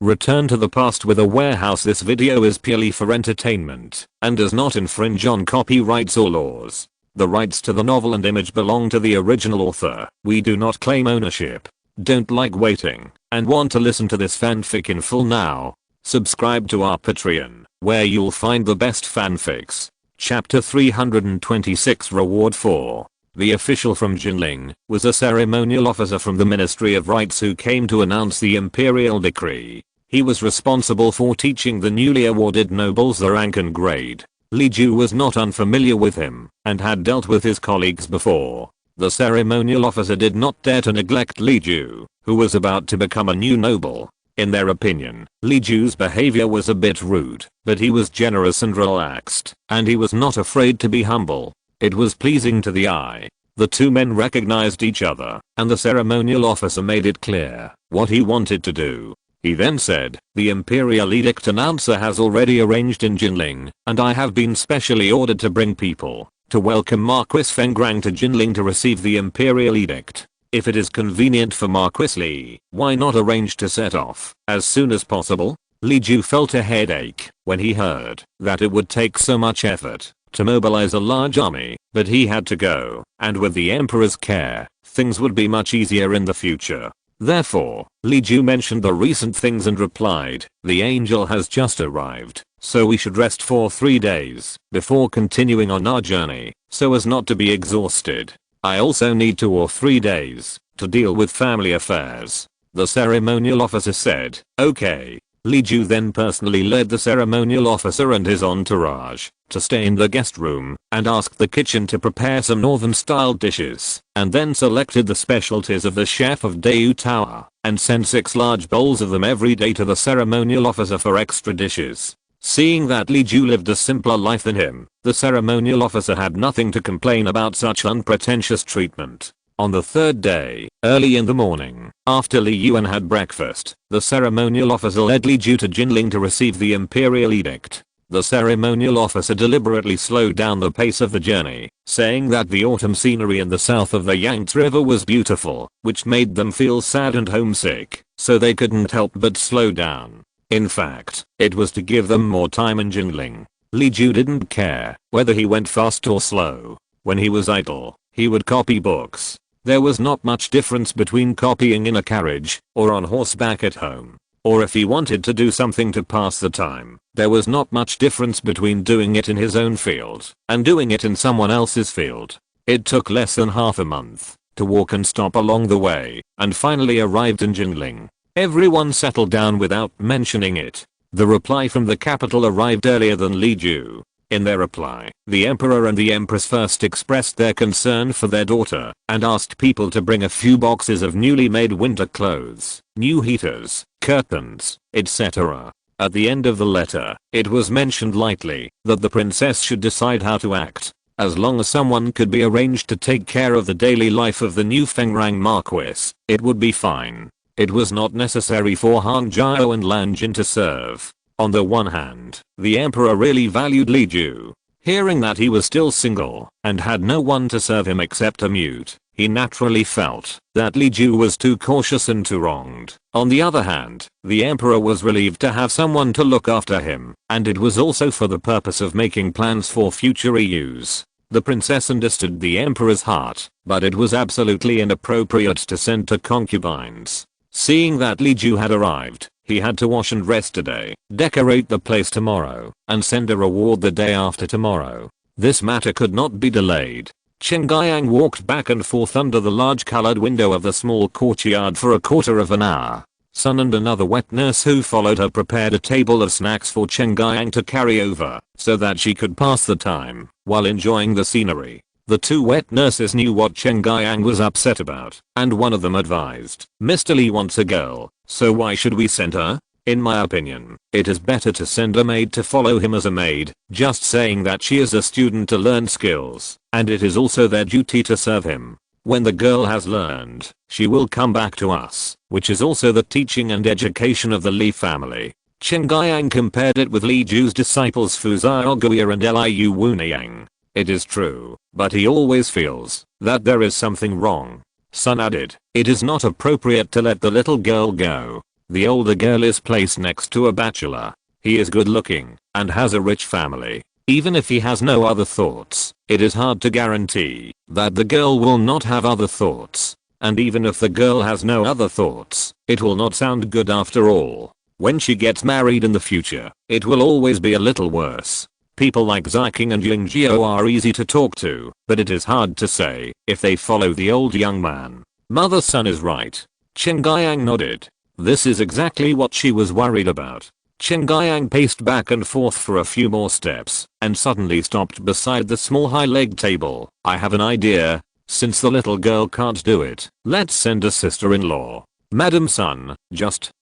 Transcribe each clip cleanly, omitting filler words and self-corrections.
Return to the past with a warehouse. This video is purely for entertainment and does not infringe on copyrights or laws. The rights to the novel and image belong to the original author. We do not claim ownership. Don't like waiting and want to listen to this fanfic in full now? Subscribe to our Patreon, where you'll find the best fanfics. Chapter 326 Reward 4. The official from Jinling was a ceremonial officer from the Ministry of Rites who came to announce the imperial decree. He was responsible for teaching the newly awarded nobles the rank and grade. Li Ju was not unfamiliar with him and had dealt with his colleagues before. The ceremonial officer did not dare to neglect Li Ju, who was about to become a new noble. In their opinion, Li Ju's behavior was a bit rude, but he was generous and relaxed, and he was not afraid to be humble. It was pleasing to the eye. The two men recognized each other, and the ceremonial officer made it clear what he wanted to do. He then said, "The Imperial Edict announcer has already arranged in Jinling, and I have been specially ordered to bring people to welcome Marquis Fengrang to Jinling to receive the Imperial Edict. If it is convenient for Marquis Li, why not arrange to set off as soon as possible?" Li Ju felt a headache when he heard that it would take so much effort to mobilize a large army, but he had to go, and with the Emperor's care, things would be much easier in the future. Therefore, Li Ju mentioned the recent things and replied, "The angel has just arrived, so we should rest for 3 days before continuing on our journey, so as not to be exhausted. I also need 2 or 3 days to deal with family affairs." The ceremonial officer said, "Okay." Li Ju then personally led the ceremonial officer and his entourage to stay in the guest room and asked the kitchen to prepare some northern-style dishes, and then selected the specialties of the chef of Dayu Tower and sent 6 large bowls of them every day to the ceremonial officer for extra dishes. Seeing that Li Ju lived a simpler life than him, the ceremonial officer had nothing to complain about such unpretentious treatment. On the 3rd day, early in the morning, after Li Yuan had breakfast, the ceremonial officer led Li Ju to Jinling to receive the Imperial Edict. The ceremonial officer deliberately slowed down the pace of the journey, saying that the autumn scenery in the south of the Yangtze River was beautiful, which made them feel sad and homesick, so they couldn't help but slow down. In fact, it was to give them more time in Jinling. Li Ju didn't care whether he went fast or slow. When he was idle, he would copy books. There was not much difference between copying in a carriage or on horseback at home. Or if he wanted to do something to pass the time, there was not much difference between doing it in his own field and doing it in someone else's field. It took less than half a month to walk and stop along the way, and finally arrived in Jinling. Everyone settled down without mentioning it. The reply from the capital arrived earlier than Li Ju. In their reply, the Emperor and the Empress first expressed their concern for their daughter and asked people to bring a few boxes of newly made winter clothes, new heaters, curtains, etc. At the end of the letter, it was mentioned lightly that the princess should decide how to act. As long as someone could be arranged to take care of the daily life of the new Fengrang Marquis, it would be fine. It was not necessary for Han Jiao and Lan Jin to serve. On the one hand, the Emperor really valued Li Ju. Hearing that he was still single and had no one to serve him except a mute, he naturally felt that Li Ju was too cautious and too wronged. On the other hand, the Emperor was relieved to have someone to look after him, and it was also for the purpose of making plans for future use. The princess understood the Emperor's heart, but it was absolutely inappropriate to send to concubines. Seeing that Li Ju had arrived, he had to wash and rest today, decorate the place tomorrow, and send a reward the day after tomorrow. This matter could not be delayed. Chen Guiyang walked back and forth under the large colored window of the small courtyard for a quarter of an hour. Sun and another wet nurse who followed her prepared a table of snacks for Chen Guiyang to carry over, so that she could pass the time while enjoying the scenery. The 2 wet nurses knew what Chen Guiyang was upset about, and one of them advised, "Mr. Li wants a girl, so why should we send her? In my opinion, it is better to send a maid to follow him as a maid, just saying that she is a student to learn skills, and it is also their duty to serve him. When the girl has learned, she will come back to us, which is also the teaching and education of the Li family." Chen Guiyang compared it with Li Ju's disciples Fu Xiaoguo and Yu Yaoniang. It is true, but he always feels that there is something wrong. Sun added, "It is not appropriate to let the little girl go. The older girl is placed next to a bachelor. He is good looking and has a rich family. Even if he has no other thoughts, it is hard to guarantee that the girl will not have other thoughts. And even if the girl has no other thoughts, it will not sound good after all. When she gets married in the future, it will always be a little worse. People like Zyking and Yungjio are easy to talk to, but it is hard to say if they follow the old young man. Mother's son is right. Chen Guiyang nodded. This is exactly what she was worried about. Chen Guiyang paced back and forth for a few more steps and suddenly stopped beside the small high-legged table. I have an idea. Since the little girl can't do it, let's send a sister-in-law. Madam Sun,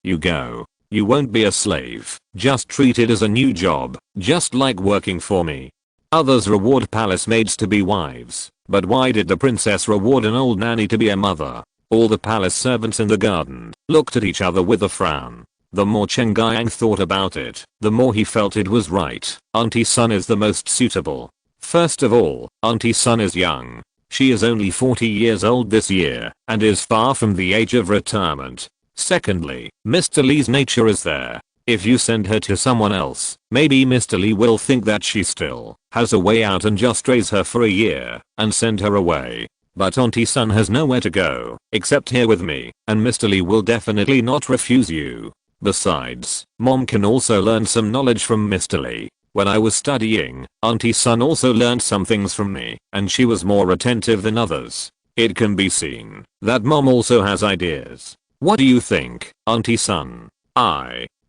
you go. You won't be a slave, just treat it as a new job, just like working for me. Others reward palace maids to be wives, but why did the princess reward an old nanny to be a mother? All the palace servants in the garden looked at each other with a frown. The more Chen Guiyang thought about it, the more he felt it was right. Auntie Sun is the most suitable. First of all, Auntie Sun is young. She is only 40 years old this year and is far from the age of retirement. Secondly, Mr. Lee's nature is there. If you send her to someone else, maybe Mr. Lee will think that she still has a way out and just raise her for a year and send her away. But Auntie Sun has nowhere to go except here with me, and Mr. Lee will definitely not refuse you. Besides, Mom can also learn some knowledge from Mr. Lee. When I was studying, Auntie Sun also learned some things from me, and she was more attentive than others. It can be seen that Mom also has ideas. What do you think, Auntie Sun?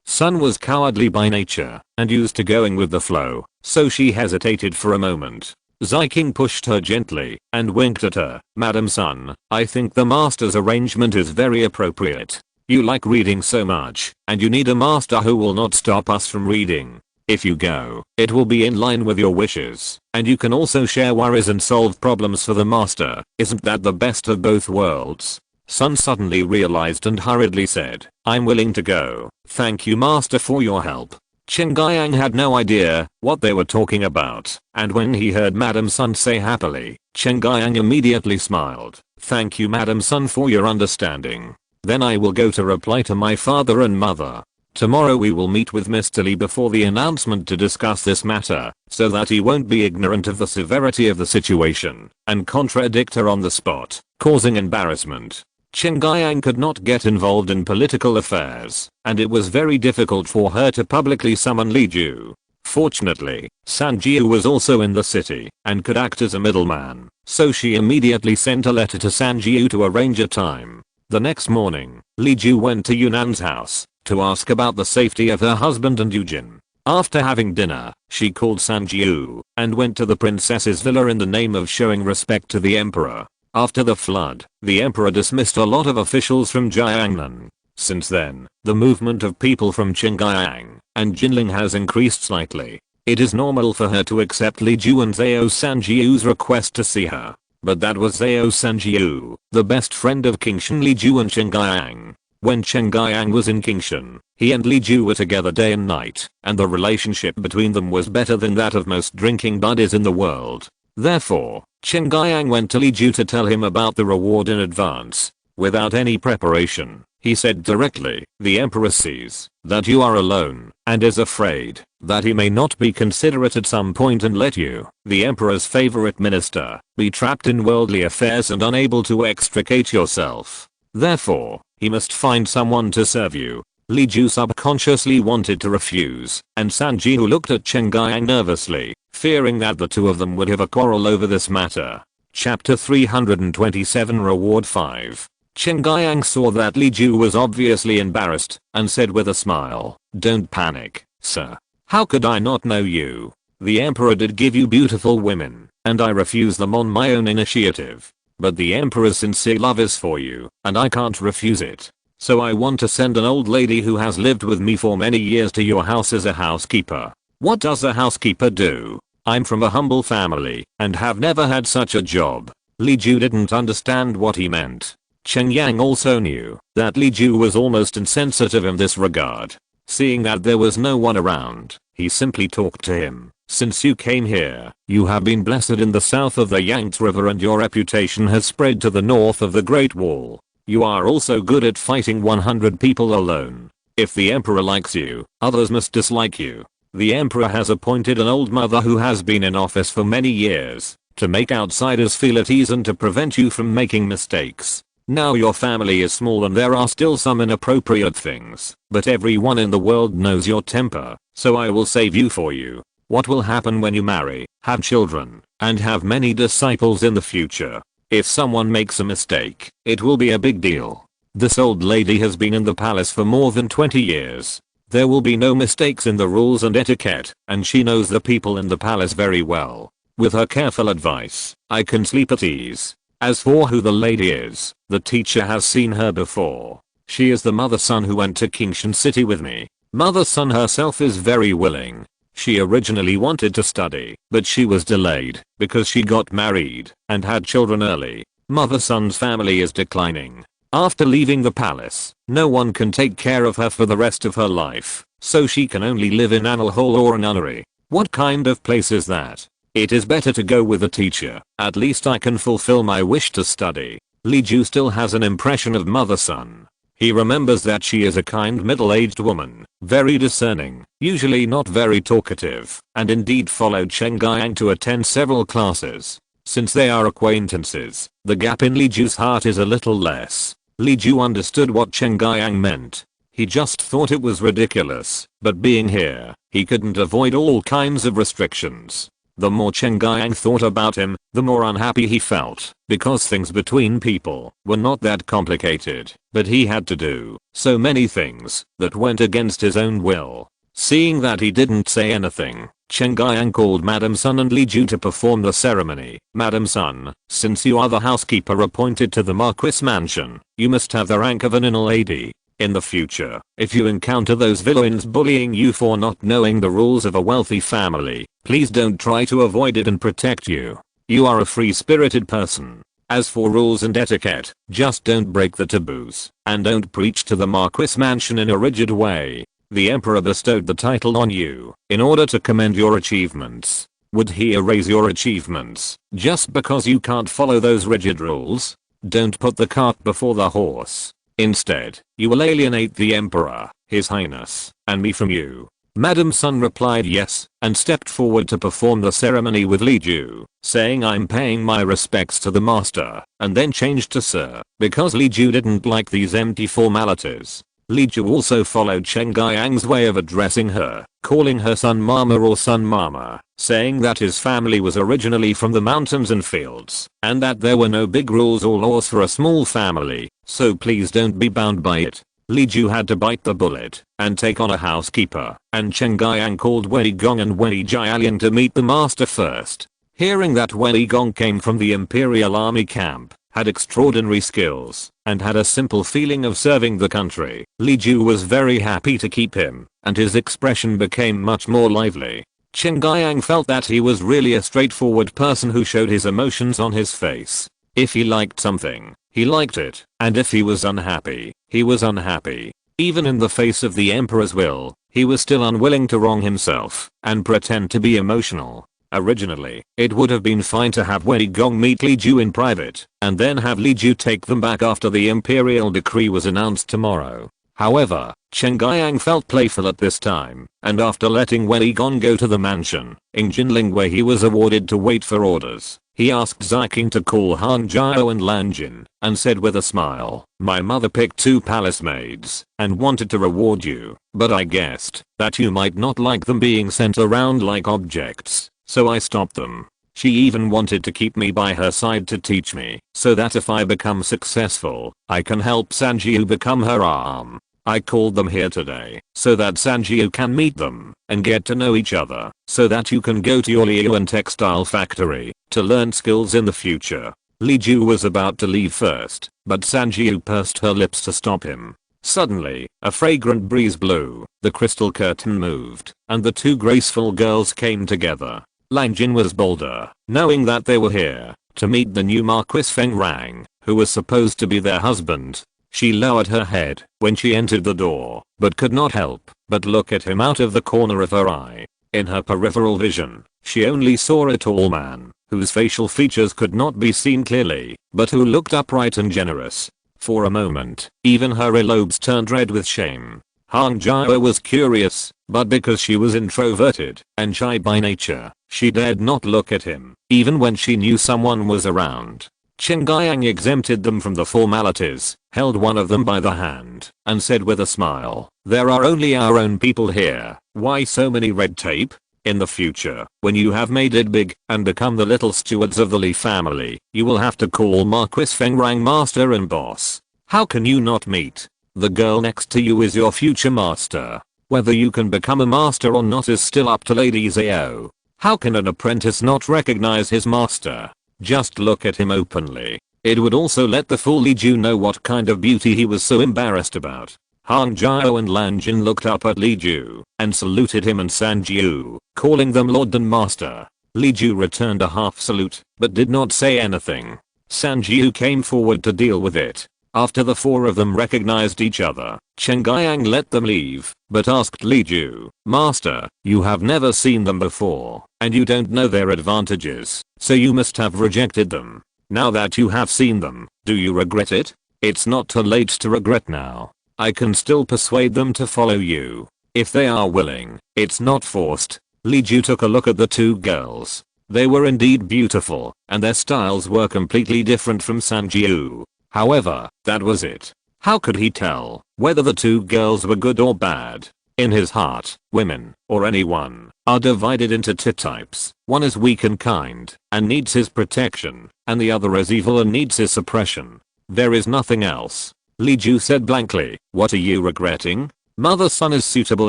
Sun was cowardly by nature and used to going with the flow, so she hesitated for a moment. Zyking pushed her gently and winked at her. Madam Sun, I think the master's arrangement is very appropriate. You like reading so much, and you need a master who will not stop us from reading. If you go, it will be in line with your wishes, and you can also share worries and solve problems for the master. Isn't that the best of both worlds? Sun suddenly realized and hurriedly said, I'm willing to go. Thank you master for your help. Chen Guiyang had no idea what they were talking about, and when he heard Madam Sun say happily, Chen Guiyang immediately smiled. Thank you Madam Sun for your understanding. Then I will go to reply to my father and mother. Tomorrow we will meet with Mr. Lee before the announcement to discuss this matter, so that he won't be ignorant of the severity of the situation and contradict her on the spot, causing embarrassment. Chen Guiyang could not get involved in political affairs, and it was very difficult for her to publicly summon Li Ju. Fortunately, San Jiu was also in the city and could act as a middleman, so she immediately sent a letter to San Jiu to arrange a time. The next morning, Li Ju went to Yunan's house to ask about the safety of her husband and Yujin. After having dinner, she called San Jiu and went to the princess's villa in the name of showing respect to the emperor. After the flood, the emperor dismissed a lot of officials from Jiangnan. Since then, the movement of people from Qingyang and Jinling has increased slightly. It is normal for her to accept Li Ju and Zhao Sanjiu's request to see her. But that was Zhao Sanjiu, the best friend of Qingshan Li Ju and Qingyang. When Qingyang was in Qingshan, he and Li Ju were together day and night, and the relationship between them was better than that of most drinking buddies in the world. Therefore, Qingyang went to Li Ju to tell him about the reward in advance. Without any preparation, he said directly, the emperor sees that you are alone and is afraid that he may not be considerate at some point and let you, the emperor's favorite minister, be trapped in worldly affairs and unable to extricate yourself. Therefore, he must find someone to serve you. Li Ju subconsciously wanted to refuse, and San Jiu looked at Qingyang nervously, fearing that the two of them would have a quarrel over this matter. Chapter 327 Reward 5. Qingyang saw that Li Ju was obviously embarrassed and said with a smile, "Don't panic, sir. How could I not know you? The emperor did give you beautiful women, and I refuse them on my own initiative. But the emperor's sincere love is for you, and I can't refuse it. So I want to send an old lady who has lived with me for many years to your house as a housekeeper." What does a housekeeper do? I'm from a humble family and have never had such a job. Li Ju didn't understand what he meant. Chen Yang also knew that Li Ju was almost insensitive in this regard. Seeing that there was no one around, he simply talked to him. Since you came here, you have been blessed in the south of the Yangtze River and your reputation has spread to the north of the Great Wall. You are also good at fighting 100 people alone. If the emperor likes you, others must dislike you. The emperor has appointed an old mother who has been in office for many years to make outsiders feel at ease and to prevent you from making mistakes. Now your family is small and there are still some inappropriate things, but everyone in the world knows your temper, so I will save you for you. What will happen when you marry, have children, and have many disciples in the future? If someone makes a mistake, it will be a big deal. This old lady has been in the palace for more than 20 years. There will be no mistakes in the rules and etiquette, and she knows the people in the palace very well. With her careful advice, I can sleep at ease. As for who the lady is, the teacher has seen her before. She is the mother son who went to Kingshan City with me. Mother son herself is very willing. She originally wanted to study, but she was delayed because she got married and had children early. Mother son's family is declining. After leaving the palace, no one can take care of her for the rest of her life, so she can only live in an hole or a nunnery. What kind of place is that? It is better to go with a teacher. At least I can fulfill my wish to study. Li Ju still has an impression of mother son. He remembers that she is a kind middle-aged woman, very discerning, usually not very talkative, and indeed followed Cheng Guiyang to attend several classes. Since they are acquaintances, the gap in Li Ju's heart is a little less. Li Ju understood what Cheng Guiyang meant. He just thought it was ridiculous, but being here, he couldn't avoid all kinds of restrictions. The more Cheng Guiyang thought about him, the more unhappy he felt, because things between people were not that complicated, but he had to do so many things that went against his own will. Seeing that he didn't say anything, Cheng Guiyang called Madam Sun and Li Ju to perform the ceremony. Madam Sun, since you are the housekeeper appointed to the Marquis mansion, you must have the rank of an inner lady. In the future, if you encounter those villains bullying you for not knowing the rules of a wealthy family, please don't try to avoid it and protect you. You are a free-spirited person. As for rules and etiquette, just don't break the taboos, and don't preach to the Marquis mansion in a rigid way. The emperor bestowed the title on you in order to commend your achievements. Would he erase your achievements just because you can't follow those rigid rules? Don't put the cart before the horse. Instead, you will alienate the emperor, his highness, and me from you. Madam Sun replied yes, and stepped forward to perform the ceremony with Li Ju, saying I'm paying my respects to the master, and then changed to sir, because Li Ju didn't like these empty formalities. Li Ju also followed Cheng Guiyang's way of addressing her, calling her son Mama or Sun Mama, saying that his family was originally from the mountains and fields, and that there were no big rules or laws for a small family, so please don't be bound by it. Li Ju had to bite the bullet and take on a housekeeper, and Cheng Guiyang called Wei Gong and Wei Jialian to meet the master first. Hearing that Wei Gong came from the Imperial Army camp, had extraordinary skills, and had a simple feeling of serving the country, Li Ju was very happy to keep him, and his expression became much more lively. Cheng Guiyang felt that he was really a straightforward person who showed his emotions on his face. If he liked something, he liked it, and if he was unhappy, he was unhappy. Even in the face of the emperor's will, he was still unwilling to wrong himself and pretend to be emotional. Originally, it would have been fine to have Wei Gong meet Li Ju in private, and then have Li Ju take them back after the imperial decree was announced tomorrow. However, Cheng Guiyang felt playful at this time, and after letting Wei Gong go to the mansion, in Jinling where he was awarded to wait for orders, he asked Ziking to call Han Jiao and Lan Jin, and said with a smile, my mother picked 2 palace maids, and wanted to reward you, but I guessed that you might not like them being sent around like objects. So I stopped them. She even wanted to keep me by her side to teach me, so that if I become successful, I can help Sanjiu become her arm. I called them here today, so that Sanjiu can meet them, and get to know each other, so that you can go to your Liuan textile factory, to learn skills in the future. Li Ju was about to leave first, but Sanjiu pursed her lips to stop him. Suddenly, a fragrant breeze blew, the crystal curtain moved, and the 2 graceful girls came together. Lan Jin was bolder, knowing that they were here to meet the new Marquis Feng Rang, who was supposed to be their husband. She lowered her head when she entered the door, but could not help but look at him out of the corner of her eye. In her peripheral vision, she only saw a tall man, whose facial features could not be seen clearly, but who looked upright and generous. For a moment, even her earlobes turned red with shame. Hang Jiao was curious, but because she was introverted and shy by nature, she dared not look at him, even when she knew someone was around. Chen Guiyang exempted them from the formalities, held one of them by the hand, and said with a smile, "There are only our own people here, why so many red tape? In the future, when you have made it big and become the little stewards of the Li family, you will have to call Marquis Fengrang master and boss. How can you not meet? The girl next to you is your future master. Whether you can become a master or not is still up to Lady Zhao. How can an apprentice not recognize his master? Just look at him openly." It would also let the fool Li Ju know what kind of beauty he was so embarrassed about. Hang Jiao and Lan Jin looked up at Li Ju and saluted him and San Jiu, calling them Lord and Master. Li Ju returned a half salute, but did not say anything. San Jiu came forward to deal with it. After the four of them recognized each other, Chen Guiyang let them leave, but asked Li Ju, "Master, you have never seen them before, and you don't know their advantages, so you must have rejected them. Now that you have seen them, do you regret it? It's not too late to regret now. I can still persuade them to follow you. If they are willing, it's not forced." Li Ju took a look at the two girls. They were indeed beautiful, and their styles were completely different from San Jiu. However, that was it. How could he tell whether the two girls were good or bad? In his heart, women, or anyone, are divided into two types. One is weak and kind, and needs his protection, and the other is evil and needs his suppression. There is nothing else. Li Ju said blankly, "What are you regretting? Mother-son is suitable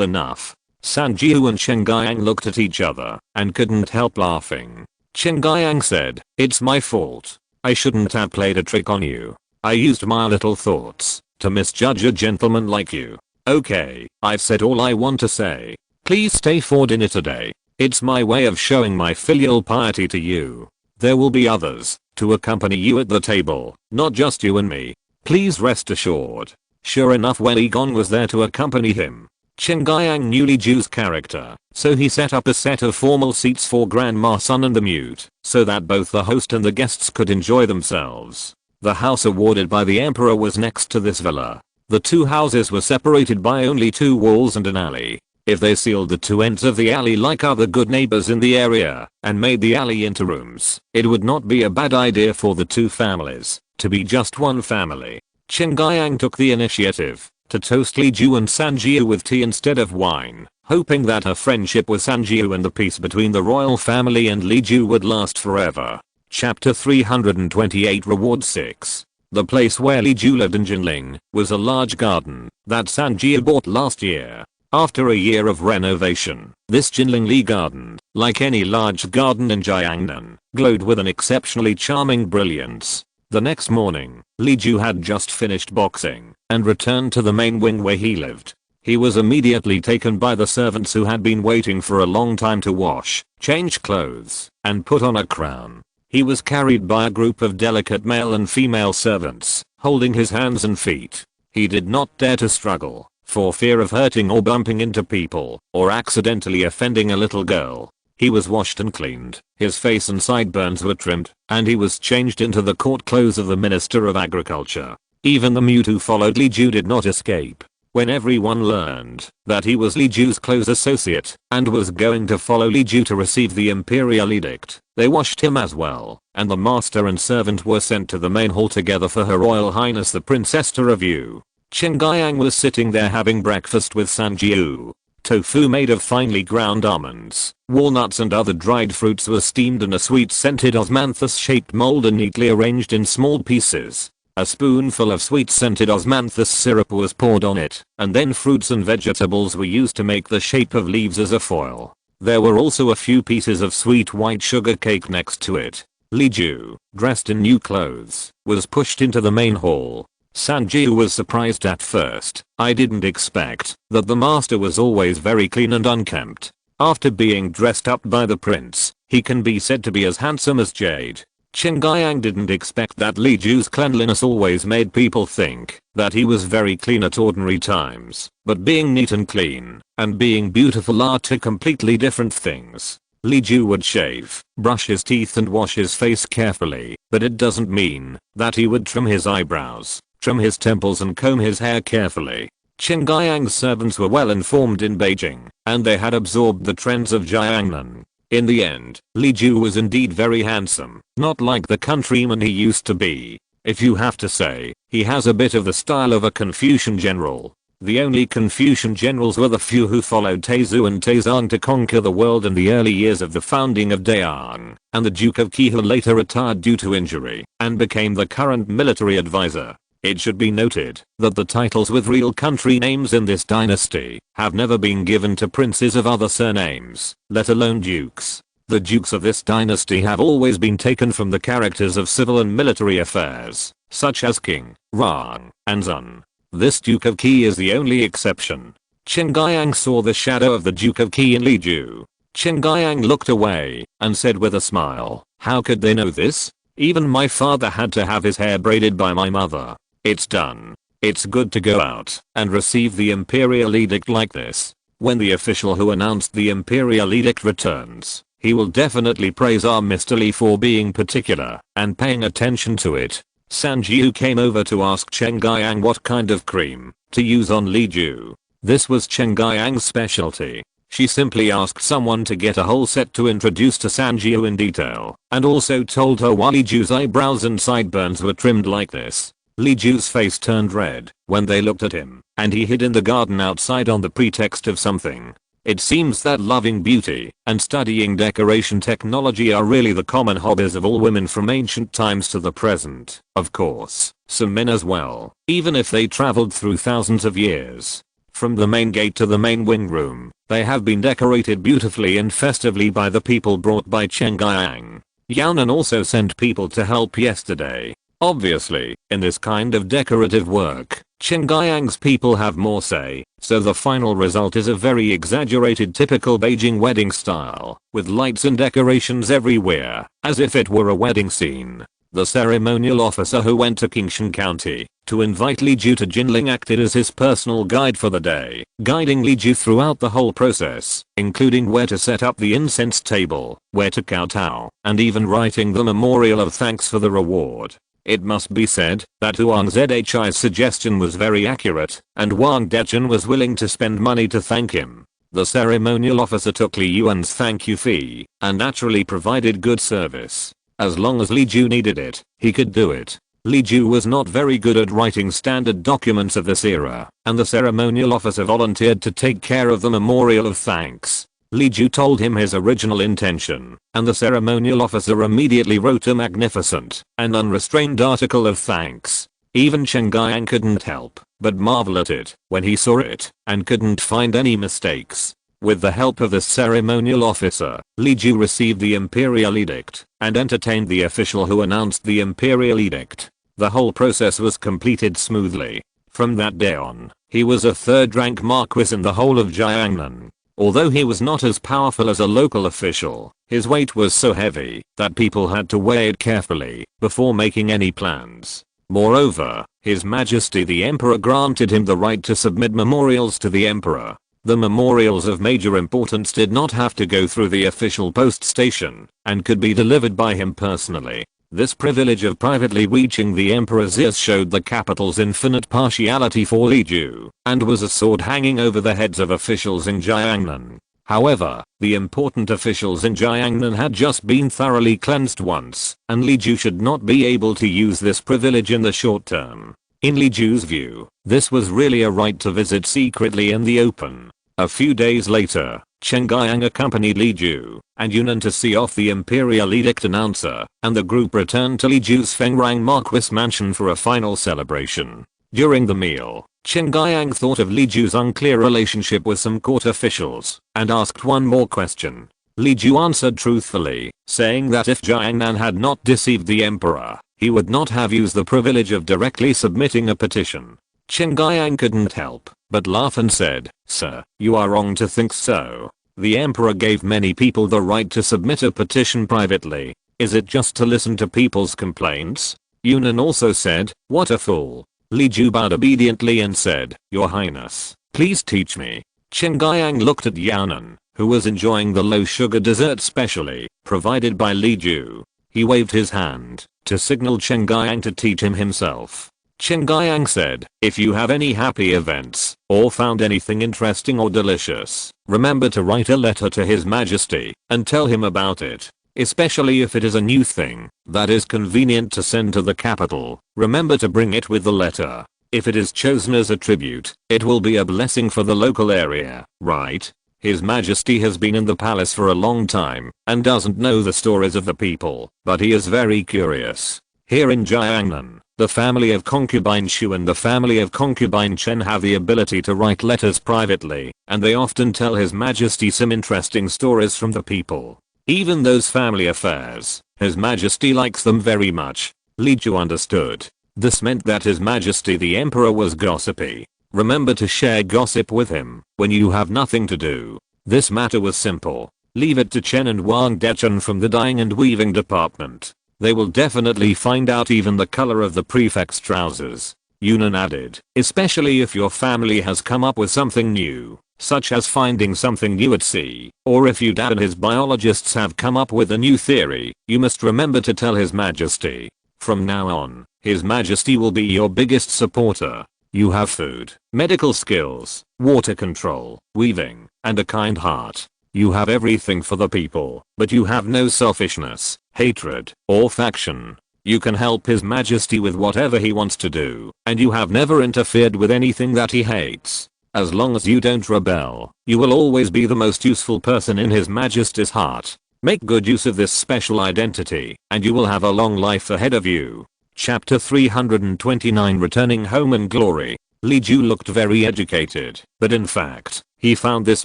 enough." San Jiu and Chen Guiyang looked at each other, and couldn't help laughing. Chen Guiyang said, "It's my fault. I shouldn't have played a trick on you. I used my little thoughts to misjudge a gentleman like you. Okay, I've said all I want to say. Please stay for dinner today. It's my way of showing my filial piety to you. There will be others to accompany you at the table, not just you and me. Please rest assured." Sure enough, Wei Gong was there to accompany him. Chen Guiyang knew Li Ju's character, so he set up a set of formal seats for Grandma Sun and the Mute, so that both the host and the guests could enjoy themselves. The house awarded by the emperor was next to this villa. The two houses were separated by only two walls and an alley. If they sealed the two ends of the alley like other good neighbors in the area and made the alley into rooms, it would not be a bad idea for the two families to be just one family. Chen Guiyang took the initiative to toast Li Ju and San Jiu with tea instead of wine, hoping that her friendship with San Jiu and the peace between the royal family and Li Ju would last forever. Chapter 328 Reward 6. The place where Li Ju lived in Jinling was a large garden that San Jiu bought last year. After a year of renovation, this Jinling Li garden, like any large garden in Jiangnan, glowed with an exceptionally charming brilliance. The next morning, Li Ju had just finished boxing and returned to the main wing where he lived. He was immediately taken by the servants who had been waiting for a long time to wash, change clothes, and put on a crown. He was carried by a group of delicate male and female servants, holding his hands and feet. He did not dare to struggle, for fear of hurting or bumping into people, or accidentally offending a little girl. He was washed and cleaned, his face and sideburns were trimmed, and he was changed into the court clothes of the Minister of Agriculture. Even the mute who followed Li Ju did not escape. When everyone learned that he was Li Ju's close associate and was going to follow Li Ju to receive the imperial edict, they washed him as well, and the master and servant were sent to the main hall together for Her Royal Highness the Princess to review. Chen Guiyang was sitting there having breakfast with San Jiu. Tofu made of finely ground almonds, walnuts and other dried fruits was steamed in a sweet-scented osmanthus-shaped mold and neatly arranged in small pieces. A spoonful of sweet-scented osmanthus syrup was poured on it, and then fruits and vegetables were used to make the shape of leaves as a foil. There were also a few pieces of sweet white sugar cake next to it. Li Ju, dressed in new clothes, was pushed into the main hall. San Jiu was surprised at first. "I didn't expect that the master was always very clean and unkempt. After being dressed up by the prince, he can be said to be as handsome as jade." Chen Guiyang didn't expect that Li Ju's cleanliness always made people think that he was very clean at ordinary times, but being neat and clean and being beautiful are two completely different things. Li Ju would shave, brush his teeth and wash his face carefully, but it doesn't mean that he would trim his eyebrows, trim his temples and comb his hair carefully. Chen Guiyang's servants were well informed in Beijing, and they had absorbed the trends of Jiangnan. In the end, Li Ju was indeed very handsome, not like the countryman he used to be. If you have to say, he has a bit of the style of a Confucian general. The only Confucian generals were the few who followed Taizu and Taizong to conquer the world in the early years of the founding of Dayang, and the Duke of Qi who later retired due to injury and became the current military advisor. It should be noted that the titles with real country names in this dynasty have never been given to princes of other surnames, let alone dukes. The dukes of this dynasty have always been taken from the characters of civil and military affairs, such as King, Rang, and Zun. This Duke of Qi is the only exception. Chen Guiyang saw the shadow of the Duke of Qi in Li Ju. Chen Guiyang looked away and said with a smile, "How could they know this? Even my father had to have his hair braided by my mother. It's done. It's good to go out and receive the imperial edict like this. When the official who announced the imperial edict returns, he will definitely praise our Mr. Li for being particular and paying attention to it." Sanjiu came over to ask Chen Guiyang what kind of cream to use on Li Ju. This was Chen Guiyang's specialty. She simply asked someone to get a whole set to introduce to Sanjiu in detail, and also told her why Li Ju's eyebrows and sideburns were trimmed like this. Li Ju's face turned red when they looked at him, and he hid in the garden outside on the pretext of something. It seems that loving beauty and studying decoration technology are really the common hobbies of all women from ancient times to the present. Of course, some men as well, even if they traveled through thousands of years. From the main gate to the main wing room, they have been decorated beautifully and festively by the people brought by Chen Guiyang. Yaonan also sent people to help yesterday. Obviously, in this kind of decorative work, Chen Guiyang's people have more say, so the final result is a very exaggerated typical Beijing wedding style, with lights and decorations everywhere, as if it were a wedding scene. The ceremonial officer who went to Qingshan County to invite Li Ju to Jinling acted as his personal guide for the day, guiding Li Ju throughout the whole process, including where to set up the incense table, where to kowtow, and even writing the memorial of thanks for the reward. It must be said that Huang Zhi's suggestion was very accurate, and Wang Dezhen was willing to spend money to thank him. The ceremonial officer took Li Yuan's thank you fee, and naturally provided good service. As long as Li Ju needed it, he could do it. Li Ju was not very good at writing standard documents of this era, and the ceremonial officer volunteered to take care of the memorial of thanks. Li Ju told him his original intention, and the ceremonial officer immediately wrote a magnificent and unrestrained article of thanks. Even Chen Guiyang couldn't help but marvel at it when he saw it, and couldn't find any mistakes. With the help of the ceremonial officer, Li Ju received the imperial edict and entertained the official who announced the imperial edict. The whole process was completed smoothly. From that day on, he was a third-rank marquis in the whole of Jiangnan. Although he was not as powerful as a local official, his weight was so heavy that people had to weigh it carefully before making any plans. Moreover, His Majesty the Emperor granted him the right to submit memorials to the Emperor. The memorials of major importance did not have to go through the official post station and could be delivered by him personally. This privilege of privately reaching the Emperor's ears showed the capital's infinite partiality for Li Ju, and was a sword hanging over the heads of officials in Jiangnan. However, the important officials in Jiangnan had just been thoroughly cleansed once, and Li Ju should not be able to use this privilege in the short term. In Li Ju's view, this was really a right to visit secretly in the open. A few days later, Chen Guiyang accompanied Li Ju and Yunnan to see off the imperial edict announcer, and the group returned to Li Ju's Fengrang Marquis mansion for a final celebration. During the meal, Chen Guiyang thought of Li Ju's unclear relationship with some court officials and asked one more question. Li Ju answered truthfully, saying that if Jiangnan had not deceived the emperor, he would not have used the privilege of directly submitting a petition. Chen Guiyang couldn't help but laugh and said, "Sir, you are wrong to think so. The emperor gave many people the right to submit a petition privately. Is it just to listen to people's complaints?" Yunnan also said, "What a fool." Li Ju bowed obediently and said, "Your Highness, please teach me." Chen Guiyang looked at Yaonan, who was enjoying the low sugar dessert specially provided by Li Ju. He waved his hand to signal Chen Guiyang to teach him himself. Chen Guiyang said, if you have any happy events, or found anything interesting or delicious, remember to write a letter to His Majesty, and tell him about it. Especially if it is a new thing that is convenient to send to the capital, remember to bring it with the letter. If it is chosen as a tribute, it will be a blessing for the local area, right? His Majesty has been in the palace for a long time, and doesn't know the stories of the people, but he is very curious. Here in Jiangnan, the family of concubine Xu and the family of concubine Chen have the ability to write letters privately, and they often tell His Majesty some interesting stories from the people. Even those family affairs, His Majesty likes them very much. Li Ju understood. This meant that His Majesty the Emperor was gossipy. Remember to share gossip with him when you have nothing to do. This matter was simple. Leave it to Chen and Wang Dechen from the dyeing and weaving department. They will definitely find out even the color of the prefect's trousers. Yunnan added, especially if your family has come up with something new, such as finding something new at sea, or if your dad and his biologists have come up with a new theory, you must remember to tell His Majesty. From now on, His Majesty will be your biggest supporter. You have food, medical skills, water control, weaving, and a kind heart. You have everything for the people, but you have no selfishness, hatred, or faction. You can help His Majesty with whatever he wants to do, and you have never interfered with anything that he hates. As long as you don't rebel, you will always be the most useful person in His Majesty's heart. Make good use of this special identity, and you will have a long life ahead of you. Chapter 329 Returning Home in Glory. Li Ju looked very educated, but in fact, he found this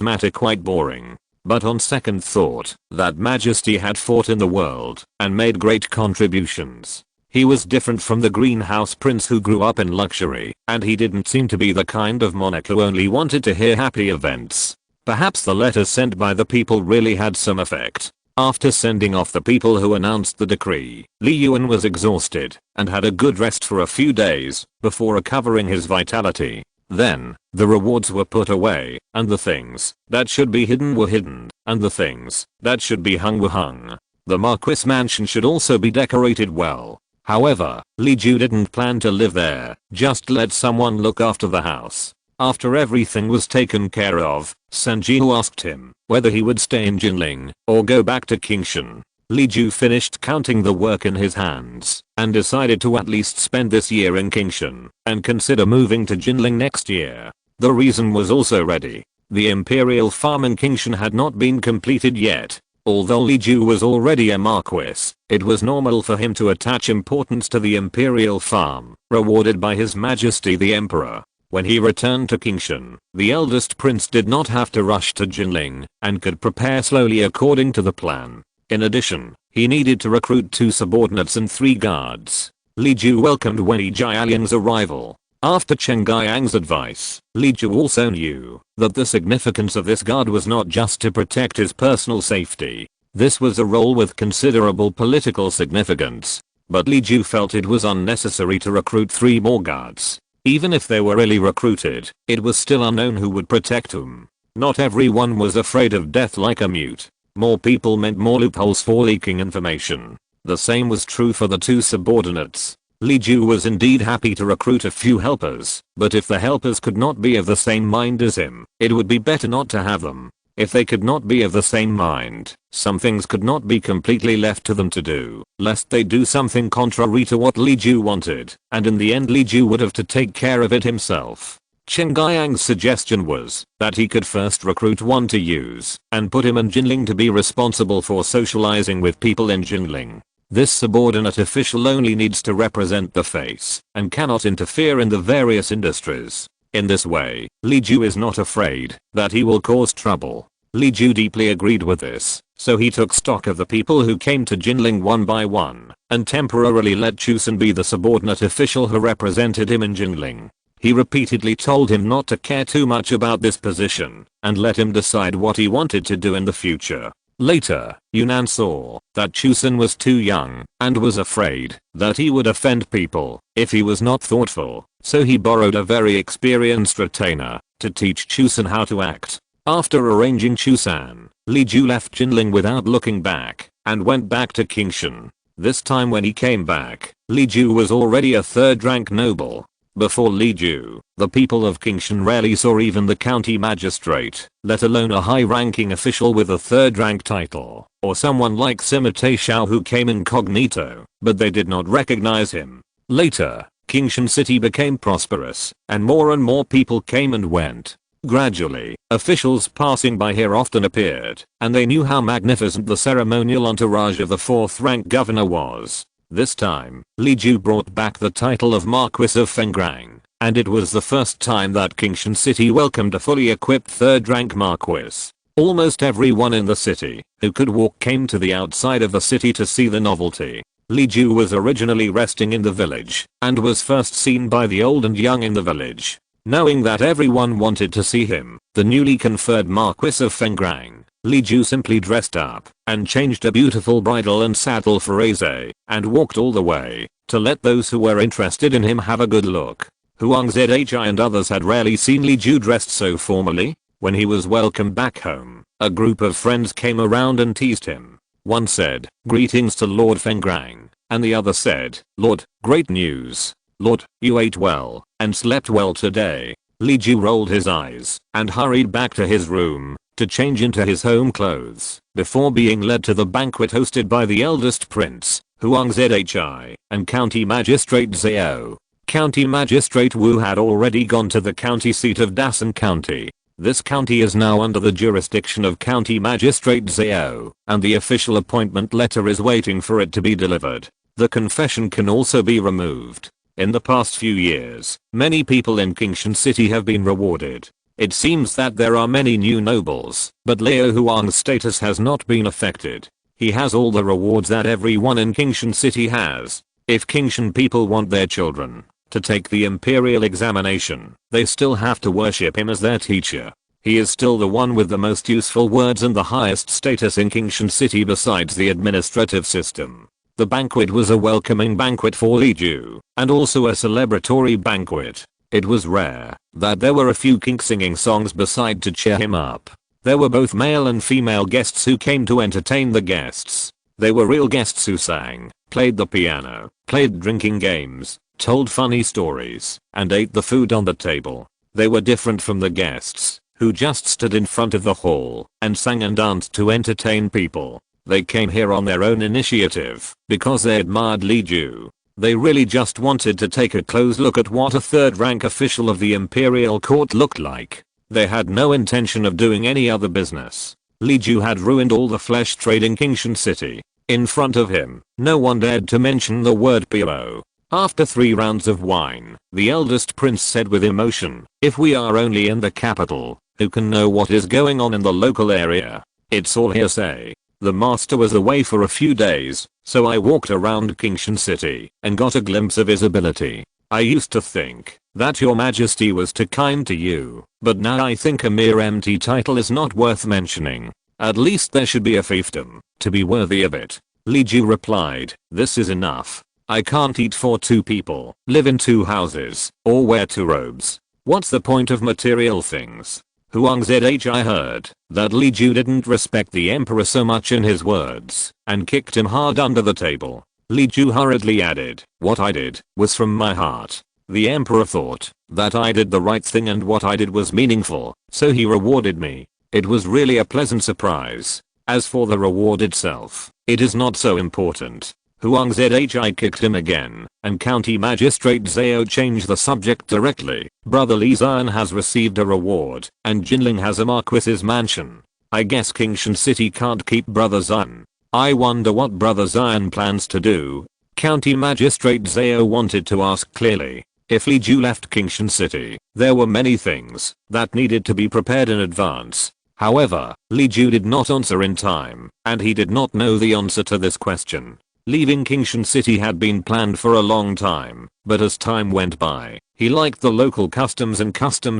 matter quite boring. But on second thought, that Majesty had fought in the world, and made great contributions. He was different from the greenhouse prince who grew up in luxury, and he didn't seem to be the kind of monarch who only wanted to hear happy events. Perhaps the letters sent by the people really had some effect. After sending off the people who announced the decree, Li Yuan was exhausted, and had a good rest for a few days, before recovering his vitality. Then, the rewards were put away, and the things that should be hidden were hidden, and the things that should be hung were hung. The Marquis mansion should also be decorated well. However, Li Ju didn't plan to live there, just let someone look after the house. After everything was taken care of, Sanjiu asked him whether he would stay in Jinling or go back to Qingshan. Li Ju finished counting the work in his hands and decided to at least spend this year in Qingshan and consider moving to Jinling next year. The reason was also ready. The imperial farm in Qingshan had not been completed yet. Although Li Ju was already a marquis, it was normal for him to attach importance to the imperial farm, rewarded by His Majesty the Emperor. When he returned to Qingshan, the eldest prince did not have to rush to Jinling and could prepare slowly according to the plan. In addition, he needed to recruit 2 subordinates and 3 guards. Li Ju welcomed Yu Yaoniang's arrival. After Chen Guiyang's advice, Li Ju also knew that the significance of this guard was not just to protect his personal safety. This was a role with considerable political significance. But Li Ju felt it was unnecessary to recruit 3 more guards. Even if they were really recruited, it was still unknown who would protect them. Not everyone was afraid of death like a mute. More people meant more loopholes for leaking information. The same was true for the 2 subordinates. Li Ju was indeed happy to recruit a few helpers, but if the helpers could not be of the same mind as him, it would be better not to have them. If they could not be of the same mind, some things could not be completely left to them to do, lest they do something contrary to what Li Ju wanted, and in the end Li Ju would have to take care of it himself. Chen Guiyang's suggestion was that he could first recruit 1 to use, and put him in Jinling to be responsible for socializing with people in Jinling. This subordinate official only needs to represent the face, and cannot interfere in the various industries. In this way, Li Ju is not afraid that he will cause trouble. Li Ju deeply agreed with this, so he took stock of the people who came to Jinling one by one, and temporarily let Chusan be the subordinate official who represented him in Jinling. He repeatedly told him not to care too much about this position, and let him decide what he wanted to do in the future. Later, Yunnan saw that Chusan was too young, and was afraid that he would offend people if he was not thoughtful, so he borrowed a very experienced retainer to teach Chusan how to act. After arranging Chusan, Li Ju left Jinling without looking back, and went back to Qingshan. This time when he came back, Li Ju was already a third-rank noble. Before Li Ju, the people of Kingshan rarely saw even the county magistrate, let alone a high-ranking official with a third-rank title, or someone like Simite Shao who came incognito, but they did not recognize him. Later, Kingshan City became prosperous, and more people came and went. Gradually, officials passing by here often appeared, and they knew how magnificent the ceremonial entourage of the fourth-rank governor was. This time, Li Ju brought back the title of Marquis of Fengrang, and it was the first time that Kingshan City welcomed a fully equipped third-rank Marquis. Almost everyone in the city who could walk came to the outside of the city to see the novelty. Li Ju was originally resting in the village, and was first seen by the old and young in the village. Knowing that everyone wanted to see him, the newly conferred Marquis of Fengrang, Li Ju simply dressed up and changed a beautiful bridle and saddle for Aze, and walked all the way to let those who were interested in him have a good look. Huang Zhi and others had rarely seen Li Ju dressed so formally. When he was welcomed back home, a group of friends came around and teased him. One said, "Greetings to Lord Fengrang," and the other said, "Lord, great news. Lord, you ate well and slept well today." Li Ju rolled his eyes and hurried back to his room to change into his home clothes before being led to the banquet hosted by the eldest prince, Huang Zhi, and County Magistrate Zhao. County Magistrate Wu had already gone to the county seat of Dasan County. This county is now under the jurisdiction of County Magistrate Zhao, and the official appointment letter is waiting for it to be delivered. The confession can also be removed. In the past few years, many people in Kingshan City have been rewarded. It seems that there are many new nobles, but Liu Huang's status has not been affected. He has all the rewards that everyone in Kingshan City has. If Kingshan people want their children to take the imperial examination, they still have to worship him as their teacher. He is still the one with the most useful words and the highest status in Kingshan City besides the administrative system. The banquet was a welcoming banquet for Li Ju, and also a celebratory banquet. It was rare that there were a few kink singing songs beside to cheer him up. There were both male and female guests who came to entertain the guests. They were real guests who sang, played the piano, played drinking games, told funny stories, and ate the food on the table. They were different from the guests, who just stood in front of the hall and sang and danced to entertain people. They came here on their own initiative because they admired Li Ju. They really just wanted to take a close look at what a third-rank official of the imperial court looked like. They had no intention of doing any other business. Li Ju had ruined all the flesh trade in Kingshan City. In front of him, no one dared to mention the word PO. After 3 rounds of wine, the eldest prince said with emotion, "If we are only in the capital, who can know what is going on in the local area? It's all hearsay." The master was away for a few days, so I walked around Kingshan City and got a glimpse of his ability. I used to think that your majesty was too kind to you, but now I think a mere empty title is not worth mentioning. At least there should be a fiefdom to be worthy of it. Li Ju replied, "This is enough. I can't eat for 2 people, live in 2 houses, or wear 2 robes. What's the point of material things?" Huang Zhi heard that Li Ju didn't respect the emperor so much in his words, and kicked him hard under the table. Li Ju hurriedly added, "What I did was from my heart. The emperor thought that I did the right thing and what I did was meaningful, so he rewarded me. It was really a pleasant surprise. As for the reward itself, it is not so important." Huang Zhi kicked him again, and County Magistrate Zhao changed the subject directly. "Brother Li Zion has received a reward, and Jinling has a Marquis's mansion. I guess Kingshan City can't keep Brother Zion. I wonder what Brother Zion plans to do." County Magistrate Zhao wanted to ask clearly. If Li Ju left Kingshan City, there were many things that needed to be prepared in advance. However, Li Ju did not answer in time, and he did not know the answer to this question. Leaving Kingshan City had been planned for a long time, but as time went by, he liked the local customs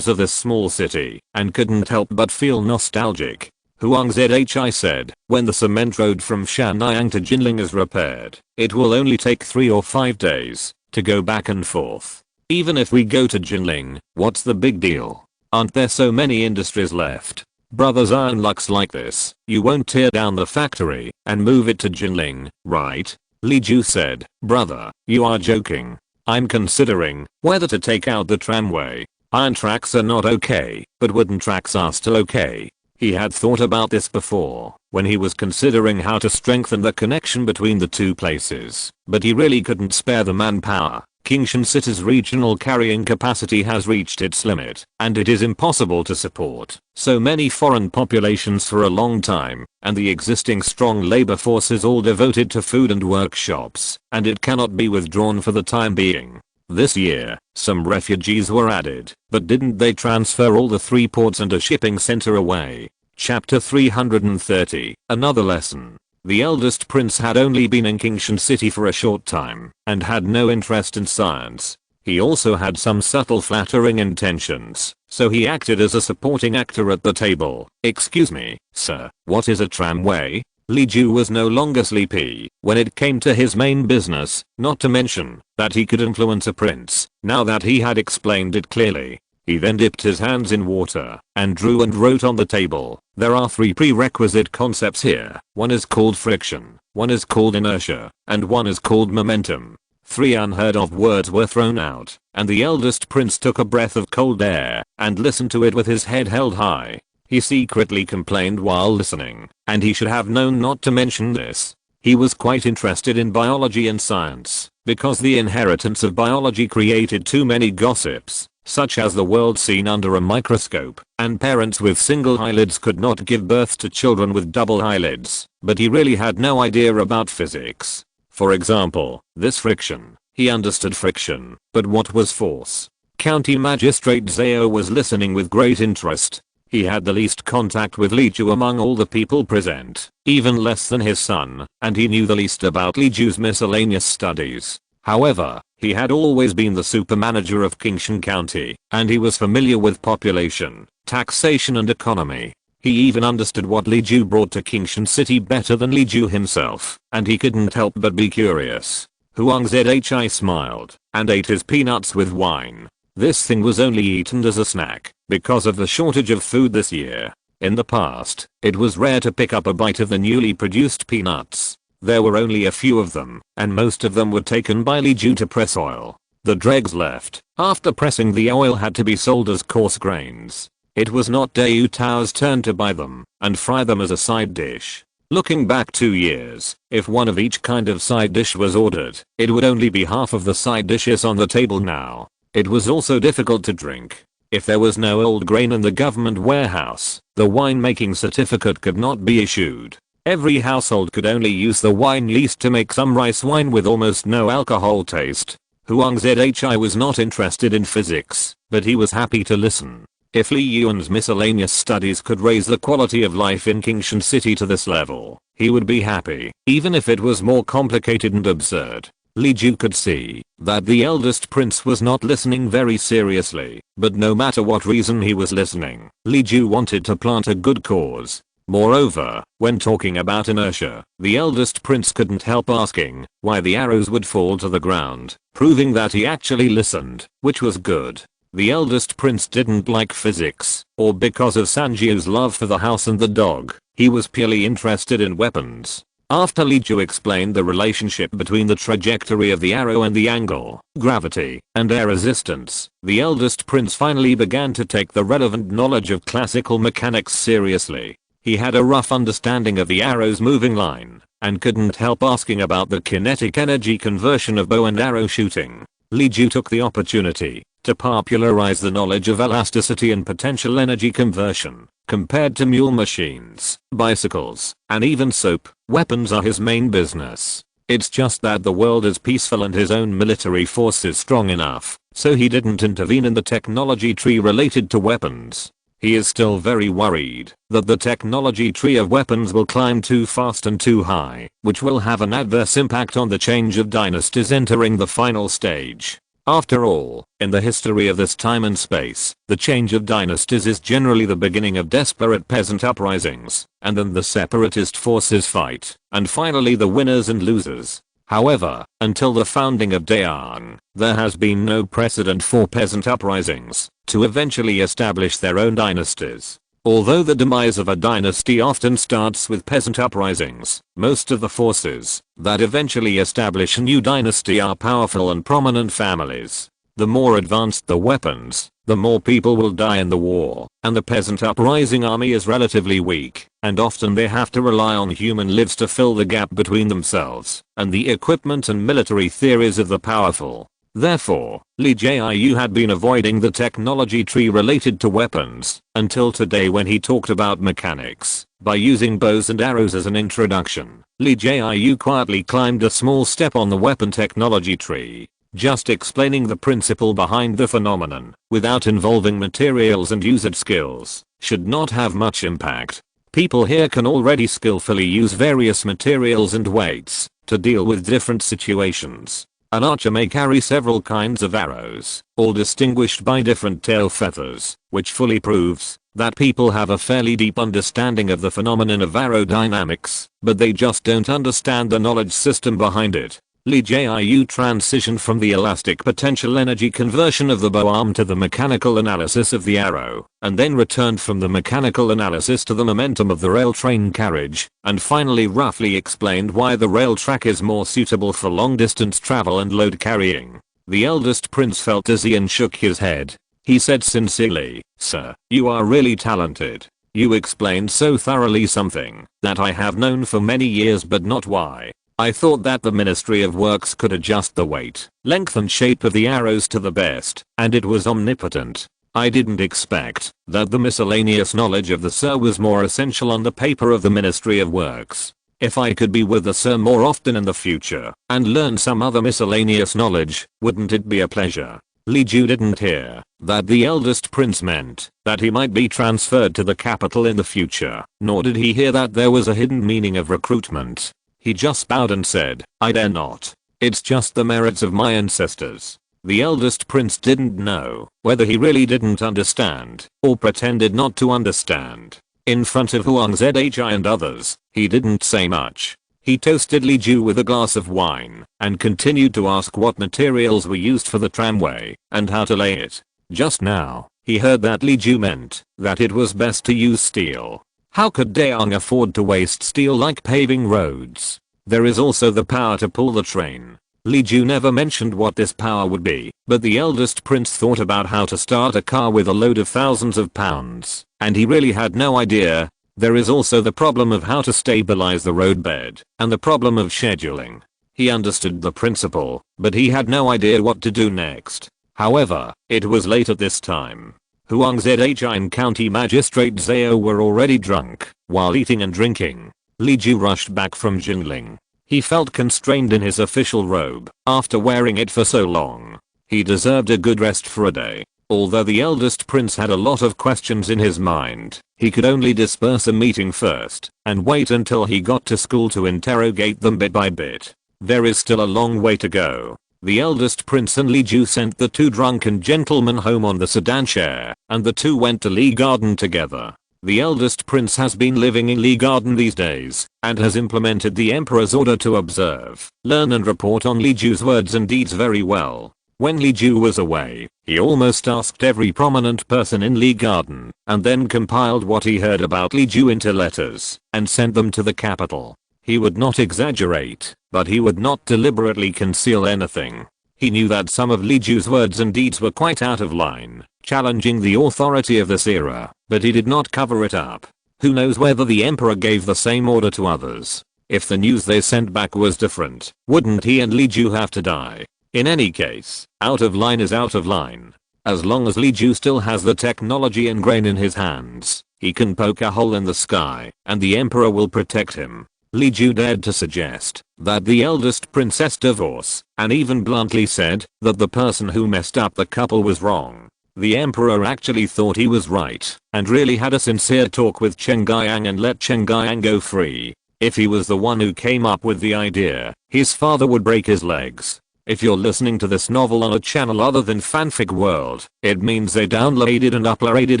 of this small city, and couldn't help but feel nostalgic. Huang Zhi said, "When the cement road from Shanyang to Jinling is repaired, it will only take 3 or 5 days to go back and forth. Even if we go to Jinling, what's the big deal? Aren't there so many industries left? Brother Zion looks like this. You won't tear down the factory and move it to Jinling, right?" Li Ju said, "Brother, you are joking. I'm considering whether to take out the tramway. Iron tracks are not okay, but wooden tracks are still okay." He had thought about this before, when he was considering how to strengthen the connection between the two places, but he really couldn't spare the manpower. Kingshan City's regional carrying capacity has reached its limit, and it is impossible to support so many foreign populations for a long time, and the existing strong labor force is all devoted to food and workshops, and it cannot be withdrawn for the time being. This year, some refugees were added, but didn't they transfer all the 3 ports and a shipping center away? Chapter 330, Another Lesson. The eldest prince had only been in Kingshan City for a short time, and had no interest in science. He also had some subtle flattering intentions, so he acted as a supporting actor at the table. "Excuse me, sir, what is a tramway?" Li Ju was no longer sleepy when it came to his main business, not to mention that he could influence a prince, now that he had explained it clearly. He then dipped his hands in water and drew and wrote on the table. There are 3 prerequisite concepts here. One is called friction, one is called inertia, and one is called momentum. 3 unheard of words were thrown out, and the eldest prince took a breath of cold air and listened to it with his head held high. He secretly complained while listening, and he should have known not to mention this. He was quite interested in biology and science, because the inheritance of biology created too many gossips, such as the world seen under a microscope, and parents with single eyelids could not give birth to children with double eyelids, but he really had no idea about physics. For example, this friction. He understood friction, but what was force? County Magistrate Zhao was listening with great interest. He had the least contact with Li Ju among all the people present, even less than his son, and he knew the least about Li Ju's miscellaneous studies. However, he had always been the super manager of Kingshan County, and he was familiar with population, taxation and economy. He even understood what Li Ju brought to Kingshan City better than Li Ju himself, and he couldn't help but be curious. Huang Zhi smiled and ate his peanuts with wine. This thing was only eaten as a snack because of the shortage of food this year. In the past, it was rare to pick up a bite of the newly produced peanuts. There were only a few of them, and most of them were taken by Li Ju to press oil. The dregs left after pressing the oil had to be sold as coarse grains. It was not Dayu Tao's turn to buy them and fry them as a side dish. Looking back 2 years, if one of each kind of side dish was ordered, it would only be half of the side dishes on the table now. It was also difficult to drink. If there was no old grain in the government warehouse, the winemaking certificate could not be issued. Every household could only use the wine yeast to make some rice wine with almost no alcohol taste. Huang Zhi was not interested in physics, but he was happy to listen. If Li Yuan's miscellaneous studies could raise the quality of life in Kingshan City to this level, he would be happy, even if it was more complicated and absurd. Li Ju could see that the eldest prince was not listening very seriously, but no matter what reason he was listening, Li Ju wanted to plant a good cause. Moreover, when talking about inertia, the eldest prince couldn't help asking why the arrows would fall to the ground, proving that he actually listened, which was good. The eldest prince didn't like physics, or because of Sanjiu's love for the house and the dog. He was purely interested in weapons. After Li Ju explained the relationship between the trajectory of the arrow and the angle, gravity, and air resistance, the eldest prince finally began to take the relevant knowledge of classical mechanics seriously. He had a rough understanding of the arrow's moving line, and couldn't help asking about the kinetic energy conversion of bow and arrow shooting. Li Ju took the opportunity to popularize the knowledge of elasticity and potential energy conversion. Compared to mule machines, bicycles, and even soap, weapons are his main business. It's just that the world is peaceful and his own military force is strong enough, so he didn't intervene in the technology tree related to weapons. He is still very worried that the technology tree of weapons will climb too fast and too high, which will have an adverse impact on the change of dynasties entering the final stage. After all, in the history of this time and space, the change of dynasties is generally the beginning of desperate peasant uprisings, and then the separatist forces fight, and finally the winners and losers. However, until the founding of Dayang, there has been no precedent for peasant uprisings to eventually establish their own dynasties. Although the demise of a dynasty often starts with peasant uprisings, most of the forces that eventually establish a new dynasty are powerful and prominent families. The more advanced the weapons, the more people will die in the war, and the peasant uprising army is relatively weak, and often they have to rely on human lives to fill the gap between themselves and the equipment and military theories of the powerful. Therefore, Lee Jiu had been avoiding the technology tree related to weapons until today when he talked about mechanics. By using bows and arrows as an introduction, Lee Jiu quietly climbed a small step on the weapon technology tree. Just explaining the principle behind the phenomenon without involving materials and usage skills should not have much impact. People here can already skillfully use various materials and weights to deal with different situations. An archer may carry several kinds of arrows, all distinguished by different tail feathers, which fully proves that people have a fairly deep understanding of the phenomenon of aerodynamics, but they just don't understand the knowledge system behind it. Lee Jiu transitioned from the elastic potential energy conversion of the bow arm to the mechanical analysis of the arrow, and then returned from the mechanical analysis to the momentum of the rail train carriage, and finally roughly explained why the rail track is more suitable for long distance travel and load carrying. The eldest prince felt dizzy and shook his head. He said sincerely, "Sir, you are really talented. You explained so thoroughly something that I have known for many years but not why. I thought that the Ministry of Works could adjust the weight, length and shape of the arrows to the best, and it was omnipotent. I didn't expect that the miscellaneous knowledge of the Sir was more essential on the paper of the Ministry of Works. If I could be with the Sir more often in the future and learn some other miscellaneous knowledge, wouldn't it be a pleasure?" Lee Jiu didn't hear that the eldest prince meant that he might be transferred to the capital in the future, nor did he hear that there was a hidden meaning of recruitment. He just bowed and said, "I dare not. It's just the merits of my ancestors." The eldest prince didn't know whether he really didn't understand or pretended not to understand. In front of Huang Zhi and others, he didn't say much. He toasted Lee Jiu with a glass of wine and continued to ask what materials were used for the tramway and how to lay it. Just now, he heard that Lee Jiu meant that it was best to use steel. How could Daeong afford to waste steel like paving roads? There is also the power to pull the train. Lee Jiu never mentioned what this power would be, but the eldest prince thought about how to start a car with a load of thousands of pounds, and he really had no idea. There is also the problem of how to stabilize the roadbed, and the problem of scheduling. He understood the principle, but he had no idea what to do next. However, it was late at this time. Huang Zhi and County Magistrate Zhao were already drunk while eating and drinking. Lee Jiu rushed back from Jinling. He felt constrained in his official robe after wearing it for so long. He deserved a good rest for a day. Although the eldest prince had a lot of questions in his mind, he could only disperse a meeting first and wait until he got to school to interrogate them bit by bit. There is still a long way to go. The eldest prince and Lee Jiu sent the two drunken gentlemen home on the sedan chair, and the two went to Lee Garden together. The eldest prince has been living in Lee Garden these days, and has implemented the emperor's order to observe, learn and report on Lee Jiu's words and deeds very well. When Lee Jiu was away, he almost asked every prominent person in Lee Garden, and then compiled what he heard about Lee Jiu into letters, and sent them to the capital. He would not exaggerate, but he would not deliberately conceal anything. He knew that some of Lee Jiu's words and deeds were quite out of line, challenging the authority of this era, but he did not cover it up. Who knows whether the emperor gave the same order to others? If the news they sent back was different, wouldn't he and Lee Jiu have to die? In any case, out of line is out of line. As long as Lee Jiu still has the technology and grain in his hands, he can poke a hole in the sky, and the emperor will protect him. Lee Jiu dared to suggest that the eldest princess divorce, and even bluntly said that the person who messed up the couple was wrong. The emperor actually thought he was right, and really had a sincere talk with Chen Guiyang and let Chen Guiyang go free. If he was the one who came up with the idea, his father would break his legs. If you're listening to this novel on a channel other than Fanfic World, it means they downloaded and uploaded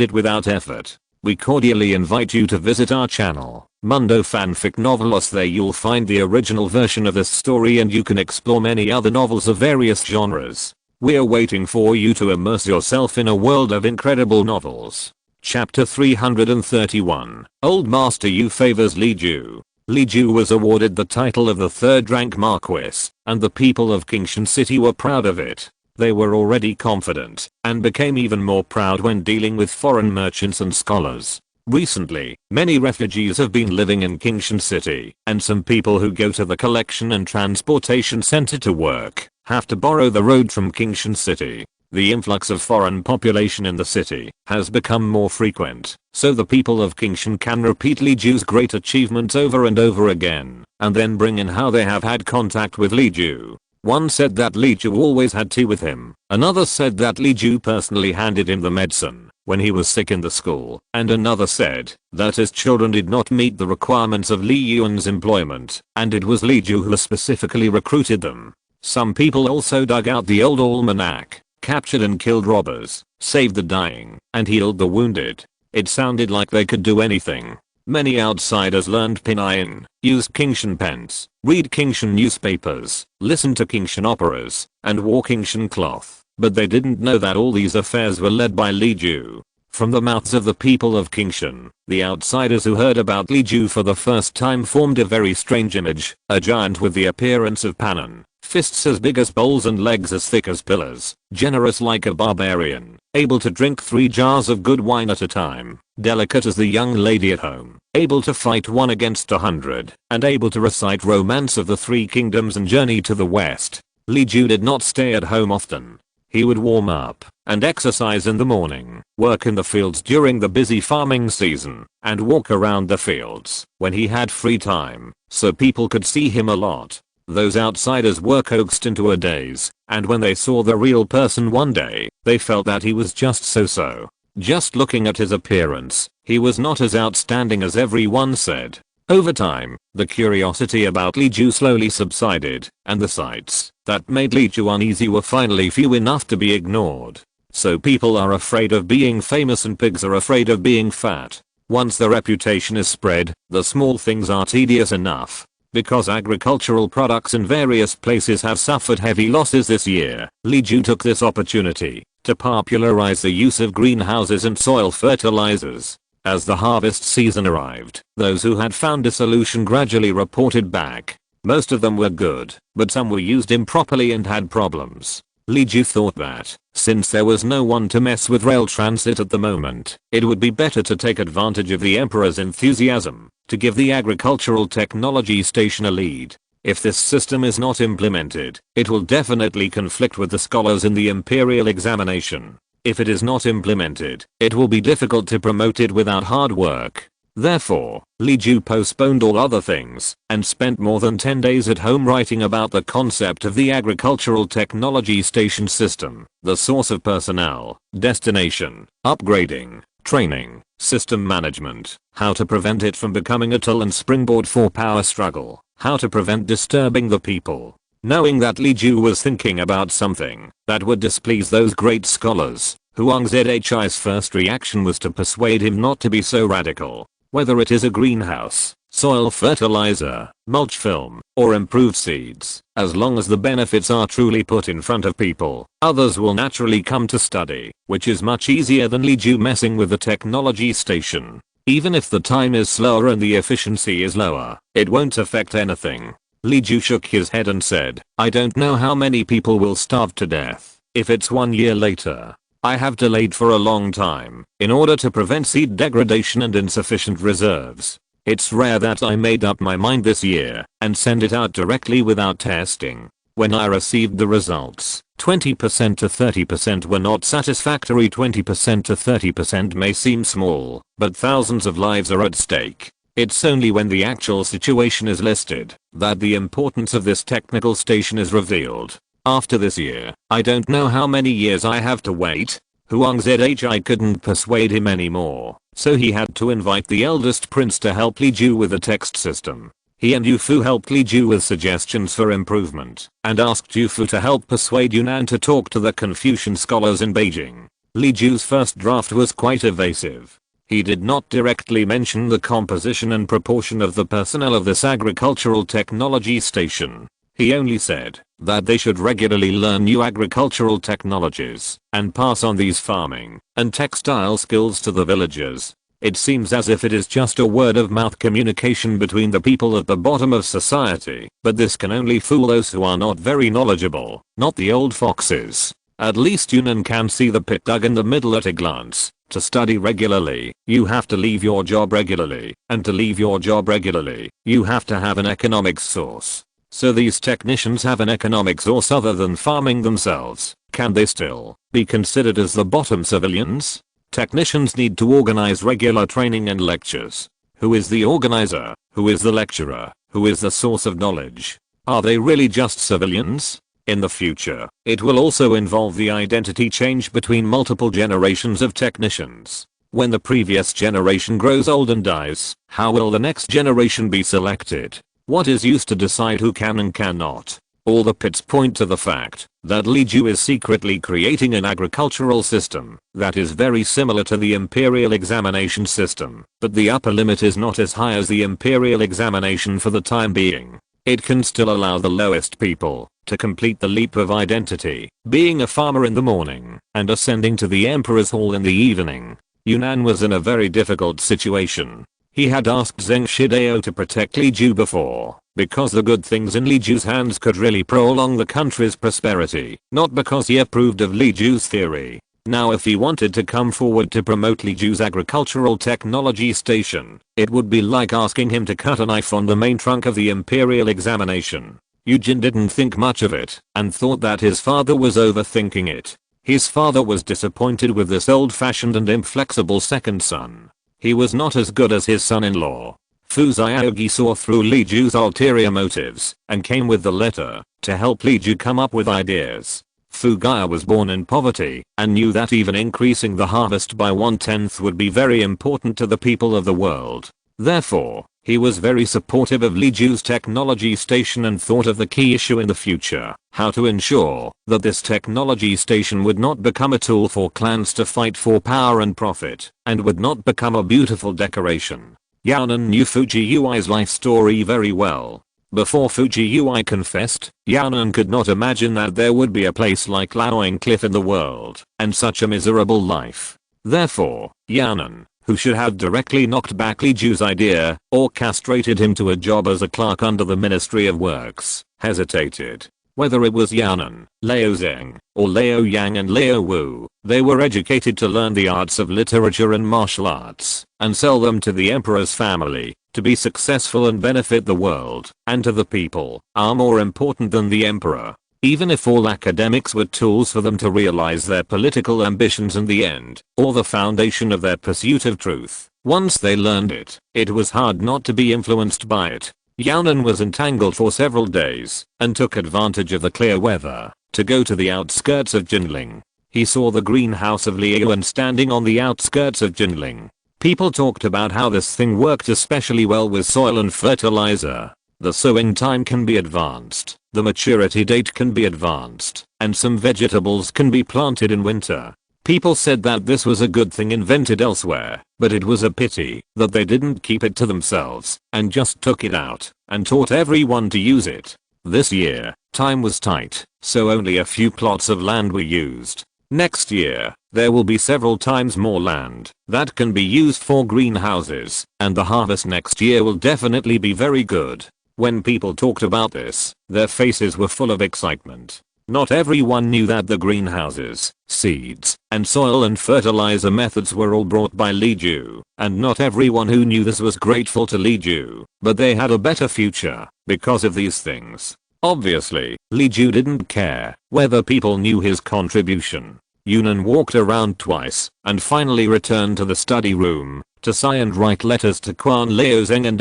it without effort. We cordially invite you to visit our channel, Mundo Fanfic Novelos. There you'll find the original version of this story and you can explore many other novels of various genres. We're waiting for you to immerse yourself in a world of incredible novels. Chapter 331. Old Master Yu favors Li Ju. Li Ju was awarded the title of the third-rank Marquis, and the people of Qingshan City were proud of it. They were already confident, and became even more proud when dealing with foreign merchants and scholars. Recently, many refugees have been living in Qingshan City, and some people who go to the collection and transportation center to work have to borrow the road from Qingshan City. The influx of foreign population in the city has become more frequent, so the people of Qingshan can repeat Li Ju's great achievements over and over again, and then bring in how they have had contact with Li Ju. One said that Li Ju always had tea with him, another said that Li Ju personally handed him the medicine when he was sick in the school, and another said that his children did not meet the requirements of Li Yuan's employment, and it was Li Ju who specifically recruited them. Some people also dug out the old almanac, captured and killed robbers, saved the dying, and healed the wounded. It sounded like they could do anything. Many outsiders learned Pinyin, used Qingshan pens, read Qingshan newspapers, listened to Qingshan operas, and wore Qingshan cloth, but they didn't know that all these affairs were led by Li Ju. From the mouths of the people of Qingshan, the outsiders who heard about Li Ju for the first time formed a very strange image, a giant with the appearance of Panon, fists as big as bowls and legs as thick as pillars, generous like a barbarian, able to drink 3 jars of good wine at a time, delicate as the young lady at home, able to fight 1 against 100, and able to recite Romance of the 3 Kingdoms and Journey to the West. Li Ju did not stay at home often. He would warm up and exercise in the morning, work in the fields during the busy farming season, and walk around the fields when he had free time, so people could see him a lot. Those outsiders were coaxed into a daze, and when they saw the real person one day, they felt that he was just so-so. Just looking at his appearance, he was not as outstanding as everyone said. Over time, the curiosity about Li Ju slowly subsided, and the sights that made Li Ju uneasy were finally few enough to be ignored. So people are afraid of being famous and pigs are afraid of being fat. Once the reputation is spread, the small things are tedious enough. Because agricultural products in various places have suffered heavy losses this year, Li Ju took this opportunity to popularize the use of greenhouses and soil fertilizers. As the harvest season arrived, those who had found a solution gradually reported back. Most of them were good, but some were used improperly and had problems. Li Ju thought that, since there was no one to mess with rail transit at the moment, it would be better to take advantage of the emperor's enthusiasm to give the agricultural technology station a lead. If this system is not implemented, it will definitely conflict with the scholars in the imperial examination. If it is not implemented, it will be difficult to promote it without hard work. Therefore, Li Ju postponed all other things and spent more than 10 days at home writing about the concept of the agricultural technology station system, the source of personnel, destination, upgrading, training, system management, how to prevent it from becoming a tool and springboard for power struggle, how to prevent disturbing the people. Knowing that Li Ju was thinking about something that would displease those great scholars, Huang Zhi's first reaction was to persuade him not to be so radical. Whether it is a greenhouse, soil fertilizer, mulch film, or improved seeds, as long as the benefits are truly put in front of people, others will naturally come to study, which is much easier than Li Ju messing with the technology station. Even if the time is slower and the efficiency is lower, it won't affect anything. Li Ju shook his head and said, I don't know how many people will starve to death if it's 1 year later. I have delayed for a long time in order to prevent seed degradation and insufficient reserves. It's rare that I made up my mind this year and send it out directly without testing. When I received the results, 20% to 30% were not satisfactory. 20% to 30% may seem small, but thousands of lives are at stake. It's only when the actual situation is listed that the importance of this technical station is revealed. After this year, I don't know how many years I have to wait. Huang Zhi couldn't persuade him anymore, so he had to invite the eldest prince to help Li Ju with the text system. He and Yu Fu helped Li Ju with suggestions for improvement, and asked Yu Fu to help persuade Yunnan to talk to the Confucian scholars in Beijing. Li Ju's first draft was quite evasive. He did not directly mention the composition and proportion of the personnel of this agricultural technology station. He only said that they should regularly learn new agricultural technologies and pass on these farming and textile skills to the villagers. It seems as if it is just a word of mouth communication between the people at the bottom of society, but this can only fool those who are not very knowledgeable, not the old foxes. At least Yunan can see the pit dug in the middle at a glance. To study regularly, you have to leave your job regularly, and to leave your job regularly, you have to have an economic source. So these technicians have an economic source other than farming themselves. Can they still be considered as the bottom civilians? Technicians need to organize regular training and lectures. Who is the organizer? Who is the lecturer? Who is the source of knowledge? Are they really just civilians? In the future, it will also involve the identity change between multiple generations of technicians. When the previous generation grows old and dies, how will the next generation be selected? What is used to decide who can and cannot? All the pits point to the fact that Li Ju is secretly creating an agricultural system that is very similar to the imperial examination system, but the upper limit is not as high as the imperial examination for the time being. It can still allow the lowest people to complete the leap of identity, being a farmer in the morning and ascending to the emperor's hall in the evening. Yunan was in a very difficult situation. He had asked Zheng Shidao to protect Li Ju before, because the good things in Li Ju's hands could really prolong the country's prosperity, not because he approved of Li Ju's theory. Now if he wanted to come forward to promote Li Ju's agricultural technology station, it would be like asking him to cut a knife on the main trunk of the imperial examination. Yujin didn't think much of it, and thought that his father was overthinking it. His father was disappointed with this old-fashioned and inflexible second son. He was not as good as his son-in-law. Fu Xiaogi saw through Li Ju's ulterior motives, and came with the letter to help Li Ju come up with ideas. Fu Gaya was born in poverty, and knew that even increasing the harvest by 1/10 would be very important to the people of the world. Therefore, he was very supportive of Li Ju's technology station and thought of the key issue in the future, how to ensure that this technology station would not become a tool for clans to fight for power and profit, and would not become a beautiful decoration. Yaonan knew Fuji Yui's life story very well. Before Fuji Yui confessed, Yaonan could not imagine that there would be a place like Laoing Cliff in the world, and such a miserable life. Therefore, Yaonan, who should have directly knocked back Li Ju's idea, or castrated him to a job as a clerk under the Ministry of Works, hesitated. Whether it was Yaonan, Liao Zheng, or Liao Yang and Liao Wu, they were educated to learn the arts of literature and martial arts, and sell them to the emperor's family, to be successful and benefit the world, and to the people, are more important than the emperor. Even if all academics were tools for them to realize their political ambitions in the end, or the foundation of their pursuit of truth, once they learned it, it was hard not to be influenced by it. Yaonan was entangled for several days, and took advantage of the clear weather, to go to the outskirts of Jinling. He saw the greenhouse of Liao Yuan standing on the outskirts of Jinling. People talked about how this thing worked especially well with soil and fertilizer. The sowing time can be advanced, the maturity date can be advanced, and some vegetables can be planted in winter. People said that this was a good thing invented elsewhere, but it was a pity that they didn't keep it to themselves, and just took it out, and taught everyone to use it. This year, time was tight, so only a few plots of land were used. Next year, there will be several times more land that can be used for greenhouses, and the harvest next year will definitely be very good. When people talked about this, their faces were full of excitement. Not everyone knew that the greenhouses, seeds, and soil and fertilizer methods were all brought by Li Ju, and not everyone who knew this was grateful to Li Ju, but they had a better future because of these things. Obviously, Li Ju didn't care whether people knew his contribution. Yunan walked around twice, and finally returned to the study room, to sigh and write letters to Quan Liao Zheng and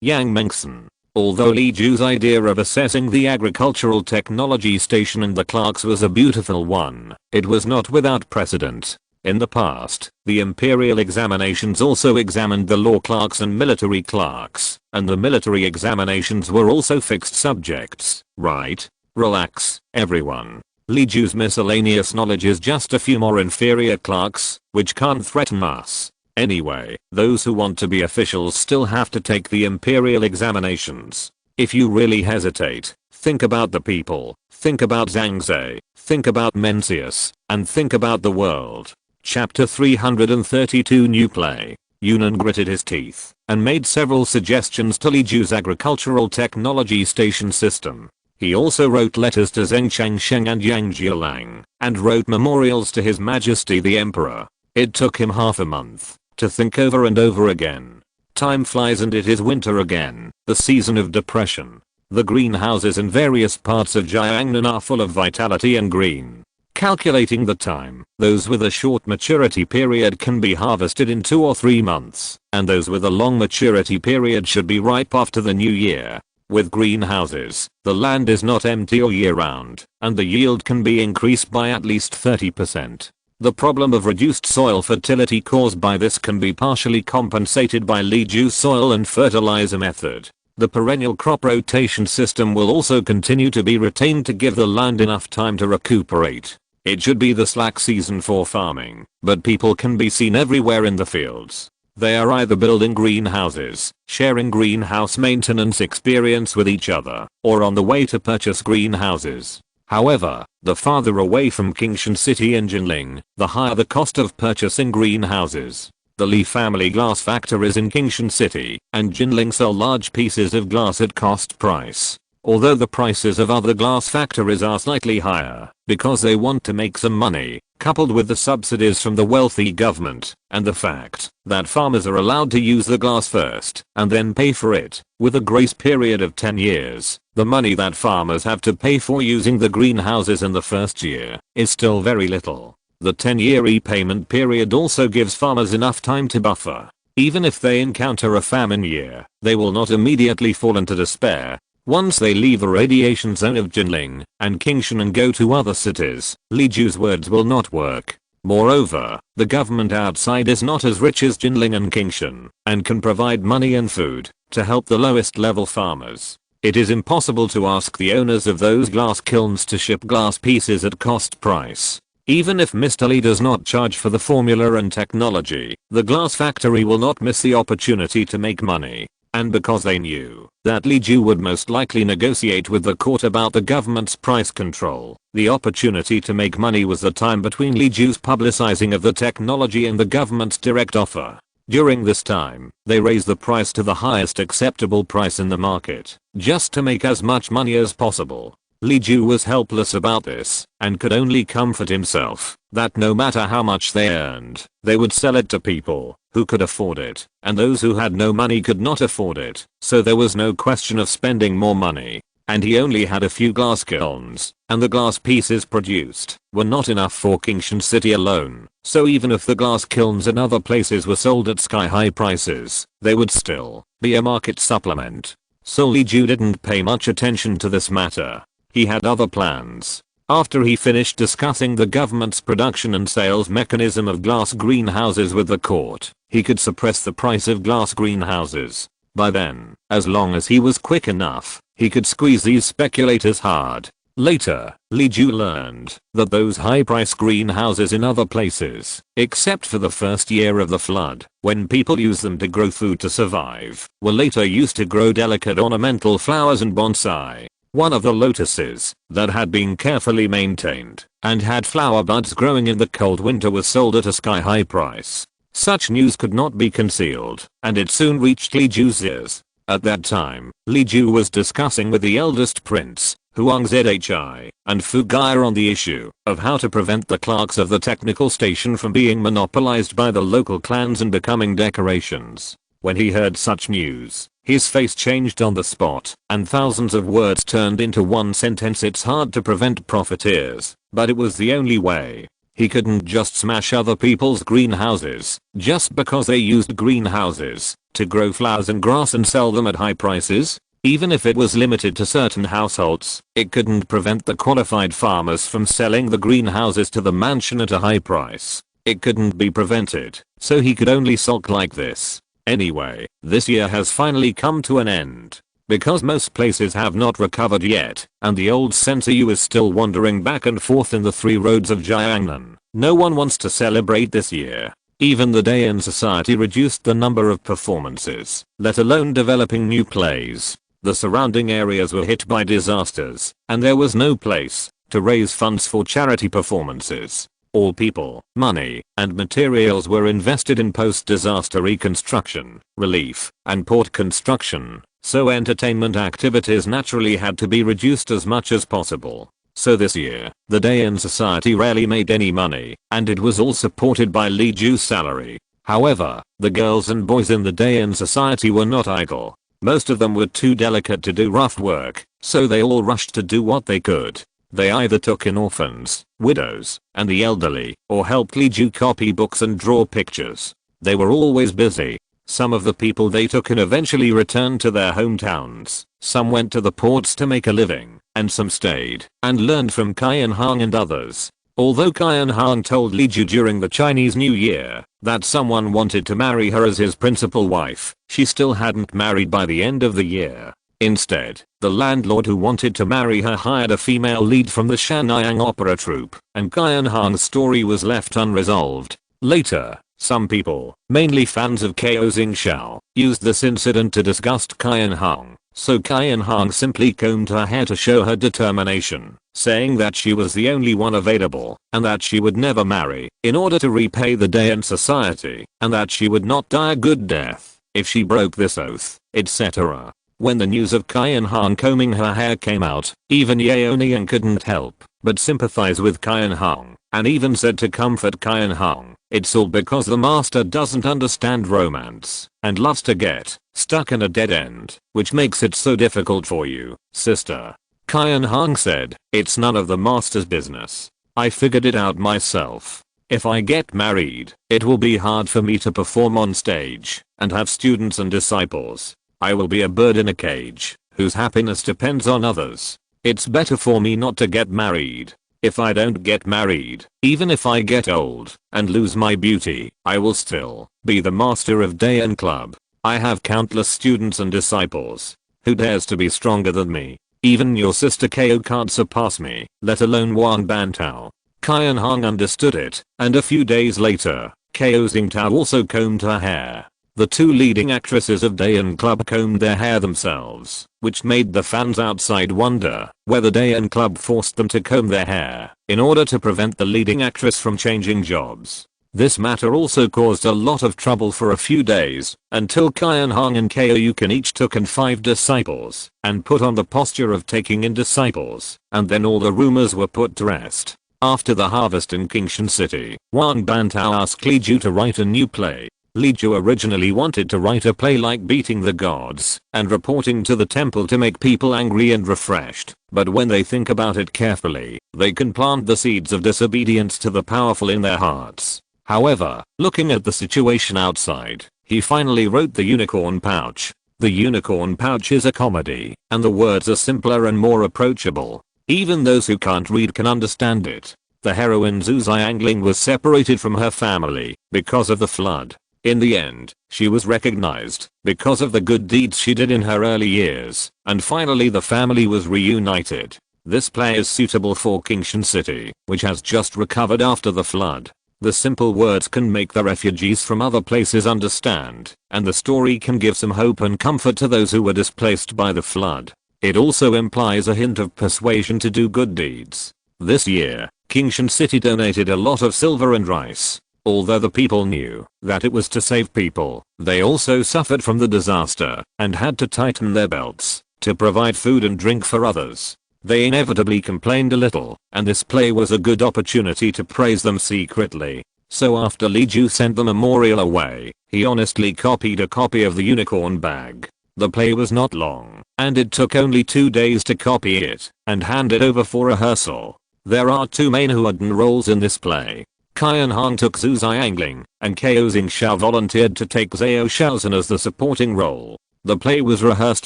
Yang Mengson. Although Li Ju's idea of assessing the agricultural technology station and the clerks was a beautiful one, it was not without precedent. In the past, the imperial examinations also examined the law clerks and military clerks, and the military examinations were also fixed subjects, right? Relax, everyone. Li Ju's miscellaneous knowledge is just a few more inferior clerks, which can't threaten us. Anyway, those who want to be officials still have to take the imperial examinations. If you really hesitate, think about the people, think about Zhangzi, think about Mencius, and think about the world. Chapter 332 New Play. Yunnan gritted his teeth and made several suggestions to Li Ju's agricultural technology station system. He also wrote letters to Zheng Changsheng and Yang Jialang, and wrote memorials to His Majesty the Emperor. It took him half a month to think over and over again. Time flies and it is winter again, the season of depression. The greenhouses in various parts of Jiangnan are full of vitality and green. Calculating the time, those with a short maturity period can be harvested in 2 or 3 months, and those with a long maturity period should be ripe after the new year. With greenhouses, the land is not empty all year round, and the yield can be increased by at least 30%. The problem of reduced soil fertility caused by this can be partially compensated by Li Ju's soil and fertilizer method. The perennial crop rotation system will also continue to be retained to give the land enough time to recuperate. It should be the slack season for farming, but people can be seen everywhere in the fields. They are either building greenhouses, sharing greenhouse maintenance experience with each other, or on the way to purchase greenhouses. However, the farther away from Qingshan City and Jinling, the higher the cost of purchasing greenhouses. The Li family glass factories in Qingshan City and Jinling sell large pieces of glass at cost price. Although the prices of other glass factories are slightly higher because they want to make some money, coupled with the subsidies from the wealthy government and the fact that farmers are allowed to use the glass first and then pay for it with a grace period of 10 years, the money that farmers have to pay for using the greenhouses in the first year is still very little. The 10-year repayment period also gives farmers enough time to buffer. Even if they encounter a famine year, they will not immediately fall into despair. Once they leave the radiation zone of Jinling and Qingshan and go to other cities, Li Ju's words will not work. Moreover, the government outside is not as rich as Jinling and Qingshan and can provide money and food to help the lowest level farmers. It is impossible to ask the owners of those glass kilns to ship glass pieces at cost price. Even if Mr. Li does not charge for the formula and technology, the glass factory will not miss the opportunity to make money. And because they knew that Li Ju would most likely negotiate with the court about the government's price control, the opportunity to make money was the time between Li Ju's publicizing of the technology and the government's direct offer. During this time, they raised the price to the highest acceptable price in the market, just to make as much money as possible. Li Ju was helpless about this, and could only comfort himself that no matter how much they earned, they would sell it to people who could afford it, and those who had no money could not afford it, so there was no question of spending more money. And he only had a few glass kilns, and the glass pieces produced were not enough for Qingshan City alone, so even if the glass kilns in other places were sold at sky-high prices, they would still be a market supplement. So Li Ju didn't pay much attention to this matter. He had other plans. After he finished discussing the government's production and sales mechanism of glass greenhouses with the court, he could suppress the price of glass greenhouses. By then, as long as he was quick enough, he could squeeze these speculators hard. Later, Li Ju learned that those high-price greenhouses in other places, except for the first year of the flood, when people used them to grow food to survive, were later used to grow delicate ornamental flowers and bonsai. One of the lotuses that had been carefully maintained and had flower buds growing in the cold winter was sold at a sky-high price. Such news could not be concealed, and it soon reached Li Ju's ears. At that time, Li Ju was discussing with the eldest prince, Huang Zhi, and Fu Gaya on the issue of how to prevent the clerks of the technical station from being monopolized by the local clans and becoming decorations. When he heard such news, his face changed on the spot, and thousands of words turned into one sentence. It's hard to prevent profiteers, but it was the only way. He couldn't just smash other people's greenhouses, just because they used greenhouses to grow flowers and grass and sell them at high prices. Even if it was limited to certain households, it couldn't prevent the qualified farmers from selling the greenhouses to the mansion at a high price. It couldn't be prevented, so he could only sulk like this. Anyway, this year has finally come to an end. Because most places have not recovered yet, and the old Sensor Yu is still wandering back and forth in the 3 roads of Jiangnan, no one wants to celebrate this year. Even the Dayan Society reduced the number of performances, let alone developing new plays. The surrounding areas were hit by disasters, and there was no place to raise funds for charity performances. All people, money, and materials were invested in post-disaster reconstruction, relief, and port construction, so entertainment activities naturally had to be reduced as much as possible. So this year, the Daein Society rarely made any money, and it was all supported by Lee Ju's salary. However, the girls and boys in the Daein Society were not idle. Most of them were too delicate to do rough work, so they all rushed to do what they could. They either took in orphans, widows, and the elderly, or helped Lee Ju copy books and draw pictures. They were always busy. Some of the people they took in eventually returned to their hometowns, some went to the ports to make a living, and some stayed and learned from Yaoniang and others. Although Yaoniang told Lee Ju during the Chinese New Year that someone wanted to marry her as his principal wife, she still hadn't married by the end of the year. Instead, the landlord who wanted to marry her hired a female lead from the Shenyang opera troupe, and Yaoniang's story was left unresolved. Later, some people, mainly fans of Kao Xingxiao, used this incident to disgust Yaoniang, so Yaoniang simply combed her hair to show her determination, saying that she was the only one available, and that she would never marry, in order to repay the Daein Society, and that she would not die a good death if she broke this oath, etc. When the news of Yaoniang combing her hair came out, even Yu Yaoniang couldn't help but sympathize with Yaoniang, and even said to comfort Yaoniang, "It's all because the master doesn't understand romance, and loves to get stuck in a dead end, which makes it so difficult for you, sister." Yaoniang said, "It's none of the master's business. I figured it out myself. If I get married, it will be hard for me to perform on stage and have students and disciples. I will be a bird in a cage, whose happiness depends on others. It's better for me not to get married. If I don't get married, even if I get old and lose my beauty, I will still be the master of Daein Club. I have countless students and disciples. Who dares to be stronger than me? Even your sister Kao can't surpass me, let alone Wang Bantao." Yaoniang understood it, and a few days later, Kao Xingtao also combed her hair. The two leading actresses of Daein Club combed their hair themselves, which made the fans outside wonder whether Daein Club forced them to comb their hair in order to prevent the leading actress from changing jobs. This matter also caused a lot of trouble for a few days, until Yaoniang and Kao Yukan each took in 5 disciples, and put on the posture of taking in disciples, and then all the rumors were put to rest. After the harvest in Qingshan City, Wang Bantao asked Li Ju to write a new play. Li Ju originally wanted to write a play like Beating the Gods and reporting to the temple to make people angry and refreshed, but when they think about it carefully, they can plant the seeds of disobedience to the powerful in their hearts. However, looking at the situation outside, he finally wrote The Unicorn Pouch. The Unicorn Pouch is a comedy, and the words are simpler and more approachable. Even those who can't read can understand it. The heroine Yu Yaoniang was separated from her family because of the flood. In the end, she was recognized because of the good deeds she did in her early years, and finally the family was reunited. This play is suitable for Qingshan City, which has just recovered after the flood. The simple words can make the refugees from other places understand, and the story can give some hope and comfort to those who were displaced by the flood. It also implies a hint of persuasion to do good deeds. This year, Qingshan City donated a lot of silver and rice. Although the people knew that it was to save people, they also suffered from the disaster and had to tighten their belts to provide food and drink for others. They inevitably complained a little, and this play was a good opportunity to praise them secretly. So after Li Ju sent the memorial away, he honestly copied a copy of The Unicorn Bag. The play was not long, and it took only 2 days to copy it and hand it over for rehearsal. There are 2 main Huadun roles in this play. Yaoniang took Yu Yaoniang, and Kao Xingxiao volunteered to take Zhao Shaozhen as the supporting role. The play was rehearsed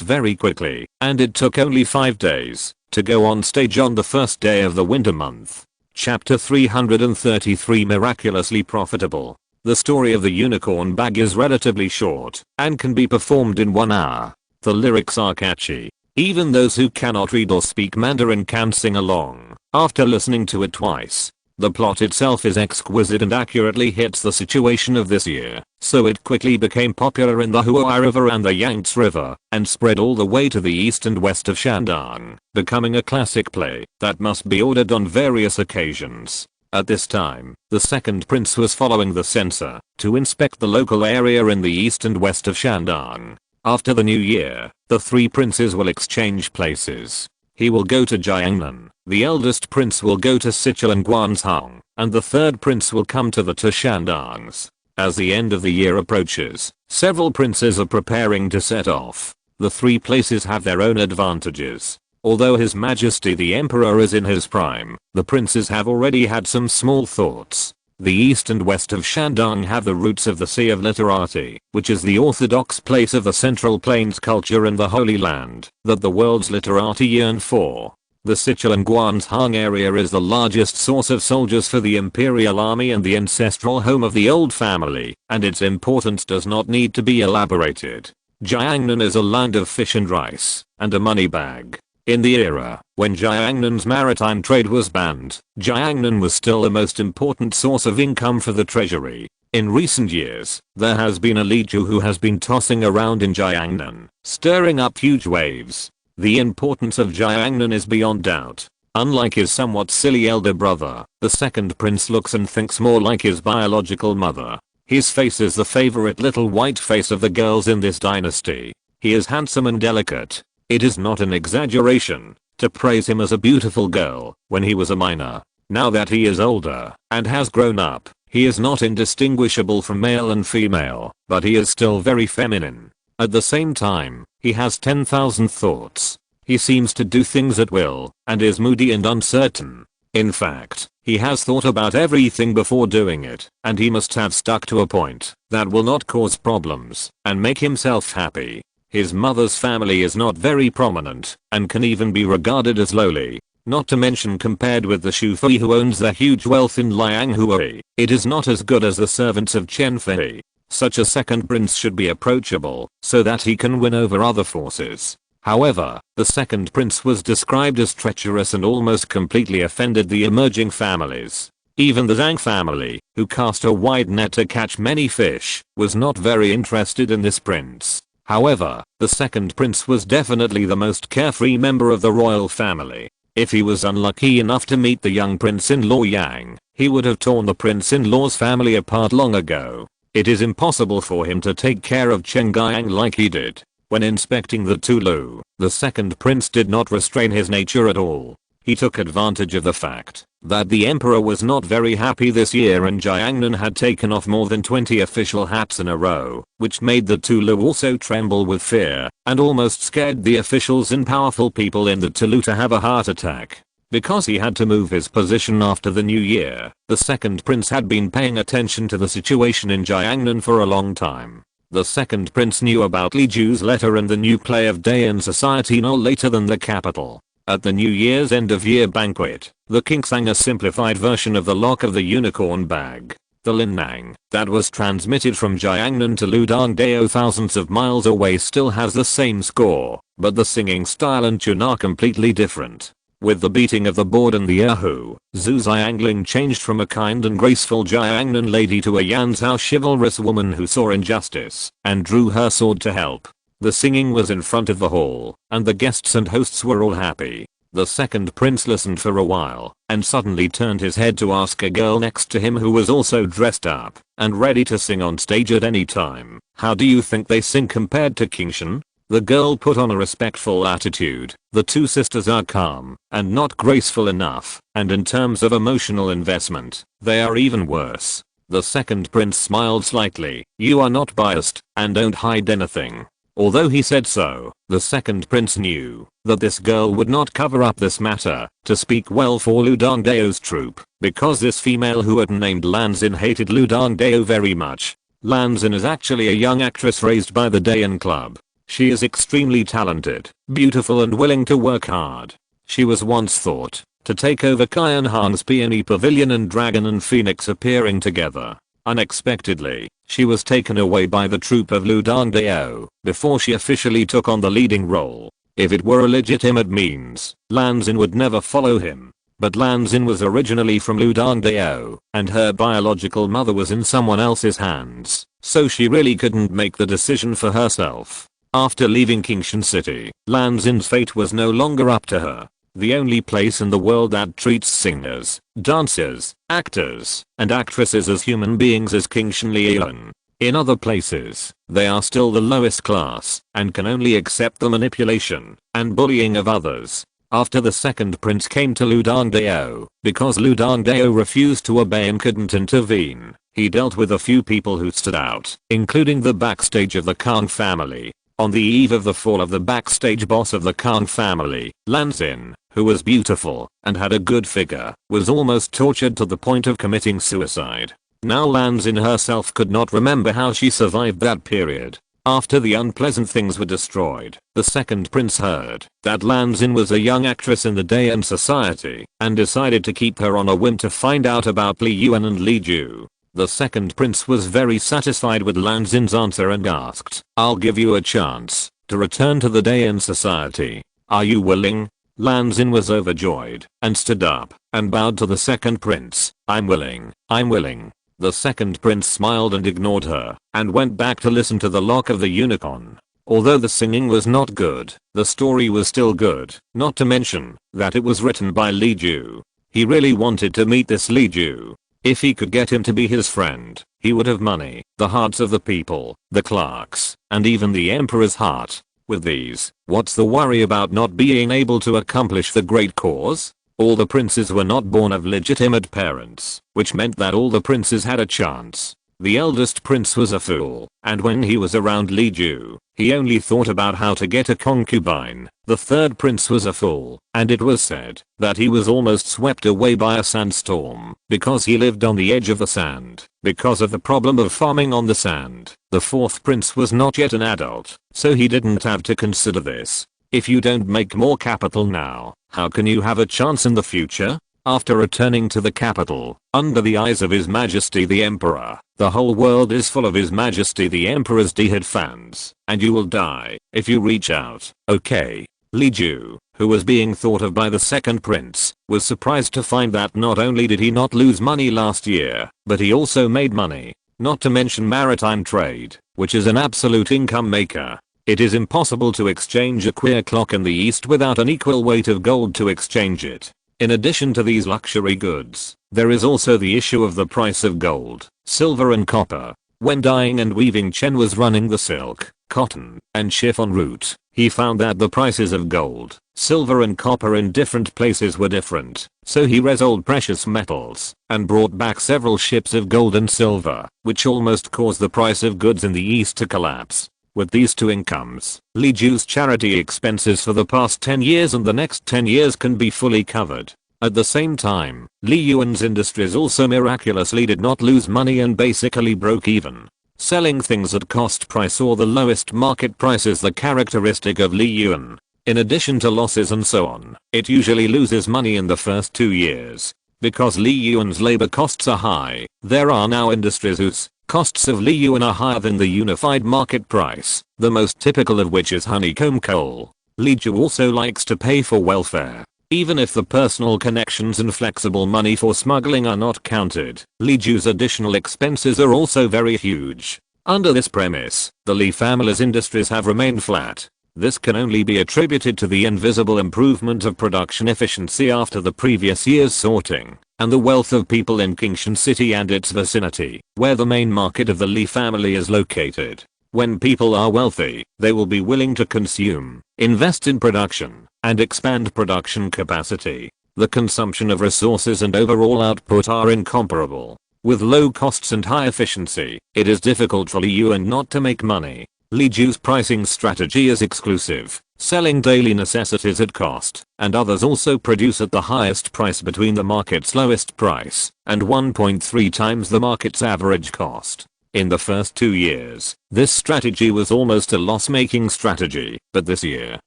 very quickly, and it took only 5 days to go on stage on the first day of the winter month. Chapter 333 Miraculously Profitable. The story of The Unicorn Bag is relatively short, and can be performed in 1 hour. The lyrics are catchy. Even those who cannot read or speak Mandarin can sing along after listening to it twice. The plot itself is exquisite and accurately hits the situation of this year, so it quickly became popular in the Huai River and the Yangtze River, and spread all the way to the east and west of Shandong, becoming a classic play that must be ordered on various occasions. At this time, the second prince was following the censor to inspect the local area in the east and west of Shandong. After the new year, the three princes will exchange places. He will go to Jiangnan, the eldest prince will go to Sichuan and Guangzhou, and the third prince will come to the Shandongs. As the end of the year approaches, several princes are preparing to set off. The three places have their own advantages. Although His Majesty the Emperor is in his prime, the princes have already had some small thoughts. The east and west of Shandong have the roots of the Sea of Literati, which is the orthodox place of the Central Plains culture and the Holy Land that the world's literati yearn for. The Sichuan Guangzhou area is the largest source of soldiers for the imperial army and the ancestral home of the old family, and its importance does not need to be elaborated. Jiangnan is a land of fish and rice, and a money bag. In the era when Jiangnan's maritime trade was banned, Jiangnan was still the most important source of income for the treasury. In recent years, there has been a Li Ju who has been tossing around in Jiangnan, stirring up huge waves. The importance of Jiangnan is beyond doubt. Unlike his somewhat silly elder brother, the second prince looks and thinks more like his biological mother. His face is the favorite little white face of the girls in this dynasty. He is handsome and delicate. It is not an exaggeration to praise him as a beautiful girl when he was a minor. Now that he is older and has grown up, he is not indistinguishable from male and female, but he is still very feminine. At the same time, he has 10,000 thoughts. He seems to do things at will and is moody and uncertain. In fact, he has thought about everything before doing it, and he must have stuck to a point that will not cause problems and make himself happy. His mother's family is not very prominent and can even be regarded as lowly, not to mention compared with the Shu Fei who owns the huge wealth in Lianghui, it is not as good as the servants of Chen Fei. Such a second prince should be approachable so that he can win over other forces. However, the second prince was described as treacherous and almost completely offended the emerging families. Even the Zhang family, who cast a wide net to catch many fish, was not very interested in this prince. However, the second prince was definitely the most carefree member of the royal family. If he was unlucky enough to meet the young prince-in-law Yang, he would have torn the prince-in-law's family apart long ago. It is impossible for him to take care of Chen Guiyang like he did. When inspecting the Tulu, the second prince did not restrain his nature at all. He took advantage of the fact that the emperor was not very happy this year and Jiangnan had taken off more than 20 official hats in a row, which made the Tulu also tremble with fear and almost scared the officials and powerful people in the Tulu to have a heart attack. Because he had to move his position after the new year, the second prince had been paying attention to the situation in Jiangnan for a long time. The second prince knew about Li Ju's letter and the new play of day in society no later than the capital. At the New Year's end-of-year banquet, the king sang a simplified version of the Lock of the Unicorn Bag. The Linnang that was transmitted from Jiangnan to Ludongdao thousands of miles away still has the same score, but the singing style and tune are completely different. With the beating of the board and the erhu, Zhu Xiangling changed from a kind and graceful Jiangnan lady to a Yanzhou chivalrous woman who saw injustice and drew her sword to help. The singing was in front of the hall, and the guests and hosts were all happy. The second prince listened for a while, and suddenly turned his head to ask a girl next to him who was also dressed up and ready to sing on stage at any time, "How do you think they sing compared to King Shen?" The girl put on a respectful attitude. The two sisters are calm and not graceful enough, and in terms of emotional investment, they are even worse. The second prince smiled slightly. "You are not biased and don't hide anything." Although he said so, the second prince knew that this girl would not cover up this matter to speak well for Ludongdao's troop, because this female who had named Lanzin hated Ludongdao very much. Lanzin is actually a young actress raised by the Dayan Club. She is extremely talented, beautiful and willing to work hard. She was once thought to take over Qian Han's Peony Pavilion and Dragon and Phoenix appearing together. Unexpectedly, she was taken away by the troop of Ludongdao before she officially took on the leading role. If it were a legitimate means, Lanzin would never follow him. but Lan Xin was originally from Ludongdao, and her biological mother was in someone else's hands, so she really couldn't make the decision for herself. After leaving Qingshan City, Lan Xin's fate was no longer up to her. The only place in the world that treats singers, dancers, actors, and actresses as human beings is Qingshan Lian. In other places, they are still the lowest class, and can only accept the manipulation and bullying of others. After the second prince came to Ludongdao, because Ludongdao refused to obey and couldn't intervene, he dealt with a few people who stood out, including the backstage of the Kang family. On the eve of the fall of the backstage boss of the Kang family, Lan Xin, who was beautiful and had a good figure, was almost tortured to the point of committing suicide. Now Lan Xin herself could not remember how she survived that period. After the unpleasant things were destroyed, the second prince heard that Lan Xin was a young actress in the Dayan society and decided to keep her on a whim to find out about Li Yuan and Li Ju. The second prince was very satisfied with Lan Xin's answer and asked, "I'll give you a chance to return to the Dayan society. Are you willing?" Lan Xin was overjoyed and stood up and bowed to the second prince. "I'm willing, I'm willing." The second prince smiled and ignored her and went back to listen to the Lock of the Unicorn. Although the singing was not good, the story was still good, not to mention that it was written by Li Ju. He really wanted to meet this Li Ju. If he could get him to be his friend, he would have money, the hearts of the people, the clerks, and even the emperor's heart. With these, what's the worry about not being able to accomplish the great cause? All the princes were not born of legitimate parents, which meant that all the princes had a chance. The eldest prince was a fool, and when he was around Li Ju, he only thought about how to get a concubine. The third prince was a fool, and it was said that he was almost swept away by a sandstorm because he lived on the edge of the sand because of the problem of farming on the sand. The fourth prince was not yet an adult, so he didn't have to consider this. If you don't make more capital now, how can you have a chance in the future? After returning to the capital, under the eyes of His Majesty the Emperor, the whole world is full of His Majesty the Emperor's dead fans, and you will die if you reach out. Okay. Li Ju, who was being thought of by the second prince, was surprised to find that not only did he not lose money last year, but he also made money. Not to mention maritime trade, which is an absolute income maker. It is impossible to exchange a queer clock in the East without an equal weight of gold to exchange it. In addition to these luxury goods, there is also the issue of the price of gold, silver and copper. When dyeing and weaving, Chen was running the silk, cotton, and chiffon route. He found that the prices of gold, silver and copper in different places were different, so he resold precious metals and brought back several ships of gold and silver, which almost caused the price of goods in the East to collapse. With these two incomes, Li Ju's charity expenses for the past 10 years and the next 10 years can be fully covered. At the same time, Li Yuan's industries also miraculously did not lose money and basically broke even. Selling things at cost price or the lowest market price is the characteristic of Li Yuan. In addition to losses and so on, it usually loses money in the first 2 years. Because Li Yuan's labor costs are high, there are now industries whose costs of Li Yuan are higher than the unified market price, the most typical of which is honeycomb coal. Li Ju also likes to pay for welfare. Even if the personal connections and flexible money for smuggling are not counted, Li Ju's additional expenses are also very huge. Under this premise, the Li family's industries have remained flat. This can only be attributed to the invisible improvement of production efficiency after the previous year's sorting, and the wealth of people in Qingshan City and its vicinity, where the main market of the Li family is located. When people are wealthy, they will be willing to consume, invest in production, and expand production capacity. The consumption of resources and overall output are incomparable. With low costs and high efficiency, it is difficult for Li Yuan not to make money. Li Ju's pricing strategy is exclusive, selling daily necessities at cost, and others also produce at the highest price between the market's lowest price and 1.3 times the market's average cost. In the first 2 years, this strategy was almost a loss-making strategy, but this year,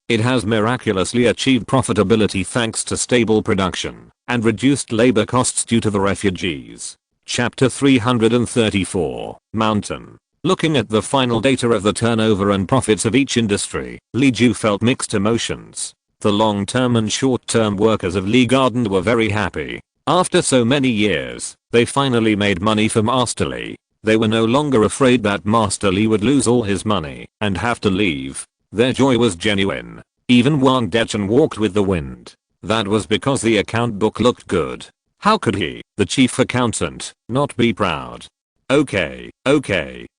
it has miraculously achieved profitability thanks to stable production and reduced labor costs due to the refugees. Chapter 334, Mountain. Looking at the final data of the turnover and profits of each industry, Li Ju felt mixed emotions. The long-term and short-term workers of Lee Garden were very happy. After so many years, they finally made money for Master Lee. They were no longer afraid that Master Lee would lose all his money and have to leave. Their joy was genuine. Even Wang Dechen walked with the wind. That was because the account book looked good. How could he, the chief accountant, not be proud? Okay,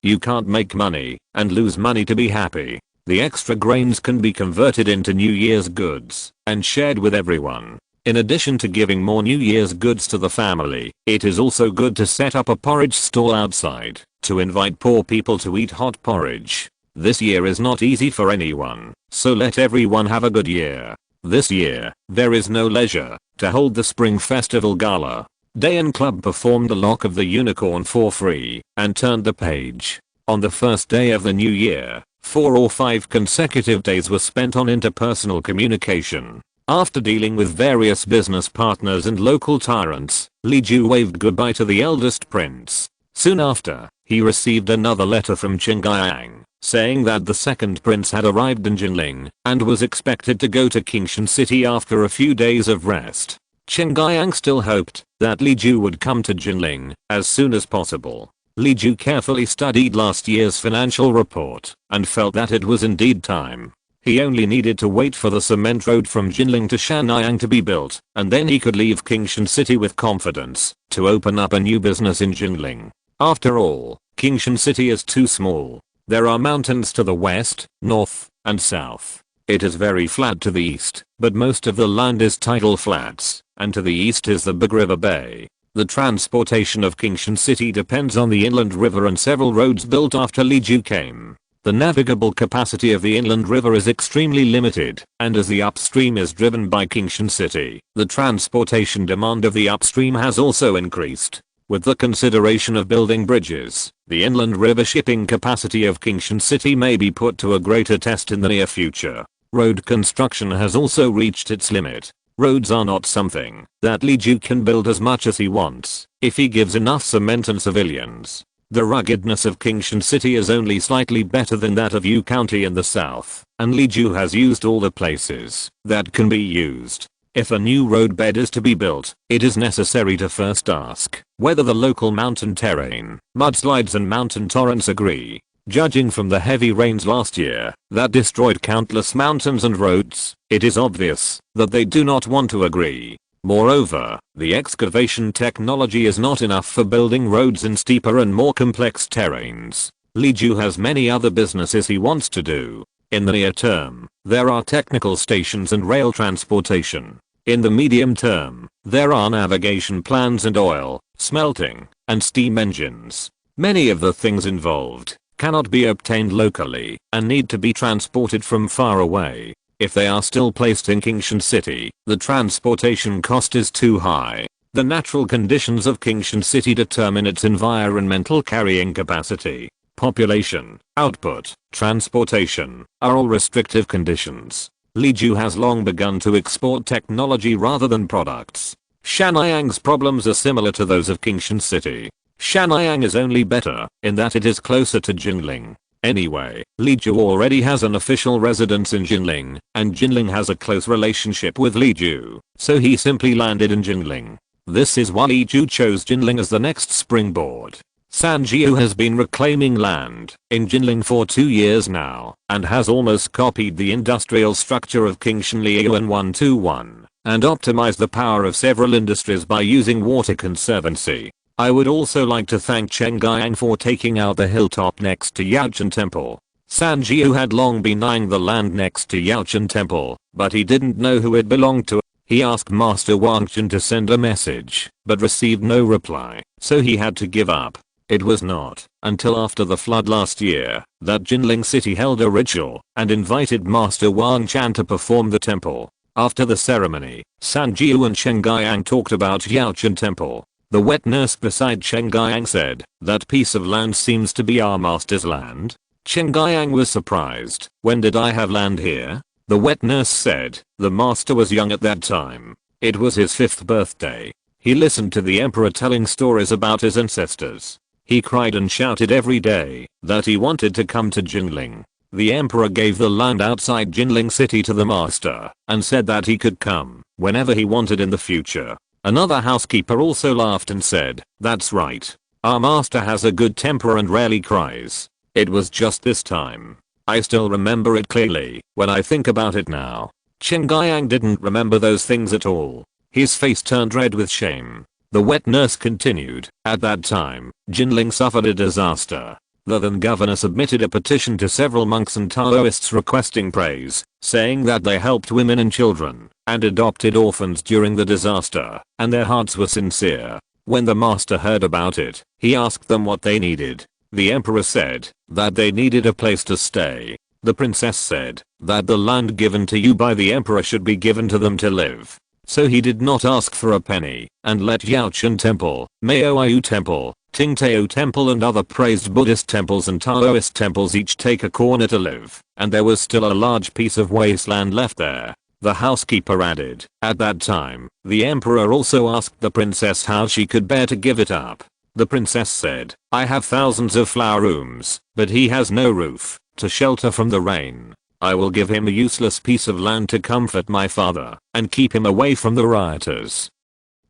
you can't make money and lose money to be happy. The extra grains can be converted into New Year's goods and shared with everyone. In addition to giving more New Year's goods to the family, it is also good to set up a porridge stall outside to invite poor people to eat hot porridge. This year is not easy for anyone, so let everyone have a good year. This year, there is no leisure to hold the Spring Festival Gala. Dayan Club performed the Lock of the Unicorn for free and turned the page. On the first day of the new year, 4 or 5 consecutive days were spent on interpersonal communication. After dealing with various business partners and local tyrants, Li Ju waved goodbye to the eldest prince. Soon after, he received another letter from Chen Guiyang, saying that the second prince had arrived in Jinling and was expected to go to Qingshan City after a few days of rest. Chen Guiyang still hoped that Li Ju would come to Jinling as soon as possible. Li Ju carefully studied last year's financial report and felt that it was indeed time. He only needed to wait for the cement road from Jinling to Shanyang to be built, and then he could leave Qingshan City with confidence to open up a new business in Jinling. After all, Qingshan City is too small. There are mountains to the west, north, and south. It is very flat to the east, but most of the land is tidal flats, and to the east is the big river bay. The transportation of Qingshan City depends on the inland river and several roads built after Li Ju came. The navigable capacity of the inland river is extremely limited, and as the upstream is driven by Qingshan City, the transportation demand of the upstream has also increased. With the consideration of building bridges, the inland river shipping capacity of Qingshan City may be put to a greater test in the near future. Road construction has also reached its limit. Roads are not something that Li Ju can build as much as he wants if he gives enough cement and civilians. The ruggedness of Qingshan City is only slightly better than that of Yu County in the south, and Li Ju has used all the places that can be used. If a new roadbed is to be built, it is necessary to first ask whether the local mountain terrain, mudslides and mountain torrents agree. Judging from the heavy rains last year that destroyed countless mountains and roads, it is obvious that they do not want to agree. Moreover, the excavation technology is not enough for building roads in steeper and more complex terrains. Li Ju has many other businesses he wants to do. In the near term, there are technical stations and rail transportation. In the medium term, there are navigation plans and oil, smelting, and steam engines. Many of the things involved cannot be obtained locally and need to be transported from far away. If they are still placed in Qingshan City, the transportation cost is too high. The natural conditions of Qingshan City determine its environmental carrying capacity. Population, output, transportation are all restrictive conditions. Li Ju has long begun to export technology rather than products. Shanyang's problems are similar to those of Qingshan City. Shanyang is only better in that it is closer to Jinling. Anyway, Li Ju already has an official residence in Jinling, and Jinling has a close relationship with Li Ju, so he simply landed in Jinling. This is why Li Ju chose Jinling as the next springboard. San Jiu has been reclaiming land in Jinling for 2 years now, and has almost copied the industrial structure of Qingshan Liu in 121, and optimized the power of several industries by using water conservancy. I would also like to thank Chen Guiyang for taking out the hilltop next to Yaochen Temple. San Jiu had long been eyeing the land next to Yaochen Temple, but he didn't know who it belonged to. He asked Master Wang Chen to send a message, but received no reply, so he had to give up. It was not until after the flood last year that Jinling City held a ritual and invited Master Wang Chen to perform the temple. After the ceremony, San Jiu and Chen Guiyang talked about Yaochen Temple. The wet nurse beside Chen Guiyang said, "That piece of land seems to be our master's land." Chen Guiyang was surprised. "When did I have land here?" The wet nurse said, "The master was young at that time. It was his 5th birthday. He listened to the emperor telling stories about his ancestors. He cried and shouted every day that he wanted to come to Jinling. The emperor gave the land outside Jinling city to the master and said that he could come whenever he wanted in the future. Another housekeeper also laughed and said, "That's right. Our master has a good temper and rarely cries." It was just this time. I still remember it clearly when I think about it now. Yu Yaoniang didn't remember those things at all. His face turned red with shame. The wet nurse continued, "At that time, Jinling suffered a disaster. The then governor submitted a petition to several monks and Taoists requesting praise, saying that they helped women and children and adopted orphans during the disaster, and their hearts were sincere. When the master heard about it, he asked them what they needed. The emperor said that they needed a place to stay. The princess said that the land given to you by the emperor should be given to them to live. So he did not ask for a penny and let Yaochen Temple, Maoyu Temple, Tingtao Temple and other praised Buddhist temples and Taoist temples each take a corner to live, and there was still a large piece of wasteland left there. The housekeeper added, at that time, the emperor also asked the princess how she could bear to give it up. The princess said, I have thousands of flower rooms, but he has no roof to shelter from the rain. I will give him a useless piece of land to comfort my father and keep him away from the rioters.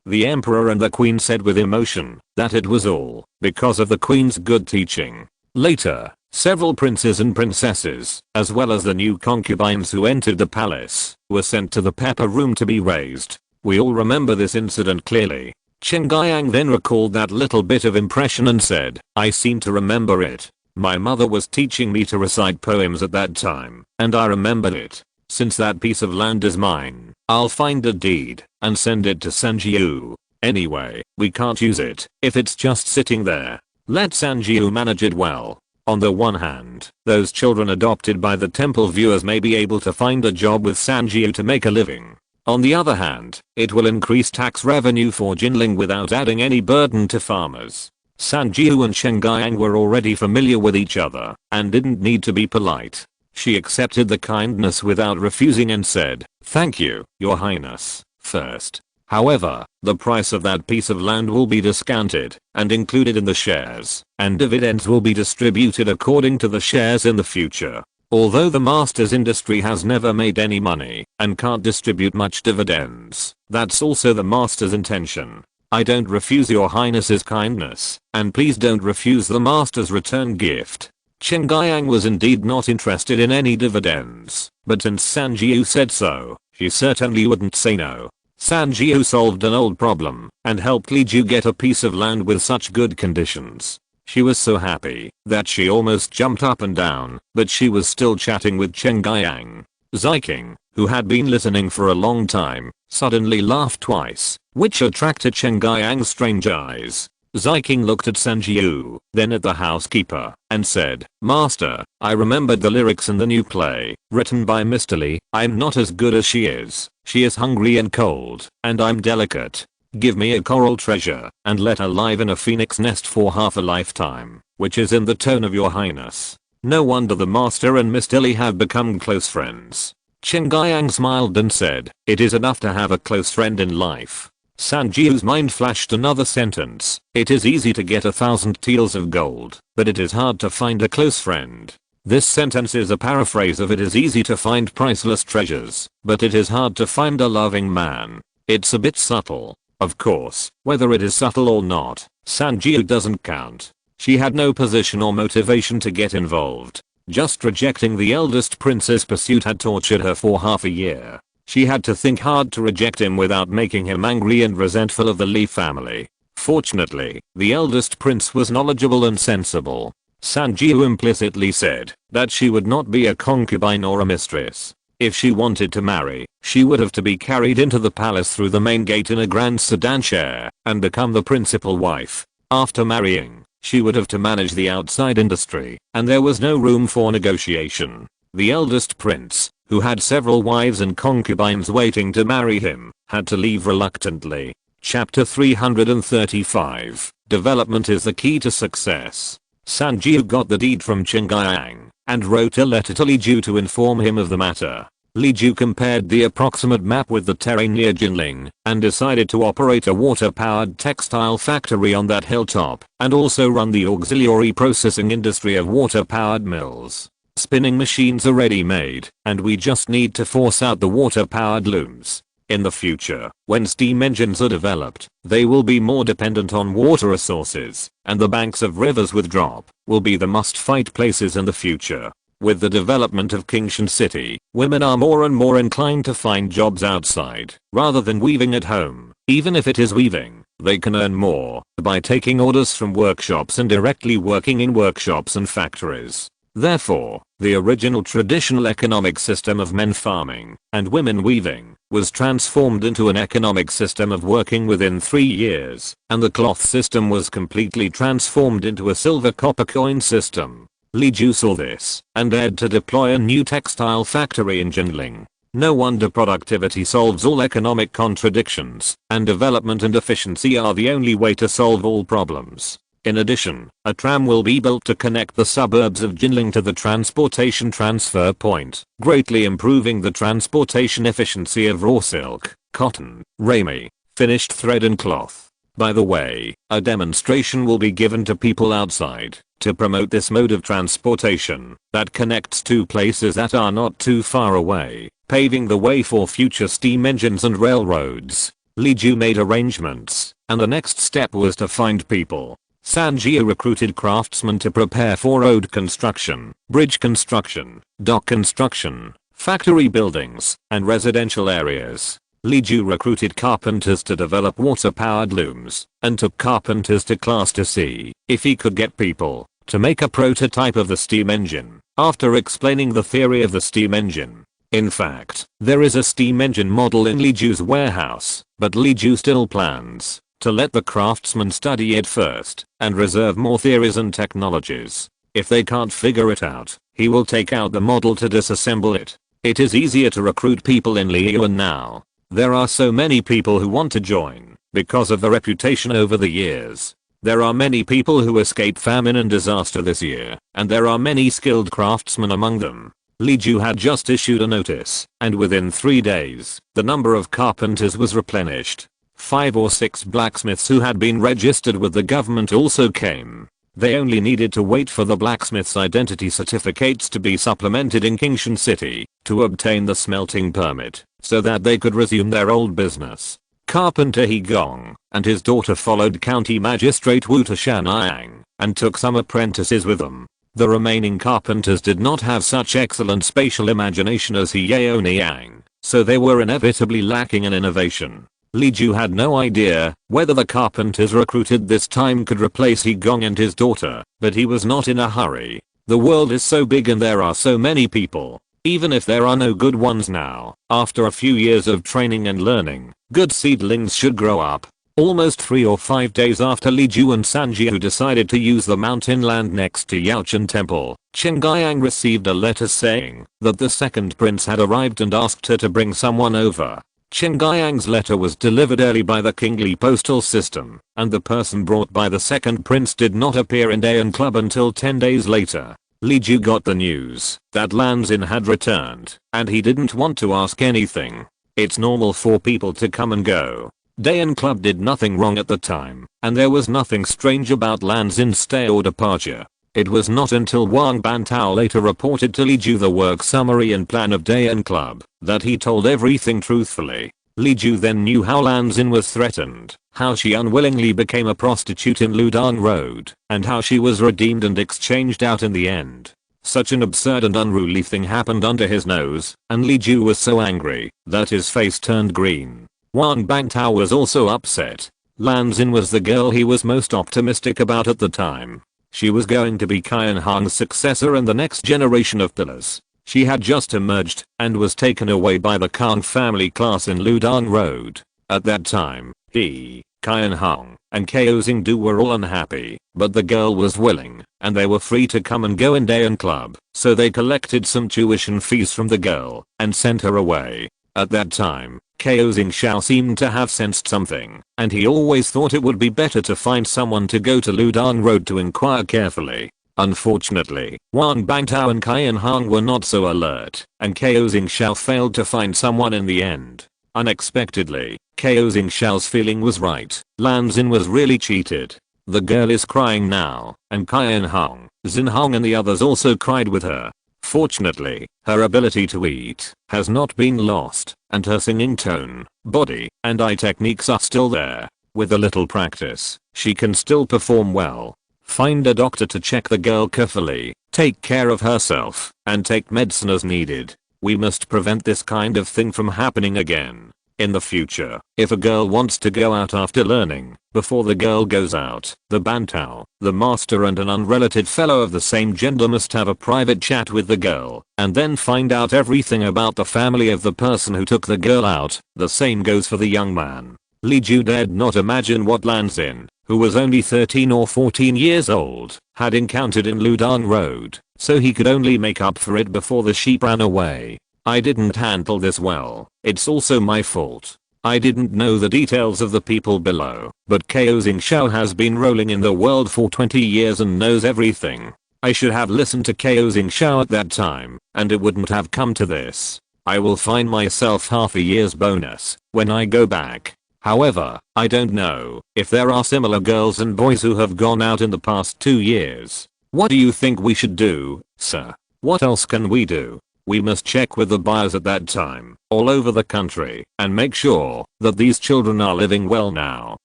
The emperor and the queen said with emotion that it was all because of the queen's good teaching. Later, several princes and princesses, as well as the new concubines who entered the palace, were sent to the pepper room to be raised. We all remember this incident clearly. Yu Yaoniang then recalled that little bit of impression and said, I seem to remember it. My mother was teaching me to recite poems at that time, and I remembered it. Since that piece of land is mine, I'll find a deed and send it to Sanjiu. Anyway, we can't use it if it's just sitting there. Let Sanjiu manage it well. On the one hand, those children adopted by the temple viewers may be able to find a job with Sanjiu to make a living. On the other hand, it will increase tax revenue for Jinling without adding any burden to farmers. Sanjiu and Yu Yaoniang were already familiar with each other and didn't need to be polite. She accepted the kindness without refusing and said, thank you, your highness, first. However, the price of that piece of land will be discounted and included in the shares, and dividends will be distributed according to the shares in the future. Although the master's industry has never made any money and can't distribute much dividends, that's also the master's intention. I don't refuse your highness's kindness, and please don't refuse the master's return gift. Yu Yaoniang was indeed not interested in any dividends, but since Sanjiu said so, she certainly wouldn't say no. Sanjiu solved an old problem and helped Li Ju get a piece of land with such good conditions. She was so happy that she almost jumped up and down, but she was still chatting with Yu Yaoniang. Ziking, who had been listening for a long time, suddenly laughed twice, which attracted Yu Yaoniang's strange eyes. Ziking looked at Sanjiu, then at the housekeeper, and said, Master, I remembered the lyrics in the new play, written by Mr. Li. I'm not as good as she is. She is hungry and cold, and I'm delicate. Give me a coral treasure, and let her live in a phoenix nest for half a lifetime, which is in the tone of your highness. No wonder the master and Mr. Li have become close friends. Yu Yaoniang smiled and said, it is enough to have a close friend in life. Sanjiu's mind flashed another sentence. It is easy to get 1,000 taels of gold, but it is hard to find a close friend. This sentence is a paraphrase of it is easy to find priceless treasures, but it is hard to find a loving man. It's a bit subtle. Of course, whether it is subtle or not, Sanjiu doesn't count. She had no position or motivation to get involved. Just rejecting the eldest prince's pursuit had tortured her for half a year. She had to think hard to reject him without making him angry and resentful of the Li family. Fortunately, the eldest prince was knowledgeable and sensible. Sanjiu implicitly said that she would not be a concubine or a mistress. If she wanted to marry, she would have to be carried into the palace through the main gate in a grand sedan chair and become the principal wife. After marrying, she would have to manage the outside industry, and there was no room for negotiation. The eldest prince, who had several wives and concubines waiting to marry him, had to leave reluctantly. Chapter 335. Development is the key to success. Sanjiu got the deed from Yu Yaoniang and wrote a letter to Li Ju to inform him of the matter. Li Ju compared the approximate map with the terrain near Jinling and decided to operate a water-powered textile factory on that hilltop and also run the auxiliary processing industry of water-powered mills. Spinning machines are ready made, and we just need to force out the water-powered looms. In the future, when steam engines are developed, they will be more dependent on water resources, and the banks of rivers with drop will be the must-fight places in the future. With the development of Kingshan City, women are more and more inclined to find jobs outside, rather than weaving at home. Even if it is weaving, they can earn more by taking orders from workshops and directly working in workshops and factories. Therefore, the original traditional economic system of men farming and women weaving was transformed into an economic system of working within 3 years, and the cloth system was completely transformed into a silver copper coin system. Li Ju saw this and dared to deploy a new textile factory in Jinling. No wonder productivity solves all economic contradictions, and development and efficiency are the only way to solve all problems. In addition, a tram will be built to connect the suburbs of Jinling to the transportation transfer point, greatly improving the transportation efficiency of raw silk, cotton, ramie, finished thread and cloth. By the way, a demonstration will be given to people outside to promote this mode of transportation that connects two places that are not too far away, paving the way for future steam engines and railroads. Li Ju made arrangements, and the next step was to find people. Sanjia recruited craftsmen to prepare for road construction, bridge construction, dock construction, factory buildings, and residential areas. Li Ju recruited carpenters to develop water-powered looms, and took carpenters to class to see if he could get people to make a prototype of the steam engine, after explaining the theory of the steam engine. In fact, there is a steam engine model in Li Ju's warehouse, but Li Ju still plans to let the craftsmen study it first, and reserve more theories and technologies. If they can't figure it out, he will take out the model to disassemble it. It is easier to recruit people in Yu Yaoniang now. There are so many people who want to join, because of the reputation over the years. There are many people who escaped famine and disaster this year, and there are many skilled craftsmen among them. Li Ju had just issued a notice, and within 3 days, the number of carpenters was replenished. 5 or 6 blacksmiths who had been registered with the government also came. They only needed to wait for the blacksmith's identity certificates to be supplemented in Kingshan City to obtain the smelting permit, so that they could resume their old business. Carpenter He Gong and his daughter followed County Magistrate Wu Yaoniang and took some apprentices with them. The remaining carpenters did not have such excellent spatial imagination as Yu Yaoniang, so they were inevitably lacking in innovation. Li Ju had no idea whether the carpenters recruited this time could replace He Gong and his daughter, but he was not in a hurry. The world is so big and there are so many people. Even if there are no good ones now, after a few years of training and learning, good seedlings should grow up. Almost 3 or 5 days after Li Ju and Sanjia decided to use the mountain land next to Yaochen Temple, Chen Guiyang received a letter saying that the second prince had arrived and asked her to bring someone over. Chen Guiyang's letter was delivered early by the kingly postal system, and the person brought by the second prince did not appear in Dayan Club until 10 days later. Li Ju got the news that Lan Xin had returned, and he didn't want to ask anything. It's normal for people to come and go. Dayan Club did nothing wrong at the time, and there was nothing strange about Lan Xin's stay or departure. It was not until Wang Bantao later reported to Li Ju the work summary and plan of Dayan Club that he told everything truthfully. Li Ju then knew how Lan Xin was threatened, how she unwillingly became a prostitute in Ludong Road, and how she was redeemed and exchanged out in the end. Such an absurd and unruly thing happened under his nose, and Li Ju was so angry that his face turned green. Wang Bantao was also upset. Lan Xin was the girl he was most optimistic about at the time. She was going to be Qian Hong's successor and the next generation of pillars. She had just emerged and was taken away by the Kang family class in Ludong Road. At that time, he, Qian Hong, and Ko Xingdu were all unhappy, but the girl was willing, and they were free to come and go in Dayan Club, so they collected some tuition fees from the girl and sent her away. At that time, Ko Xingxiao seemed to have sensed something, and he always thought it would be better to find someone to go to Ludong Road to inquire carefully. Unfortunately, Wang Bantao and Qian Hong were not so alert, and Ko Xingxiao failed to find someone in the end. Unexpectedly, Ko Xingxiao's feeling was right. Lan Xin was really cheated. The girl is crying now, and Qian Hong, Xin Hong and the others also cried with her. Fortunately, her ability to eat has not been lost, and her singing tone, body, and eye techniques are still there. With a little practice, she can still perform well. Find a doctor to check the girl carefully, take care of herself, and take medicine as needed. We must prevent this kind of thing from happening again. In the future, if a girl wants to go out after learning, before the girl goes out, the bantao, the master and an unrelated fellow of the same gender must have a private chat with the girl, and then find out everything about the family of the person who took the girl out. The same goes for the young man. Li Ju dared not imagine what Lan Xin, who was only 13 or 14 years old, had encountered in Ludong Road, so he could only make up for it before the sheep ran away. I didn't handle this well. It's also my fault. I didn't know the details of the people below, but Kao Xingxiao has been rolling in the world for 20 years and knows everything. I should have listened to Kao Xingxiao at that time, and it wouldn't have come to this. I will find myself half a year's bonus when I go back. However, I don't know if there are similar girls and boys who have gone out in the past 2 years. What do you think we should do, sir? What else can we do? We must check with the buyers at that time, all over the country, and make sure that these children are living well now.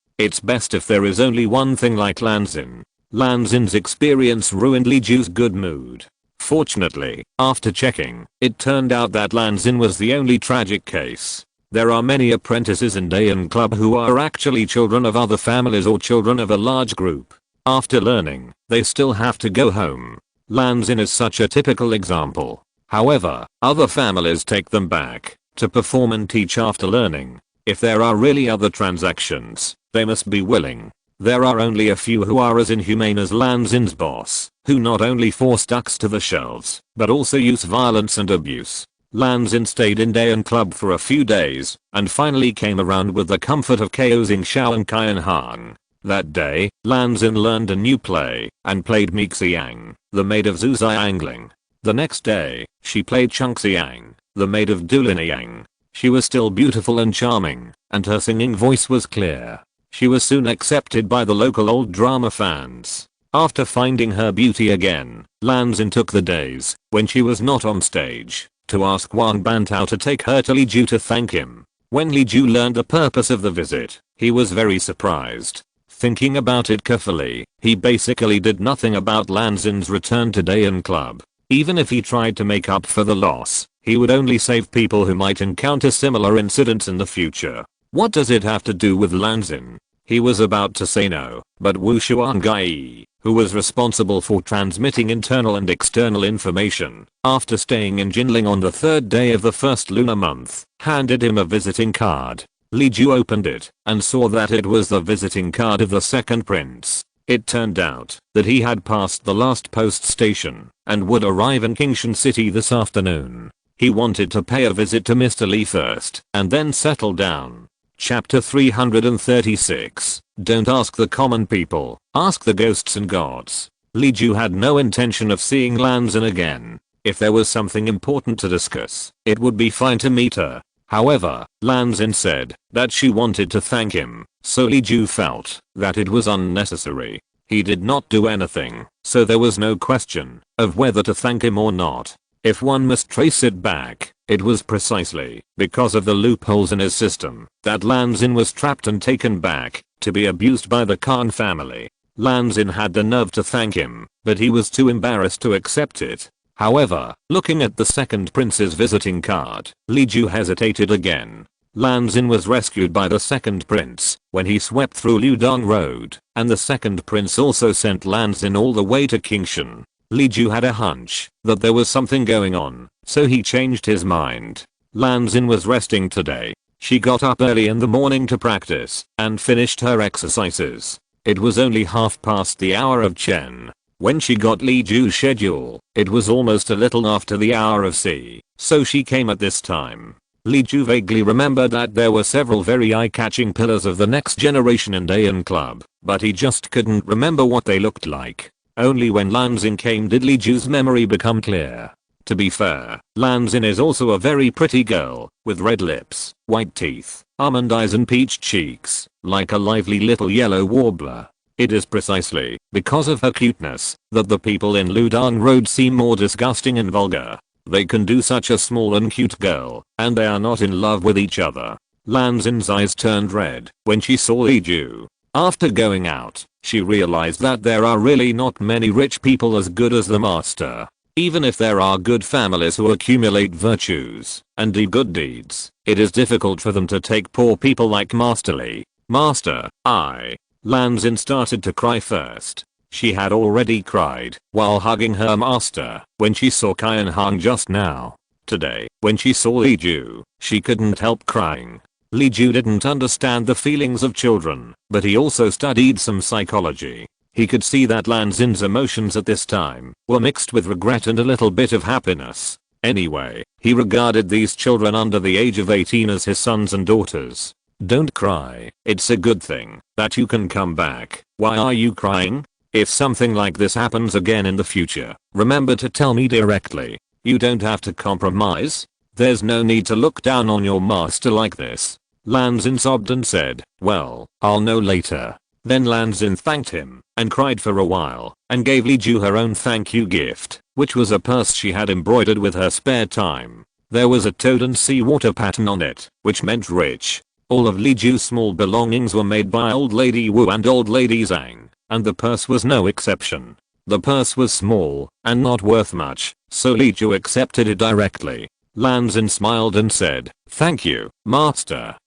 It's best if there is only one thing like Lan Xin. Lan Xin's experience ruined Li Ju's good mood. Fortunately, after checking, it turned out that Lan Xin was the only tragic case. There are many apprentices in Dayan Club who are actually children of other families or children of a large group. After learning, they still have to go home. Lan Xin is such a typical example. However, other families take them back to perform and teach after learning. If there are really other transactions, they must be willing. There are only a few who are as inhumane as Lan Xin's boss, who not only force ducks to the shelves, but also use violence and abuse. Lan Xin stayed in Dayan Club for a few days, and finally came around with the comfort of Kao Xingxiao and Qian Han. That day, Lan Xin learned a new play, and played Mixiang, the maid of Zhu Xiangling. The next day, she played Changxiang, the maid of Duliniang. She was still beautiful and charming, and her singing voice was clear. She was soon accepted by the local old drama fans. After finding her beauty again, Lan Xin took the days, when she was not on stage, to ask Wang Bantao to take her to Li Ju to thank him. When Li Ju learned the purpose of the visit, he was very surprised. Thinking about it carefully, he basically did nothing about Lan Xin's return to Dayan Club. Even if he tried to make up for the loss, he would only save people who might encounter similar incidents in the future. What does it have to do with Lan Xin? He was about to say no, but Wu Shuanggai, who was responsible for transmitting internal and external information, after staying in Jinling on the 3rd day of the first lunar month, handed him a visiting card. Li Ju opened it, and saw that it was the visiting card of the second prince. It turned out that he had passed the last post station and would arrive in Qingshan City this afternoon. He wanted to pay a visit to Mr. Li first and then settle down. Chapter 336. Don't ask the common people, ask the ghosts and gods. Li Ju had no intention of seeing Lan Xin again. If there was something important to discuss, it would be fine to meet her. However, Lan Xin said that she wanted to thank him, so Li Ju felt that it was unnecessary. He did not do anything, so there was no question of whether to thank him or not. If one must trace it back, it was precisely because of the loopholes in his system that Lan Xin was trapped and taken back to be abused by the Khan family. Lan Xin had the nerve to thank him, but he was too embarrassed to accept it. However, looking at the second prince's visiting card, Li Ju hesitated again. Lan Xin was rescued by the second prince when he swept through Ludong Road, and the second prince also sent Lan Xin all the way to Qingshan. Li Ju had a hunch that there was something going on, so he changed his mind. Lan Xin was resting today. She got up early in the morning to practice and finished her exercises. It was only half past the hour of Chen. When she got Li Ju's schedule, it was almost a little after the hour of C, so she came at this time. Li Ju vaguely remembered that there were several very eye-catching pillars of the next generation in Dayan Club, but he just couldn't remember what they looked like. Only when Lan Xin came did Li Ju's memory become clear. To be fair, Lan Xin is also a very pretty girl, with red lips, white teeth, almond eyes and peach cheeks, like a lively little yellow warbler. It is precisely because of her cuteness that the people in Ludang Road seem more disgusting and vulgar. They can do such a small and cute girl, and they are not in love with each other. Lan Xin's eyes turned red when she saw Li Ju. After going out, she realized that there are really not many rich people as good as the master. Even if there are good families who accumulate virtues and do good deeds, it is difficult for them to take poor people like Master Li. Master, Lan Xin started to cry first. She had already cried while hugging her master when she saw Qian Hong just now. Today, when she saw Li Ju, she couldn't help crying. Li Ju didn't understand the feelings of children, but he also studied some psychology. He could see that Lan Xin's emotions at this time were mixed with regret and a little bit of happiness. Anyway, he regarded these children under the age of 18 as his sons and daughters. Don't cry, it's a good thing that you can come back. Why are you crying? If something like this happens again in the future, remember to tell me directly. You don't have to compromise. There's no need to look down on your master like this. Lan Xin sobbed and said, well, I'll know later. Then Lan Xin thanked him and cried for a while and gave Li Ju her own thank you gift, which was a purse she had embroidered with her spare time. There was a toad and seawater pattern on it, which meant rich. All of Li Ju's small belongings were made by Old Lady Wu and Old Lady Zhang, and the purse was no exception. The purse was small and not worth much, so Li Ju accepted it directly. Lan Xin smiled and said, thank you, master.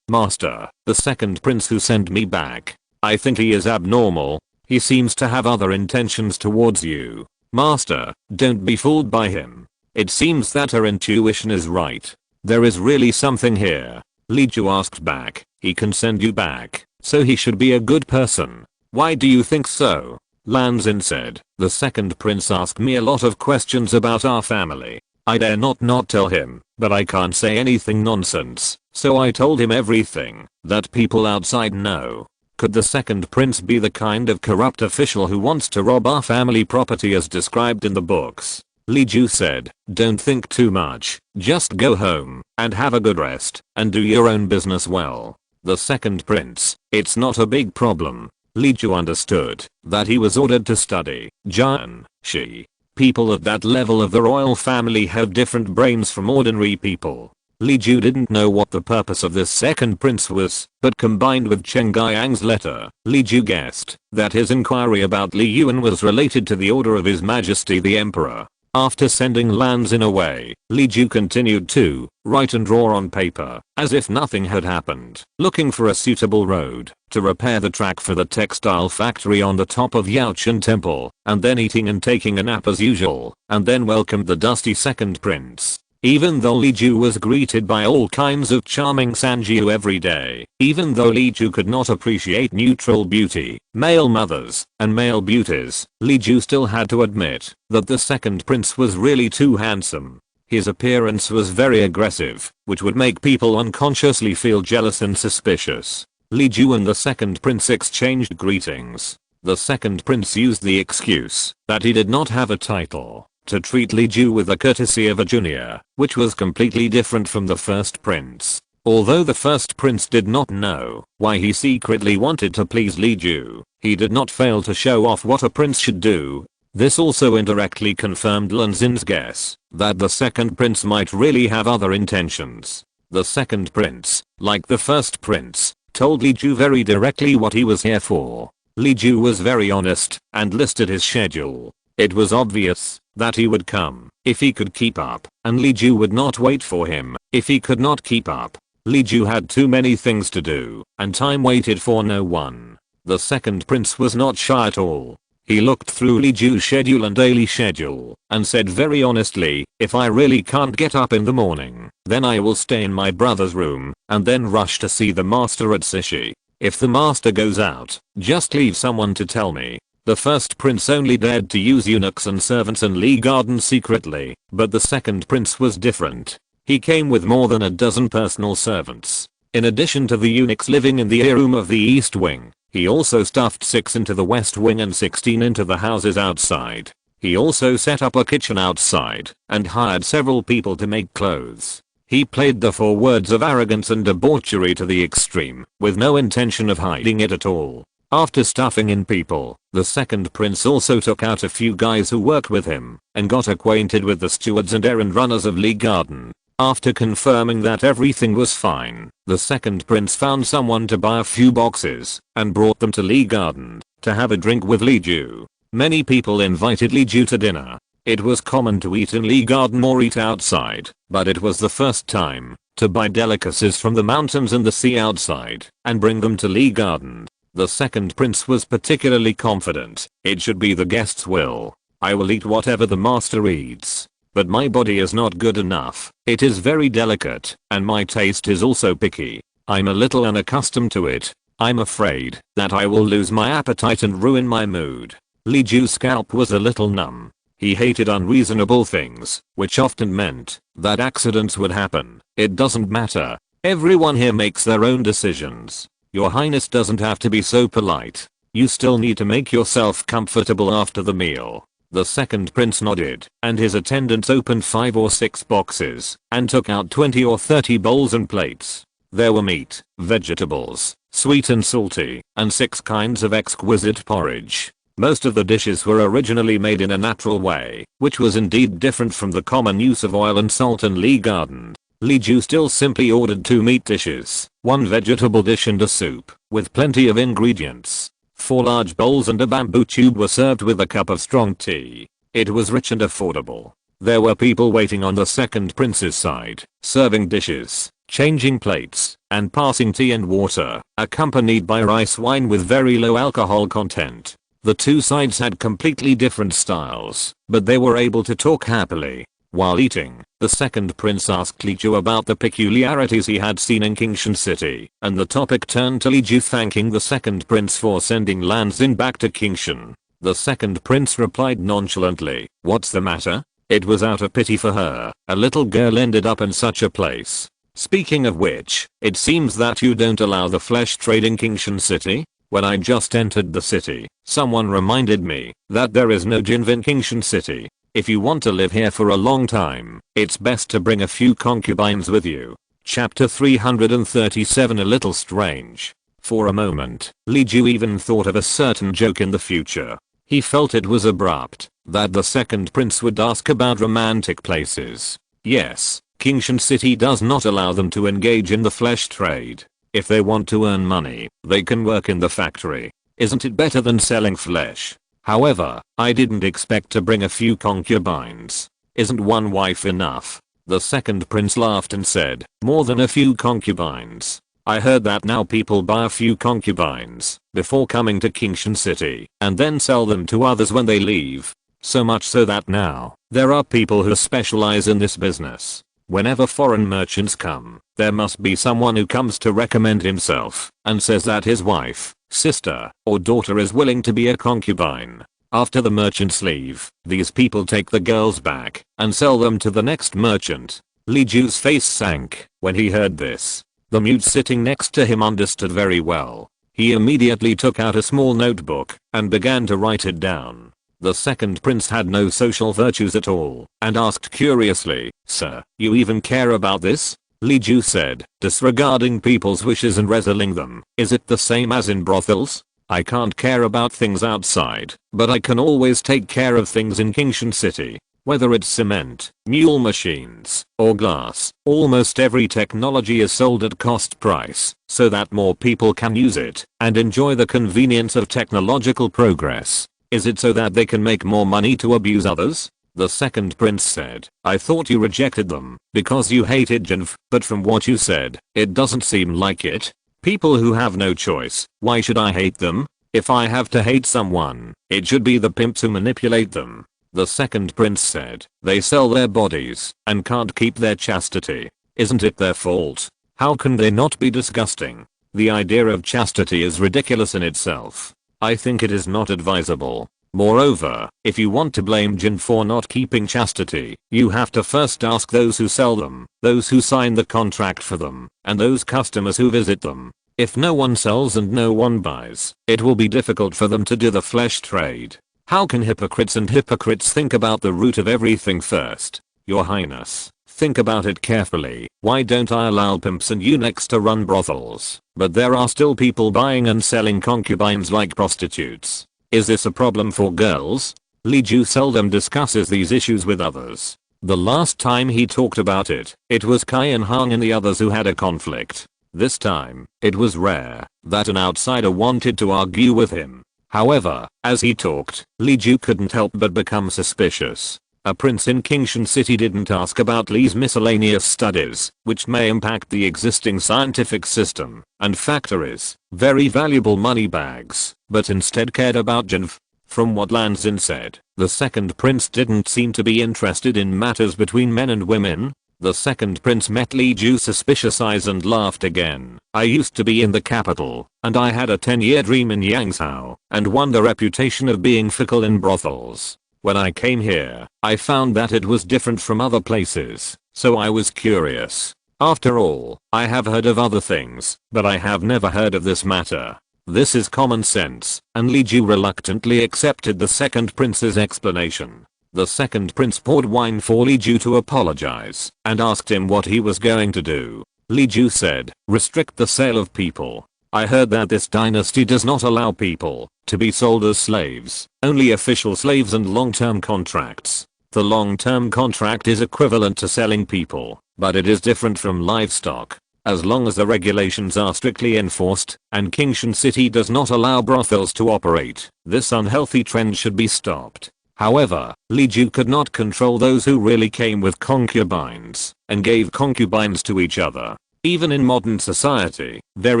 Master, the second prince who sent me back. I think he is abnormal. He seems to have other intentions towards you. Master, don't be fooled by him. It seems that her intuition is right. There is really something here. Li Ju asked back, he can send you back, so he should be a good person. Why do you think so? Lan Xin said, the second prince asked me a lot of questions about our family. I dare not tell him, but I can't say anything nonsense, so I told him everything that people outside know. Could the second prince be the kind of corrupt official who wants to rob our family property as described in the books? Li Ju said, don't think too much, just go home and have a good rest and do your own business well. The second prince, it's not a big problem. Li Ju understood that he was ordered to study Jian, Shi. People at that level of the royal family have different brains from ordinary people. Li Ju didn't know what the purpose of this second prince was, but combined with Cheng Guiyang's letter, Li Ju guessed that his inquiry about Li Yuan was related to the order of His Majesty the Emperor. After sending Lan Xin away, Li Ju continued to write and draw on paper, as if nothing had happened, looking for a suitable road to repair the track for the textile factory on the top of Yaochen Temple, and then eating and taking a nap as usual, and then welcomed the dusty second prince. Even though Li Ju was greeted by all kinds of charming Sanjiu every day, even though Li Ju could not appreciate neutral beauty, male mothers, and male beauties, Li Ju still had to admit that the second prince was really too handsome. His appearance was very aggressive, which would make people unconsciously feel jealous and suspicious. Li Ju and the second prince exchanged greetings. The second prince used the excuse that he did not have a title to treat Li Ju with the courtesy of a junior, which was completely different from the first prince. Although the first prince did not know why he secretly wanted to please Li Ju, he did not fail to show off what a prince should do. This also indirectly confirmed Lan Xin's guess that the second prince might really have other intentions. The second prince, like the first prince, told Li Ju very directly what he was here for. Li Ju was very honest and listed his schedule. It was obvious that he would come if he could keep up, and Li Ju would not wait for him if he could not keep up. Li Ju had too many things to do, and time waited for no one. The second prince was not shy at all. He looked through Li Ju's schedule and daily schedule, and said very honestly, if I really can't get up in the morning, then I will stay in my brother's room, and then rush to see the master at Sishi. If the master goes out, just leave someone to tell me. The first prince only dared to use eunuchs and servants and Lee Garden secretly, but the second prince was different. He came with more than a dozen personal servants. In addition to the eunuchs living in the room of the East Wing, he also stuffed 6 into the West Wing and 16 into the houses outside. He also set up a kitchen outside and hired several people to make clothes. He played the 4 words of arrogance and debauchery to the extreme, with no intention of hiding it at all. After stuffing in people, the second prince also took out a few guys who worked with him and got acquainted with the stewards and errand runners of Lee Garden. After confirming that everything was fine, the second prince found someone to buy a few boxes and brought them to Lee Garden to have a drink with Lee Ju. Many people invited Lee Ju to dinner. It was common to eat in Lee Garden or eat outside, but it was the first time to buy delicacies from the mountains and the sea outside and bring them to Lee Garden. The second prince was particularly confident. It should be the guest's will. I will eat whatever the master eats. But my body is not good enough. It is very delicate, and my taste is also picky. I'm a little unaccustomed to it. I'm afraid that I will lose my appetite and ruin my mood. Lee Ju's scalp was a little numb. He hated unreasonable things, which often meant that accidents would happen. It doesn't matter. Everyone here makes their own decisions. Your Highness doesn't have to be so polite. You still need to make yourself comfortable after the meal. The second prince nodded, and his attendants opened 5 or 6 boxes and took out 20 or 30 bowls and plates. There were meat, vegetables, sweet and salty, and 6 kinds of exquisite porridge. Most of the dishes were originally made in a natural way, which was indeed different from the common use of oil and salt in Lee Garden. Lee Ju still simply ordered 2 meat dishes, 1 vegetable dish and a soup, with plenty of ingredients. 4 large bowls and a bamboo tube were served with a cup of strong tea. It was rich and affordable. There were people waiting on the second prince's side, serving dishes, changing plates, and passing tea and water, accompanied by rice wine with very low alcohol content. The two sides had completely different styles, but they were able to talk happily. While eating, the second prince asked Lee Ju about the peculiarities he had seen in Kingshan City, and the topic turned to Lee Ju thanking the second prince for sending Lan Xing back to Kingshan. The second prince replied nonchalantly, "What's the matter? It was out of pity for her. A little girl ended up in such a place. Speaking of which, it seems that you don't allow the flesh trade in Kingshan City?" When I just entered the city, someone reminded me that there is no jinv in Kingshan City. If you want to live here for a long time, it's best to bring a few concubines with you. Chapter 337. A little strange. For a moment, Lee Ju even thought of a certain joke in the future. He felt it was abrupt that the second prince would ask about romantic places. Yes, Kingshan City does not allow them to engage in the flesh trade. If they want to earn money, they can work in the factory. Isn't it better than selling flesh? However, I didn't expect to bring a few concubines. Isn't one wife enough? The second prince laughed and said, "More than a few concubines. I heard that now people buy a few concubines before coming to Kingshan City and then sell them to others when they leave. So much so that now, there are people who specialize in this business. Whenever foreign merchants come, there must be someone who comes to recommend himself and says that his wife, sister, or daughter is willing to be a concubine. After the merchants leave, these people take the girls back and sell them to the next merchant." Lee Ju's face sank when he heard this. The mute sitting next to him understood very well. He immediately took out a small notebook and began to write it down. The second prince had no social virtues at all and asked curiously, "Sir, you even care about this?" Lee Ju said, "Disregarding people's wishes and wrestling them, is it the same as in brothels? I can't care about things outside, but I can always take care of things in Kingshan City. Whether it's cement, mule machines, or glass, almost every technology is sold at cost price so that more people can use it and enjoy the convenience of technological progress. Is it so that they can make more money to abuse others?" The second prince said, "I thought you rejected them because you hated jinv, but from what you said, it doesn't seem like it. People who have no choice, why should I hate them? If I have to hate someone, it should be the pimps who manipulate them." The second prince said, "They sell their bodies and can't keep their chastity. Isn't it their fault? How can they not be disgusting? The idea of chastity is ridiculous in itself. I think it is not advisable. Moreover, if you want to blame jinn for not keeping chastity, you have to first ask those who sell them, those who sign the contract for them, and those customers who visit them. If no one sells and no one buys, it will be difficult for them to do the flesh trade. How can hypocrites think about the root of everything first? Your Highness, Think about it carefully. Why don't I allow pimps and eunuchs to run brothels, but there are still people buying and selling concubines like prostitutes? Is this a problem for girls? Li Ju seldom discusses these issues with others. The last time he talked about it, it was Kai and Hang and the others who had a conflict. This time, it was rare that an outsider wanted to argue with him. However, as he talked, Li Ju couldn't help but become suspicious. A prince in Qingshan City didn't ask about Li's miscellaneous studies, which may impact the existing scientific system and factories, very valuable money bags, but instead cared about Jinf. From what Lan Xin said, the second prince didn't seem to be interested in matters between men and women. The second prince met Li Ju's suspicious eyes and laughed again. I used to be in the capital, and I had a 10-year dream in Yangzhou, and won the reputation of being fickle in brothels. When I came here, I found that it was different from other places, so I was curious. After all, I have heard of other things, but I have never heard of this matter. This is common sense, and Li Ju reluctantly accepted the second prince's explanation. The second prince poured wine for Li Ju to apologize, and asked him what he was going to do. Li Ju said, restrict the sale of people. I heard that this dynasty does not allow people to be sold as slaves, only official slaves and long-term contracts. The long-term contract is equivalent to selling people, but it is different from livestock. As long as the regulations are strictly enforced, and Qingshan City does not allow brothels to operate, this unhealthy trend should be stopped. However, Li Ju could not control those who really came with concubines, and gave concubines to each other. Even in modern society, there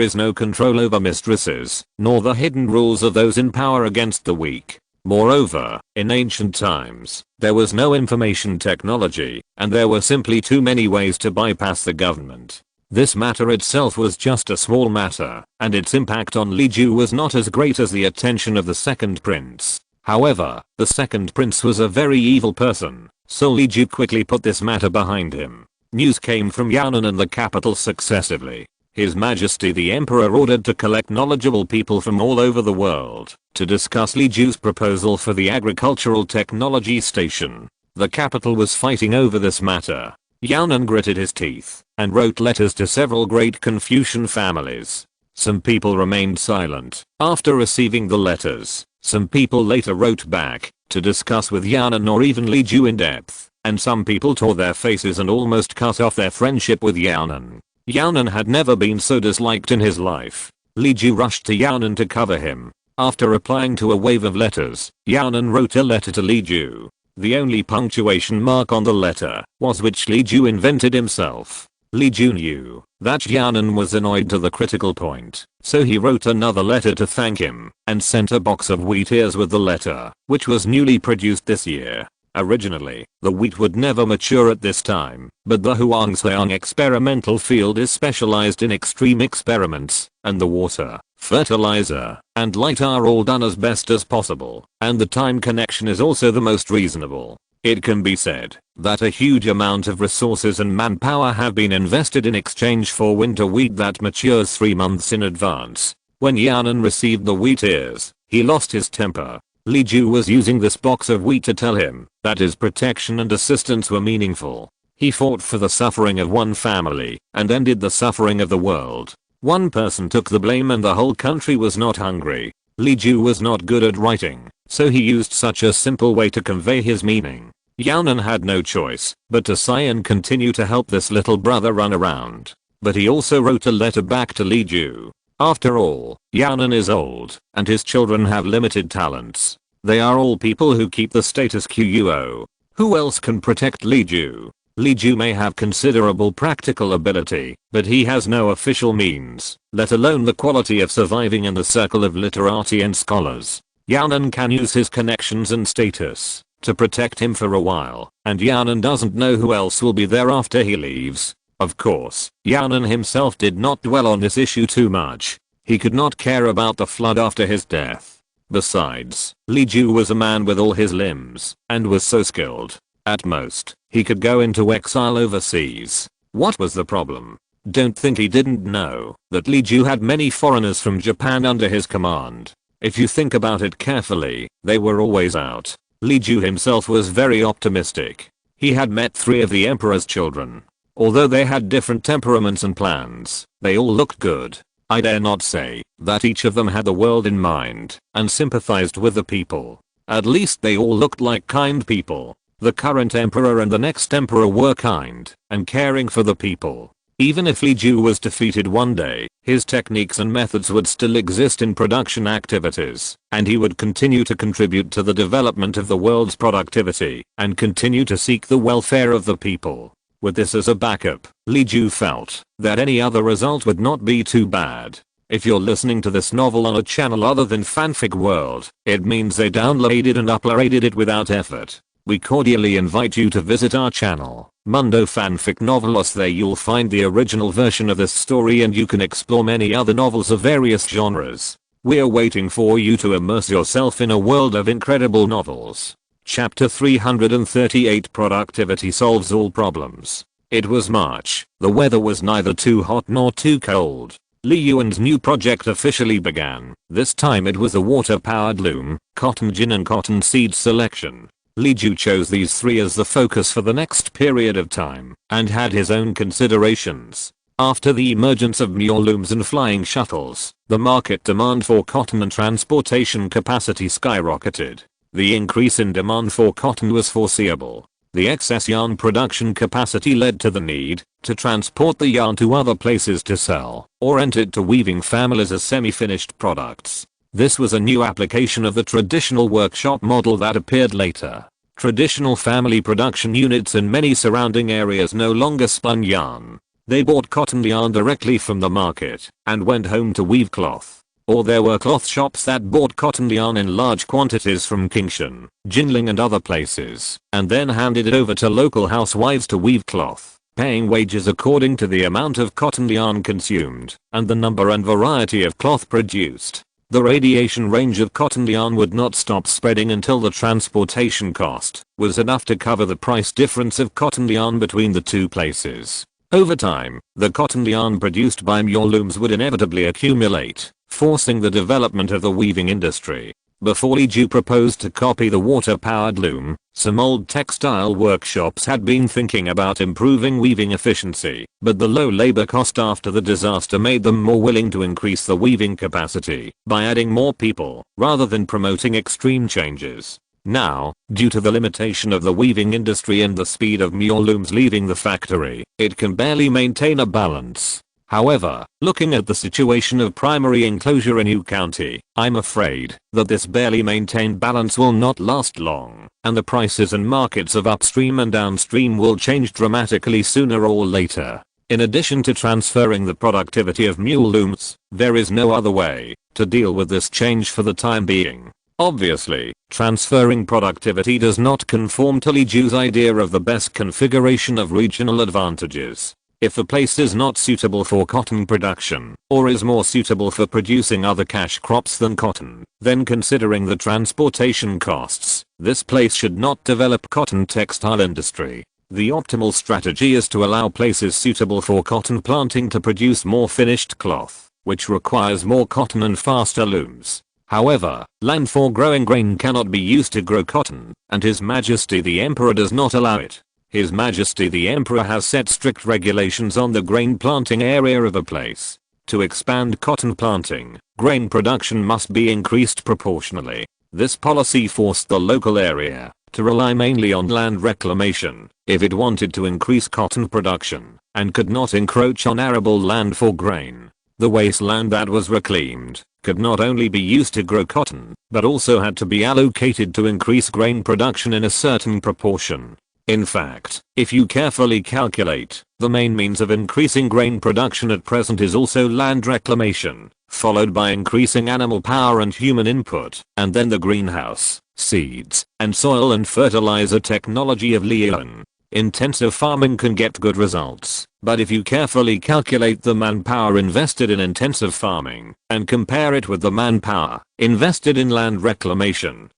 is no control over mistresses, nor the hidden rules of those in power against the weak. Moreover, in ancient times, there was no information technology, and there were simply too many ways to bypass the government. This matter itself was just a small matter, and its impact on Li Ju was not as great as the attention of the second prince. However, the second prince was a very evil person, so Li Ju quickly put this matter behind him. News came from Yaonan and the capital successively. His Majesty the Emperor ordered to collect knowledgeable people from all over the world to discuss Li Ju's proposal for the agricultural technology station. The capital was fighting over this matter. Yaonan gritted his teeth and wrote letters to several great Confucian families. Some people remained silent after receiving the letters. Some people later wrote back to discuss with Yaonan or even Li Ju in depth, and some people tore their faces and almost cut off their friendship with Yaonan. Yaonan had never been so disliked in his life. Li Ju rushed to Yaonan to cover him. After replying to a wave of letters, Yaonan wrote a letter to Li Ju. The only punctuation mark on the letter was which Li Ju invented himself. Li Ju knew that Yaonan was annoyed to the critical point, so he wrote another letter to thank him and sent a box of wheat ears with the letter, which was newly produced this year. Originally, the wheat would never mature at this time, but the Huangsheang experimental field is specialized in extreme experiments, and the water, fertilizer, and light are all done as best as possible, and the time connection is also the most reasonable. It can be said that a huge amount of resources and manpower have been invested in exchange for winter wheat that matures 3 months in advance. When Yaonan received the wheat ears, he lost his temper. Li Ju was using this box of wheat to tell him that his protection and assistance were meaningful. He fought for the suffering of one family and ended the suffering of the world. One person took the blame and the whole country was not hungry. Li Ju was not good at writing, so he used such a simple way to convey his meaning. Yaonan had no choice but to sigh and continue to help this little brother run around. But he also wrote a letter back to Li Ju. After all, Yaonan is old, and his children have limited talents. They are all people who keep the status quo. Who else can protect Li Ju? Li Ju may have considerable practical ability, but he has no official means, let alone the quality of surviving in the circle of literati and scholars. Yaonan can use his connections and status to protect him for a while, and Yaonan doesn't know who else will be there after he leaves. Of course, Yaonan himself did not dwell on this issue too much. He could not care about the flood after his death. Besides, Li Ju was a man with all his limbs, and was so skilled. At most, he could go into exile overseas. What was the problem? Don't think he didn't know that Li Ju had many foreigners from Japan under his command. If you think about it carefully, they were always out. Li Ju himself was very optimistic. He had met 3 of the emperor's children. Although they had different temperaments and plans, they all looked good. I dare not say that each of them had the world in mind and sympathized with the people. At least they all looked like kind people. The current emperor and the next emperor were kind and caring for the people. Even if Li Ju was defeated one day, his techniques and methods would still exist in production activities, and he would continue to contribute to the development of the world's productivity and continue to seek the welfare of the people. With this as a backup, Li Ju felt that any other result would not be too bad. If you're listening to this novel on a channel other than Fanfic World, it means they downloaded and uploaded it without effort. We cordially invite you to visit our channel, Mundo Fanfic Novelos. There you'll find the original version of this story and you can explore many other novels of various genres. We're waiting for you to immerse yourself in a world of incredible novels. Chapter 338 Productivity Solves All Problems. It was March. The weather was neither too hot nor too cold. Li Yuan's new project officially began. This time it was a water-powered loom, cotton gin and cotton seed selection. Li Ju chose these 3 as the focus for the next period of time, and had his own considerations. After the emergence of mule looms and flying shuttles, the market demand for cotton and transportation capacity skyrocketed. The increase in demand for cotton was foreseeable. The excess yarn production capacity led to the need to transport the yarn to other places to sell, or enter it to weaving families as semi-finished products. This was a new application of the traditional workshop model that appeared later. Traditional family production units in many surrounding areas no longer spun yarn. They bought cotton yarn directly from the market and went home to weave cloth. Or there were cloth shops that bought cotton yarn in large quantities from Kingshan, Jinling and other places, and then handed it over to local housewives to weave cloth, paying wages according to the amount of cotton yarn consumed and the number and variety of cloth produced. The radiation range of cotton yarn would not stop spreading until the transportation cost was enough to cover the price difference of cotton yarn between the 2 places. Over time, the cotton yarn produced by mule looms would inevitably accumulate, forcing the development of the weaving industry. Before Li Ju proposed to copy the water-powered loom, some old textile workshops had been thinking about improving weaving efficiency, but the low labor cost after the disaster made them more willing to increase the weaving capacity by adding more people, rather than promoting extreme changes. Now, due to the limitation of the weaving industry and the speed of mule looms leaving the factory, it can barely maintain a balance. However, looking at the situation of primary enclosure in Yu County, I'm afraid that this barely maintained balance will not last long, and the prices and markets of upstream and downstream will change dramatically sooner or later. In addition to transferring the productivity of mule looms, there is no other way to deal with this change for the time being. Obviously, transferring productivity does not conform to Li Ju's idea of the best configuration of regional advantages. If a place is not suitable for cotton production, or is more suitable for producing other cash crops than cotton, then considering the transportation costs, this place should not develop cotton textile industry. The optimal strategy is to allow places suitable for cotton planting to produce more finished cloth, which requires more cotton and faster looms. However, land for growing grain cannot be used to grow cotton, and His Majesty the Emperor does not allow it. His Majesty the Emperor has set strict regulations on the grain planting area of a place. To expand cotton planting, grain production must be increased proportionally. This policy forced the local area to rely mainly on land reclamation if it wanted to increase cotton production, and could not encroach on arable land for grain. The wasteland that was reclaimed could not only be used to grow cotton, but also had to be allocated to increase grain production in a certain proportion. In fact, if you carefully calculate, the main means of increasing grain production at present is also land reclamation, followed by increasing animal power and human input, and then the greenhouse, seeds, and soil and fertilizer technology of Li Yuan. Intensive farming can get good results, but if you carefully calculate the manpower invested in intensive farming and compare it with the manpower invested in land reclamation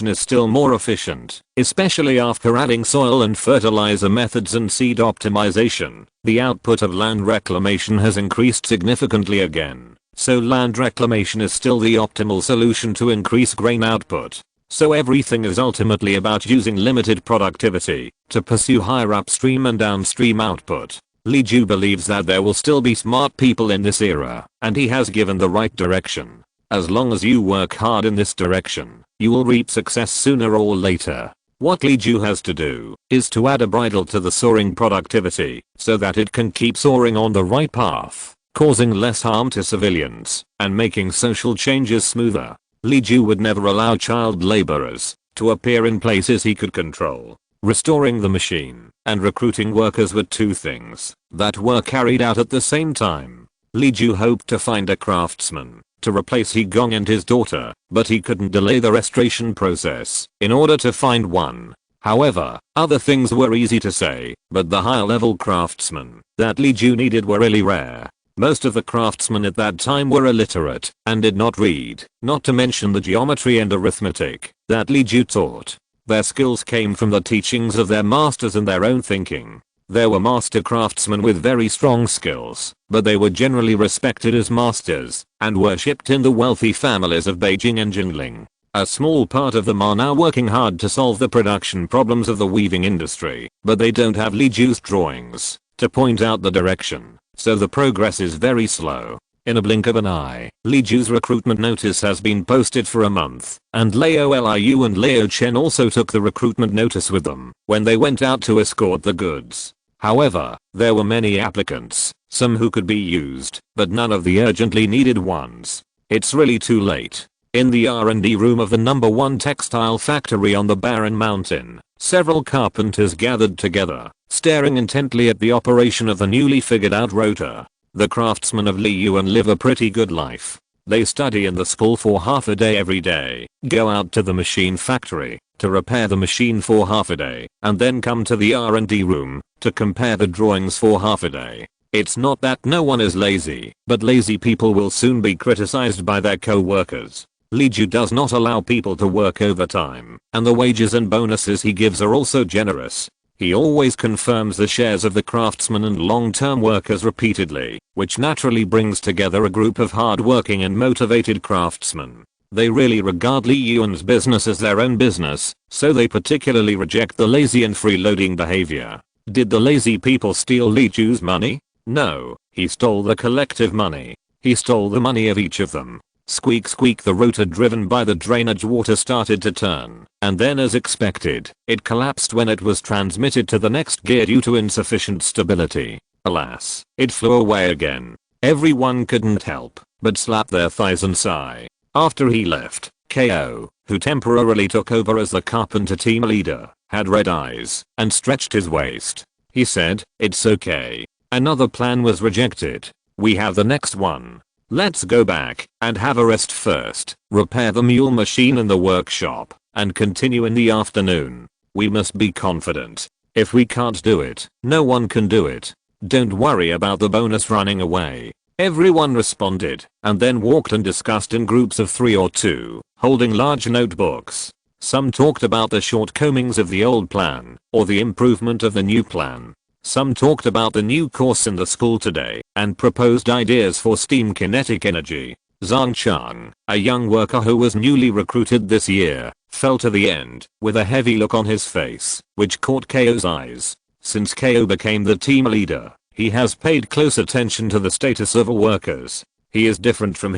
is still more efficient, especially after adding soil and fertilizer methods and seed optimization. The output of land reclamation has increased significantly again, so land reclamation is still the optimal solution to increase grain output. So everything is ultimately about using limited productivity to pursue higher upstream and downstream output. Li Ju believes that there will still be smart people in this era, and he has given the right direction. As long as you work hard in this direction, you will reap success sooner or later. What Li Ju has to do is to add a bridle to the soaring productivity so that it can keep soaring on the right path, causing less harm to civilians and making social changes smoother. Li Ju would never allow child laborers to appear in places he could control. Restoring the machine and recruiting workers were two things that were carried out at the same time. Li Ju hoped to find a craftsman to replace He Gong and his daughter, but he couldn't delay the restoration process in order to find one. However, other things were easy to say, but the higher level craftsmen that Li Ju needed were really rare. Most of the craftsmen at that time were illiterate and did not read, not to mention the geometry and arithmetic that Li Ju taught. Their skills came from the teachings of their masters and their own thinking. There were master craftsmen with very strong skills, but they were generally respected as masters and worshipped in the wealthy families of Beijing and Jingling. A small part of them are now working hard to solve the production problems of the weaving industry, but they don't have Li Ju's drawings to point out the direction, so the progress is very slow. In a blink of an eye, Li Ju's recruitment notice has been posted for a month, and Lao Liu and Lao Chen also took the recruitment notice with them when they went out to escort the goods. However, there were many applicants, some who could be used, but none of the urgently needed ones. It's really too late. In the R&D room of the #1 textile factory on the barren mountain, several carpenters gathered together, staring intently at the operation of the newly figured out rotor. The craftsmen of Liyuan live a pretty good life. They study in the school for half a day every day, go out to the machine factory to repair the machine for half a day, and then come to the R&D room to compare the drawings for half a day. It's not that no one is lazy, but lazy people will soon be criticized by their co-workers. Li Ju does not allow people to work overtime, and the wages and bonuses he gives are also generous. He always confirms the shares of the craftsmen and long-term workers repeatedly, which naturally brings together a group of hard-working and motivated craftsmen. They really regard Li Yuan's business as their own business, so they particularly reject the lazy and freeloading behavior. Did the lazy people steal Li Ju's money? No, he stole the collective money. He stole the money of each of them. Squeak squeak, the rotor driven by the drainage water started to turn, and then as expected, it collapsed when it was transmitted to the next gear due to insufficient stability. Alas, it flew away again. Everyone couldn't help but slap their thighs and sigh. After he left, KO, who temporarily took over as the carpenter team leader, had red eyes and stretched his waist. He said, "It's okay. Another plan was rejected. We have the next one. Let's go back and have a rest first, repair the mule machine in the workshop, and continue in the afternoon. We must be confident. If we can't do it, no one can do it. Don't worry about the bonus running away." Everyone responded, and then walked and discussed in groups of 3 or 2, holding large notebooks. Some talked about the shortcomings of the old plan, or the improvement of the new plan. Some talked about the new course in the school today, and proposed ideas for steam kinetic energy. Zhang Chang, a young worker who was newly recruited this year, fell to the end, with a heavy look on his face, which caught KO's eyes. Since KO became the team leader, he has paid close attention to the status of workers. He is different from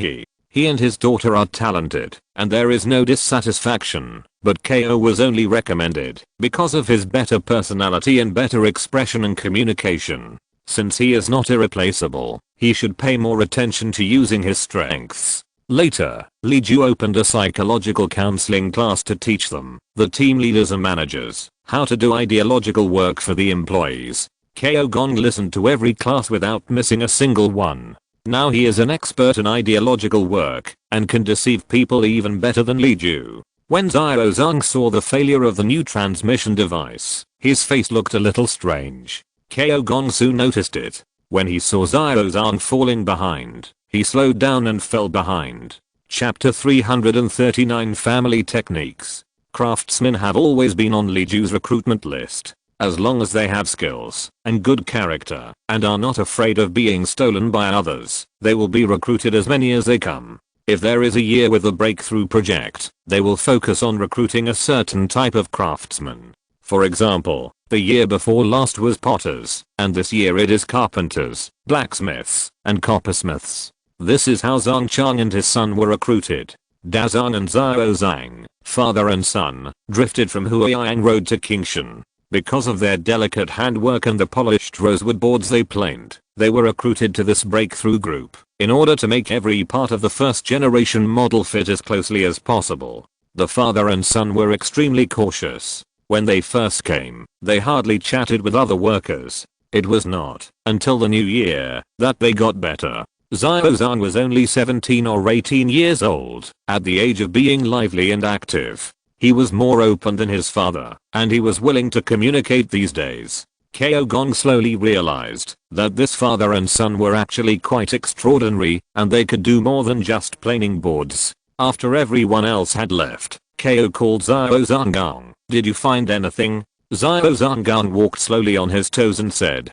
he and his daughter are talented, and there is no dissatisfaction, but KO was only recommended because of his better personality and better expression and communication. Since he is not irreplaceable, he should pay more attention to using his strengths. Later, Li Ju opened a psychological counseling class to teach them, the team leaders and managers, how to do ideological work for the employees. KO Gong listened to every class without missing a single one. Now he is an expert in ideological work, and can deceive people even better than Li Ju. When Xiao Zhang saw the failure of the new transmission device, his face looked a little strange. KO Gong soon noticed it. When he saw Xiao Zhang falling behind, he slowed down and fell behind. Chapter 339, Family Techniques. Craftsmen have always been on Li Ju's recruitment list. As long as they have skills and good character and are not afraid of being stolen by others, they will be recruited as many as they come. If there is a year with a breakthrough project, they will focus on recruiting a certain type of craftsman. For example, the year before last was potters, and this year it is carpenters, blacksmiths, and coppersmiths. This is how Zhang Chang and his son were recruited. Dazang and Xiao Zhang, father and son, drifted from Huayang Road to Qingshan. Because of their delicate handwork and the polished rosewood boards they planed, they were recruited to this breakthrough group, in order to make every part of the first generation model fit as closely as possible. The father and son were extremely cautious. When they first came, they hardly chatted with other workers. It was not until the new year that they got better. Xiao Zhang was only 17 or 18 years old, at the age of being lively and active. He was more open than his father, and he was willing to communicate these days. Kao Gong slowly realized that this father and son were actually quite extraordinary, and they could do more than just planing boards. After everyone else had left, Kao called Xiao Zhang. "Did you find anything?" Xiao Zhang walked slowly on his toes and said,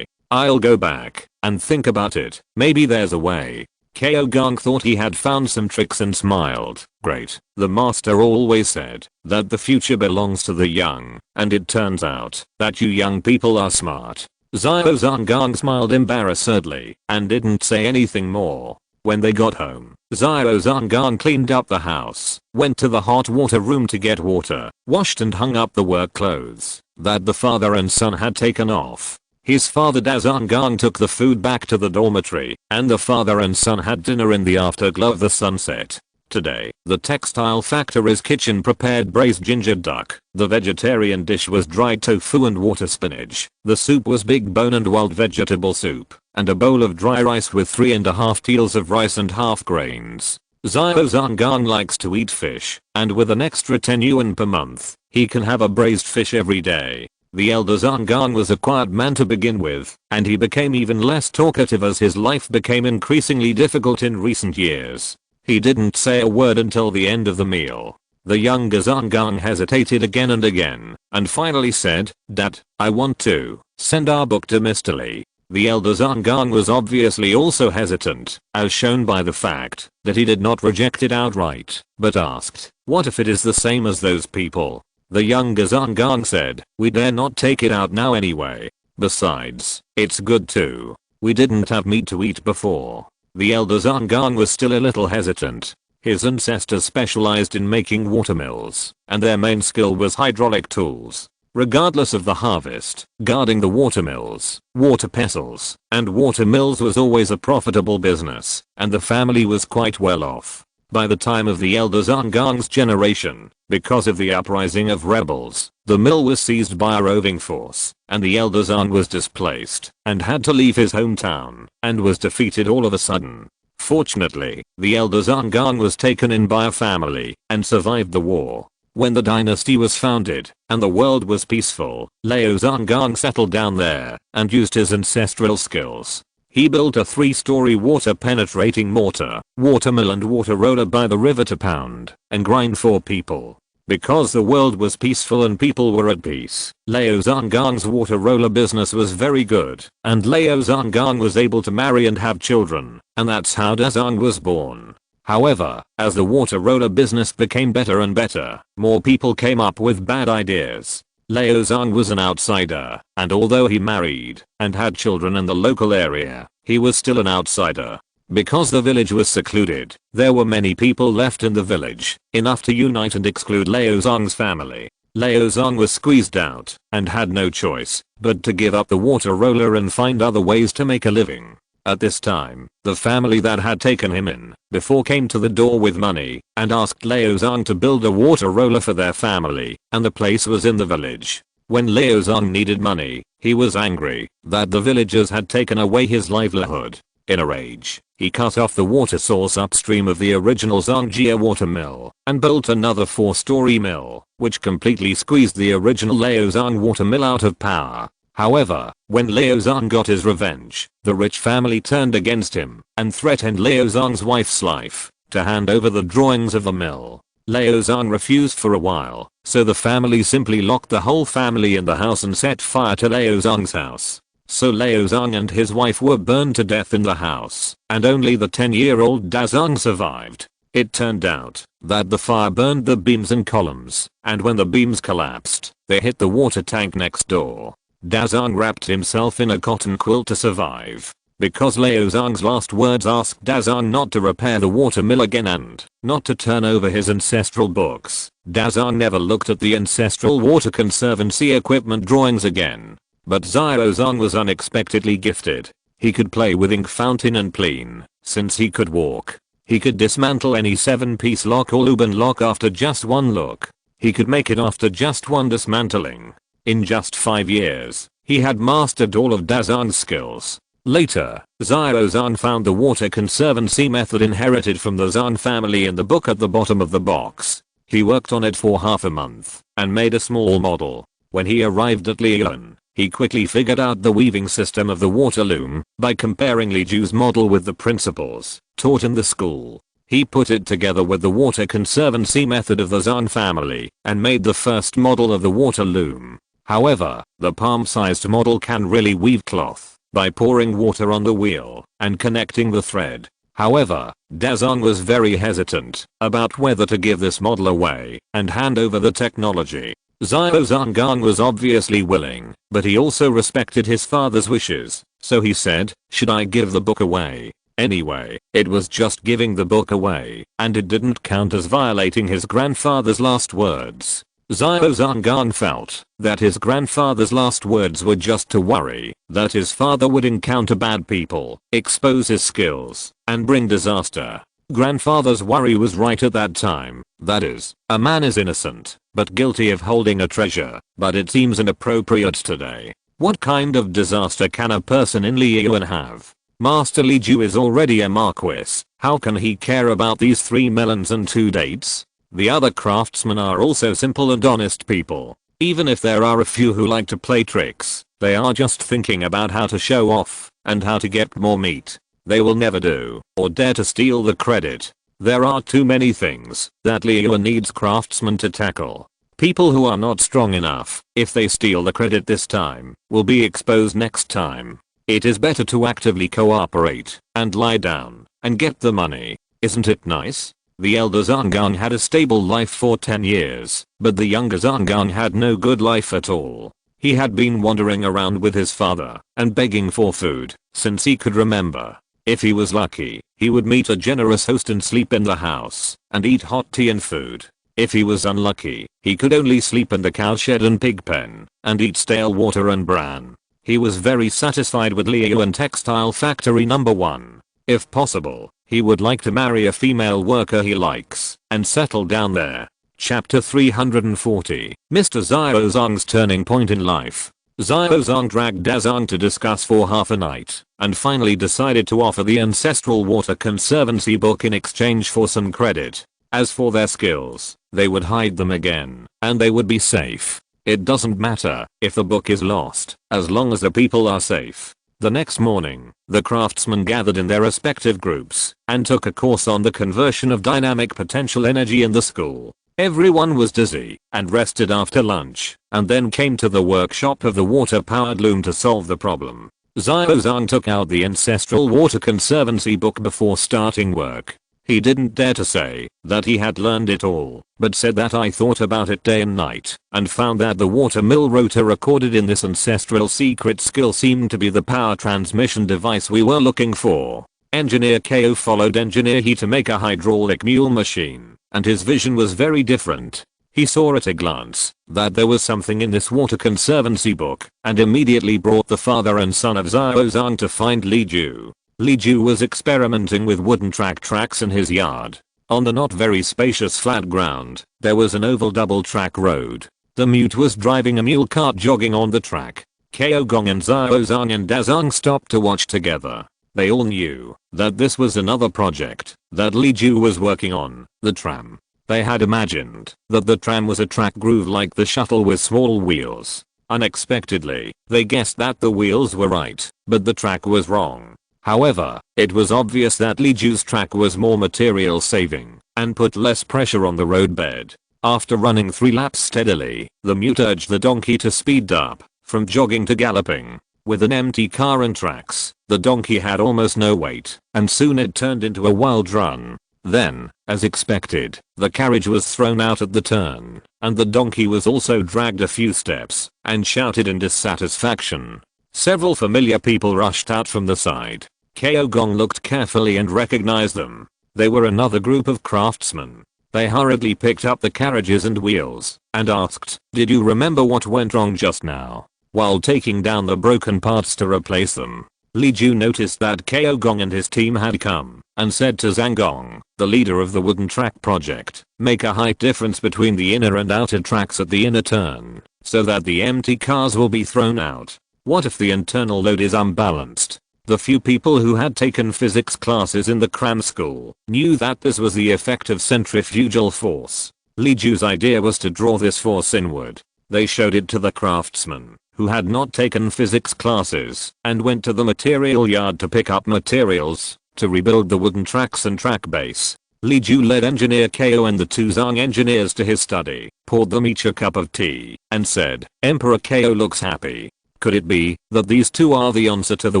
I'll go back and think about it. Maybe there's a way." Kao Gong thought he had found some tricks and smiled. Great. The master always said that the future belongs to the young, and it turns out that you young people are smart. Xiao Zhang smiled embarrassedly and didn't say anything more. When they got home, Xiao Zhang cleaned up the house, went to the hot water room to get water, washed and hung up the work clothes that the father and son had taken off. His father Dazang took the food back to the dormitory, and the father and son had dinner in the afterglow of the sunset. Today, the textile factory's kitchen prepared braised ginger duck. The vegetarian dish was dried tofu and water spinach. The soup was big bone and wild vegetable soup, and a bowl of dry rice with 3½ taels of rice and half grains. Xiao Zhang likes to eat fish, and with an extra 10 yuan per month, he can have a braised fish every day. The elder Zhang was a quiet man to begin with, and he became even less talkative as his life became increasingly difficult in recent years. He didn't say a word until the end of the meal. The younger Zhang hesitated again and again, and finally said, "Dad, I want to send our book to Mr. Lee." The elder Zhang was obviously also hesitant, as shown by the fact that he did not reject it outright, but asked, "What if it is the same as those people?" The younger Zhang said, "We dare not take it out now anyway. Besides, it's good too. We didn't have meat to eat before." The elder Zhang was still a little hesitant. His ancestors specialized in making watermills, and their main skill was hydraulic tools. Regardless of the harvest, guarding the watermills, water pestles, and watermills was always a profitable business, and the family was quite well off. By the time of the elder Zhang's generation, because of the uprising of rebels, the mill was seized by a roving force, and the elder Zhang was displaced and had to leave his hometown and was defeated all of a sudden. Fortunately, the elder Zhang was taken in by a family and survived the war. When the dynasty was founded and the world was peaceful, Liu Zhang settled down there and used his ancestral skills. He built a 3-story water-penetrating mortar, watermill and water roller by the river to pound and grind for people. Because the world was peaceful and people were at peace, Liu Zhang's water roller business was very good, and Liu Zhang was able to marry and have children, and that's how Dazang was born. However, as the water roller business became better and better, more people came up with bad ideas. Liu Zhang was an outsider, and although he married and had children in the local area, he was still an outsider. Because the village was secluded, there were many people left in the village, enough to unite and exclude Liu Zhang's family. Liu Zhang was squeezed out and had no choice but to give up the water roller and find other ways to make a living. At this time, the family that had taken him in before came to the door with money and asked Liu Zhang to build a water roller for their family, and the place was in the village. When Liu Zhang needed money, he was angry that the villagers had taken away his livelihood. In a rage, he cut off the water source upstream of the original Zhangjia water mill and built another 4-story mill, which completely squeezed the original Liu Zhang water mill out of power. However, when Liu Zhang got his revenge, the rich family turned against him and threatened Liu Zhang's wife's life to hand over the drawings of the mill. Liu Zhang refused for a while, so the family simply locked the whole family in the house and set fire to Liu Zhang's house. So Liu Zhang and his wife were burned to death in the house, and only the 10-year-old Da Zhang survived. It turned out that the fire burned the beams and columns, and when the beams collapsed, they hit the water tank next door. Da Zhang wrapped himself in a cotton quilt to survive. Because Liu Zhang's last words asked Da Zhang not to repair the water mill again and not to turn over his ancestral books, Da Zhang never looked at the ancestral water conservancy equipment drawings again. But Liu Zhang was unexpectedly gifted. He could play with ink fountain and plane, since he could walk. He could dismantle any 7-piece lock or Lubin lock after just one look. He could make it after just one dismantling. In just 5 years, he had mastered all of Da Zhang's skills. Later, Liu Zhang found the water conservancy method inherited from the Zhang family in the book at the bottom of the box. He worked on it for half a month and made a small model. When he arrived at Liyuan, he quickly figured out the weaving system of the water loom by comparing Li Ju's model with the principles taught in the school. He put it together with the water conservancy method of the Zhang family and made the first model of the water loom. However, the palm-sized model can really weave cloth by pouring water on the wheel and connecting the thread. However, Da Zhang was very hesitant about whether to give this model away and hand over the technology. Liu Zhang was obviously willing, but he also respected his father's wishes, so he said, "Should I give the book away?" Anyway, it was just giving the book away, and it didn't count as violating his grandfather's last words. Liu Zhang felt that his grandfather's last words were just to worry that his father would encounter bad people, expose his skills, and bring disaster. Grandfather's worry was right at that time. That is, a man is innocent, but guilty of holding a treasure, but it seems inappropriate today. What kind of disaster can a person in Liyuan have? Master Li Ju is already a marquis. How can he care about these 3 melons and 2 dates? The other craftsmen are also simple and honest people. Even if there are a few who like to play tricks, they are just thinking about how to show off and how to get more meat. They will never do or dare to steal the credit. There are too many things that Liyuan needs craftsmen to tackle. People who are not strong enough, if they steal the credit this time, will be exposed next time. It is better to actively cooperate and lie down and get the money. Isn't it nice? The elder Zhang had a stable life for 10 years, but the younger Zhang had no good life at all. He had been wandering around with his father and begging for food since he could remember. If he was lucky, he would meet a generous host and sleep in the house and eat hot tea and food. If he was unlucky, he could only sleep in the cowshed and pig pen and eat stale water and bran. He was very satisfied with Liyuan Textile Factory No. 1. If possible, he would like to marry a female worker he likes and settle down there. Chapter 340. Mr. Liu Zhang's turning point in life. Liu Zhang dragged Da Zhang to discuss for half a night and finally decided to offer the Ancestral Water Conservancy book in exchange for some credit. As for their skills, they would hide them again and they would be safe. It doesn't matter if the book is lost, as long as the people are safe. The next morning, the craftsmen gathered in their respective groups and took a course on the conversion of dynamic potential energy in the school. Everyone was dizzy and rested after lunch and then came to the workshop of the water-powered loom to solve the problem. Liu Zhang took out the Ancestral Water Conservancy book before starting work. He didn't dare to say that he had learned it all, but said that I thought about it day and night and found that the water mill rotor recorded in this ancestral secret skill seemed to be the power transmission device we were looking for. Engineer Ko followed Engineer He to make a hydraulic mule machine, and his vision was very different. He saw at a glance that there was something in this water conservancy book and immediately brought the father and son of Liu Zhang to find Li Ju. Li Ju was experimenting with wooden tracks in his yard. On the not very spacious flat ground, there was an oval double-track road. The mute was driving a mule cart jogging on the track. Ko Gong and Liu Zhang and Da Zhang stopped to watch together. They all knew that this was another project that Li Ju was working on, the tram. They had imagined that the tram was a track groove like the shuttle with small wheels. Unexpectedly, they guessed that the wheels were right, but the track was wrong. However, it was obvious that Li Ju's track was more material saving and put less pressure on the roadbed. After running 3 laps steadily, the mute urged the donkey to speed up, from jogging to galloping. With an empty car and tracks, the donkey had almost no weight, and soon it turned into a wild run. Then, as expected, the carriage was thrown out at the turn, and the donkey was also dragged a few steps, and shouted in dissatisfaction. Several familiar people rushed out from the side. Keogong looked carefully and recognized them. They were another group of craftsmen. They hurriedly picked up the carriages and wheels, and asked, "Did you remember what went wrong just now?" While taking down the broken parts to replace them, Li Ju noticed that Keogong and his team had come, and said to Zhang, the leader of the wooden track project, "Make a height difference between the inner and outer tracks at the inner turn, so that the empty cars will be thrown out. What if the internal load is unbalanced?" The few people who had taken physics classes in the cram school knew that this was the effect of centrifugal force. Li Ju's idea was to draw this force inward. They showed it to the craftsmen, who had not taken physics classes, and went to the material yard to pick up materials to rebuild the wooden tracks and track base. Li Ju led Engineer Ko and the two Zhang engineers to his study, poured them each a cup of tea, and said, "Emperor Ko looks happy. Could it be that these two are the answer to the